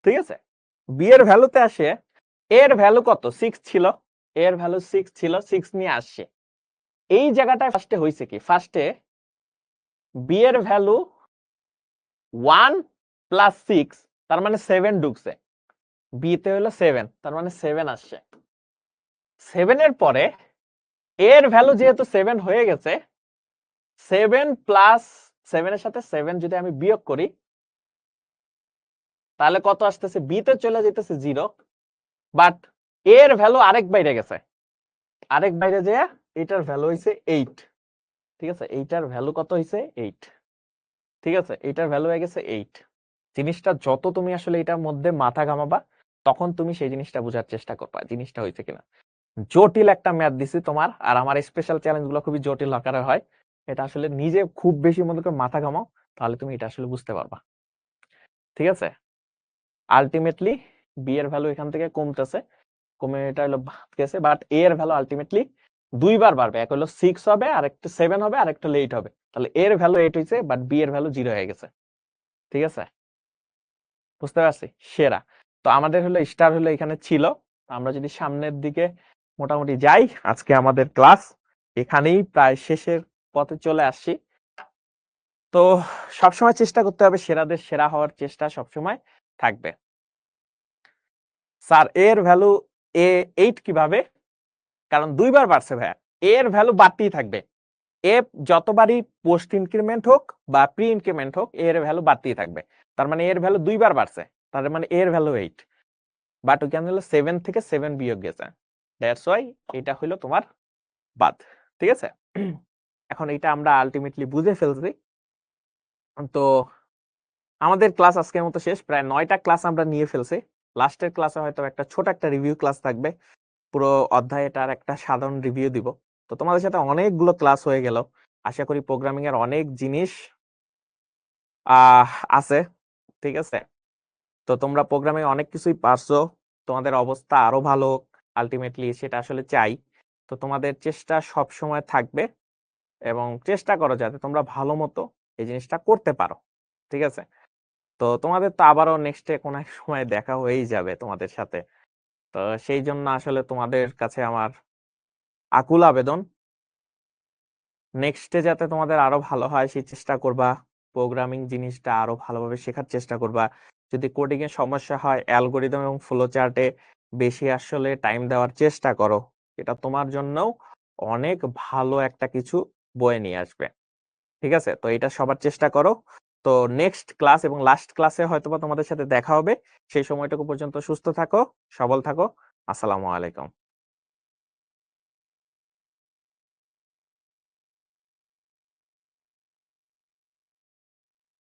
ঠিক আছে, বি এর ভ্যালুতে আসে, এর ভ্যালু কত? 6 ছিল, এর ভ্যালু 6 ছিল, 6 নিয়ে আসছে। এই জায়গাটায় ফার্স্টে হয়েছে কি, ফার্স্টে বি এর ভ্যালু 1 প্লাস 6, তার মানে 7 ঢুকছে, বি তে হলো 7, তার মানে 7 আসছে। 7 এর পরে এর ভ্যালু যেহেতু 7 হয়ে গেছে, 7 প্লাস 7 এর সাথে 7 যদি আমি বিয়োগ করি তাহলে কত আসতেছে? বি তে চলে যেতেছে 0, বাট এর ভ্যালু আরেক বাইরে গেছে, আরেক বাইরে যে এটার ভ্যালু হইছে 8। ঠিক আছে, এইটার ভ্যালু কত হইছে? 8। ঠিক আছে, এইটার ভ্যালু হয়ে গেছে 8। জিনিসটা যত তুমি আসলে এটার মধ্যে মাথা ঘামাবা তখন তুমি সেই জিনিসটা বোঝার চেষ্টা করবা জিনিসটা হয়েছে কিনা। জটিল একটা ম্যাথ দিছি তোমার, আর আমার স্পেশাল চ্যালেঞ্জ গুলো খুবই জটিল আকারে হয়। এটা আসলে নিজে খুব বেশি মনে করে মাথা ঘামাও, তাহলে তুমি এটা আসলে বুঝতে পারবা। ঠিক আছে, আলটিমেটলি বি এর ভ্যালু এখান থেকে কমতেছে, কমে এটা হলো গেছে, বাট এ এর ভ্যালু আলটিমেটলি দুইবার বাড়বে, এক হলো 6 হবে, আর একটা 7 হবে, আর একটা 8 হবে। তাহলে এর ভ্যালু 8 হইছে, বাট বি এর ভ্যালু 0 হয়ে গেছে। ঠিক আছে, বুঝতে পারছি? সেরা। তো আমাদের হলো স্টার হলো এখানে ছিল। আমরা যদি সামনের দিকে মোটামুটি যাই, আজকে আমাদের ক্লাস এখানেই প্রায় শেষের পথে চলে আসছি। তো সবসময় চেষ্টা করতে হবে, সেরাদের সেরা হওয়ার চেষ্টা সবসময় থাকবে। স্যার এর ভ্যালু এ 8 কিভাবে? কারণ দুইবার বাড়ছে ভাইয়া, এর ভ্যালু বাড়তেই থাকবে। এ যতবারই পোস্ট ইনক্রিমেন্ট হোক বা প্রি ইনক্রিমেন্ট হোক, এর ভ্যালু বাড়তেই থাকবে। তার মানে এর ভ্যালু দুইবার বাড়ছে, তার মানে এর ভ্যালু 8, বাট ওখানে হলো 7 থেকে 7 বিয়োগ গেছে, দ্যাটস ওয়াই এটা হলো তোমার বাদ। ঠিক আছে, এখন এটা আমরা আলটিমেটলি বুঝে ফেলছি। তো আমাদের ক্লাস আজকের মতো শেষ, প্রায় 9টা ক্লাস আমরা নিয়ে ফেলছি। লাস্টের ক্লাসে হয়তো একটা ছোট একটা রিভিউ ক্লাস থাকবে, পুরো অধ্যায়টার একটা সাধারণ রিভিউ দিব। তো তোমাদের সাথে অনেকগুলো ক্লাস হয়ে গেল, আশা করি প্রোগ্রামিং এর অনেক জিনিস আছে। ঠিক আছে, তো তোমরা প্রোগ্রামে অনেক কিছুই পারছো, তোমাদের অবস্থা আরো ভালো আলটিমেটলি সেটা আসলে চাই। তো তোমাদের চেষ্টা সব সময় থাকবে, এবং চেষ্টা করো যাতে তোমরা ভালো মতো এই জিনিসটা করতে পারো। ঠিক আছে, তো তোমাদের তো আবারও নেক্সটে কোনো এক সময় দেখা হয়েই যাবে তোমাদের সাথে। তো সেই জন্য আসলে তোমাদের কাছে আমার আকুল আবেদন, নেক্সটে যাতে তোমাদের আরো ভালো হয় সেই চেষ্টা করবা, প্রোগ্রামিং জিনিসটা আরো ভালোভাবে শেখার চেষ্টা করবা। যদি কোডিং এর সমস্যা হয়, অ্যালগরিদম এবং ফ্লো চার্টে বেশি আসলে টাইম দেওয়ার চেষ্টা করো, এটা তোমার জন্যও অনেক ভালো একটা কিছু বয়ে নিয়ে আসবে। ঠিক আছে, তো এটা সবার চেষ্টা করো। তো নেক্সট ক্লাস এবং লাস্ট ক্লাসে হয়তোবা তোমাদের সাথে দেখা হবে। সেই সময়টুকু পর্যন্ত সুস্থ থাকো, সবল থাকো। আসসালামু আলাইকুম।